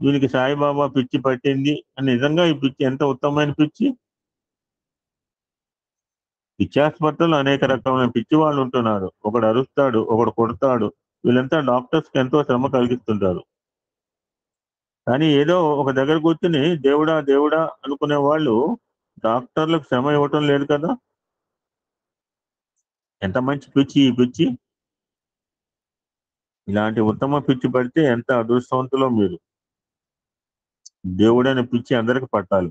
వీనికి సాయిబాబా పిచ్చి పట్టింది అని. నిజంగా ఈ పిచ్చి ఎంత ఉత్తమమైన పిచ్చి! పిచ్చాసుపత్రులు అనేక రకమైన పిచ్చి వాళ్ళు ఉంటున్నారు. ఒకడు అరుస్తాడు, ఒకడు కొడతాడు. వీళ్ళంతా డాక్టర్స్కి ఎంతో శ్రమ కలిగిస్తుంటారు. కానీ ఏదో ఒక దగ్గర కూర్చుని దేవుడా దేవుడా అనుకునే వాళ్ళు డాక్టర్లకు శ్రమ ఇవ్వటం లేదు కదా. ఎంత మంచి పిచ్చి ఈ పిచ్చి! ఇలాంటి ఉత్తమ పిచ్చి పడితే ఎంత అదృష్టవంతులో మీరు. దేవుడైన పిచ్చి అందరికి పట్టాలి.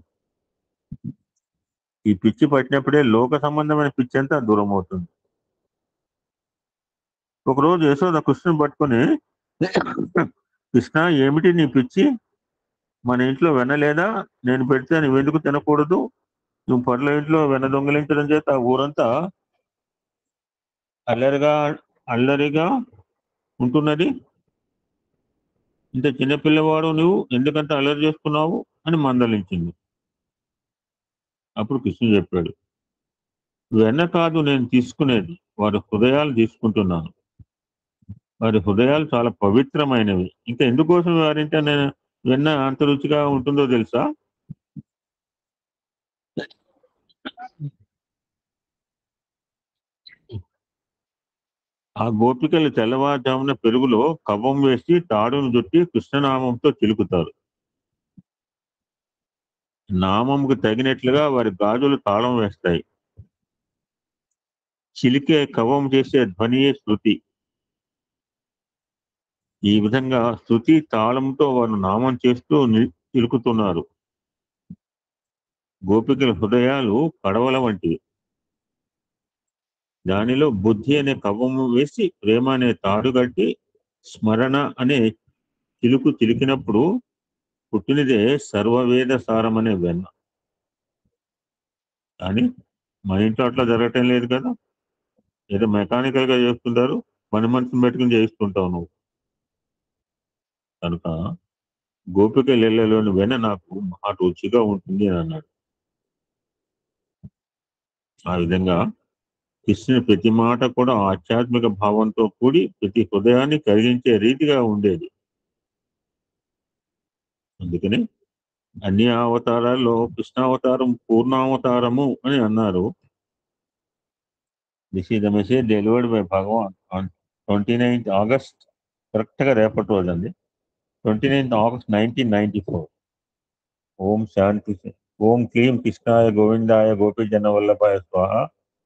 ఈ పిచ్చి పట్టినప్పుడే లోక సంబంధమైన పిచ్చి అంతా దూరం అవుతుంది. ఒకరోజు యశోద కృష్ణుని పట్టుకొని, కృష్ణ ఏమిటి నీ పిచ్చి? మన ఇంట్లో వెన్న లేదా? నేను పెడితే నువ్వెందుకు తినకూడదు? నువ్వు పర్ల ఇంట్లో వెన్న దొంగిలించడం చేత ఊరంతా అల్లరిగా ఉంటున్నది. ఇంత చిన్నపిల్లవాడు నువ్వు ఎందుకంత అల్లరి చేసుకున్నావు అని మందలించింది. అప్పుడు కృష్ణుడు చెప్పాడు, వెన్న కాదు నేను తీసుకునేది, వారి హృదయాలు తీసుకుంటున్నాను. వారి హృదయాలు చాలా పవిత్రమైనవి. ఇంకా ఎందుకోసం వారింటే నేను వెన్న అంత రుచిగా ఉంటుందో తెలుసా? ఆ గోపికలు తెల్లవారుజామున పెరుగులో కవ్వం వేసి తాడును చుట్టి కృష్ణనామంతో చిలుకుతారు. నామంకు తగినట్లుగా వారి గాజులు తాళం వేస్తాయి. చిలికే కవ్వం చేసే ధ్వనియే శృతి. ఈ విధంగా శృతి తాళంతో వారు నామం చేస్తూ చిలుకుతున్నారు. గోపికల హృదయాలు కడవల వంటివి. దానిలో బుద్ధి అనే కవ్వము వేసి ప్రేమ అనే తాడు కట్టి స్మరణ అనే చిలికినప్పుడు పుట్టినదే సర్వవేద సారం అనే వెన్న. కానీ మన ఇంట్లో అట్లా జరగటం లేదు కదా. ఏదో మెకానికల్ గా చేస్తుంటారు, పని మనిషిని పెట్టుకుని చేయిస్తుంటావు నువ్వు. కనుక గోపిక లీలలోని వెన్న నాకు మహా రుచిగా ఉంటుంది అని అన్నాడు. ఆ విధంగా కృష్ణుని ప్రతి మాట కూడా ఆధ్యాత్మిక భావంతో కూడి ప్రతి హృదయాన్ని కరిగించే రీతిగా ఉండేది. అందుకని అన్ని అవతారాల్లో కృష్ణావతారం పూర్ణావతారము అని అన్నారు. This is the message delivered by Bhagavan on 29th August, correct గా రేపటి రోజు అండి, 29th August 1994. ఓం శాంతి. ఓం క్లీం కృష్ణాయ గోవిందాయ గోపీజన వల్లభాయ స్వాహ.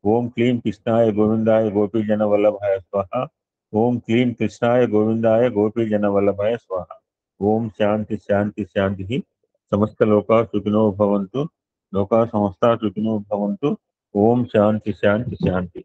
ఓం క్లీం కృష్ణాయ గోవిందాయ గోపీజన వల్లభాయ స్వాహ. ఓం క్లీం కృష్ణాయ గోవిందాయ గోపీజన వల్లభాయ స్వాహ. ఓం శాంతి శాంతి శాంతి. సమస్త లోకా సుఖినో భవంతు. లోకా సమస్త సుఖినో భవంతు. ఓం శాంతి శాంతి శాంతి.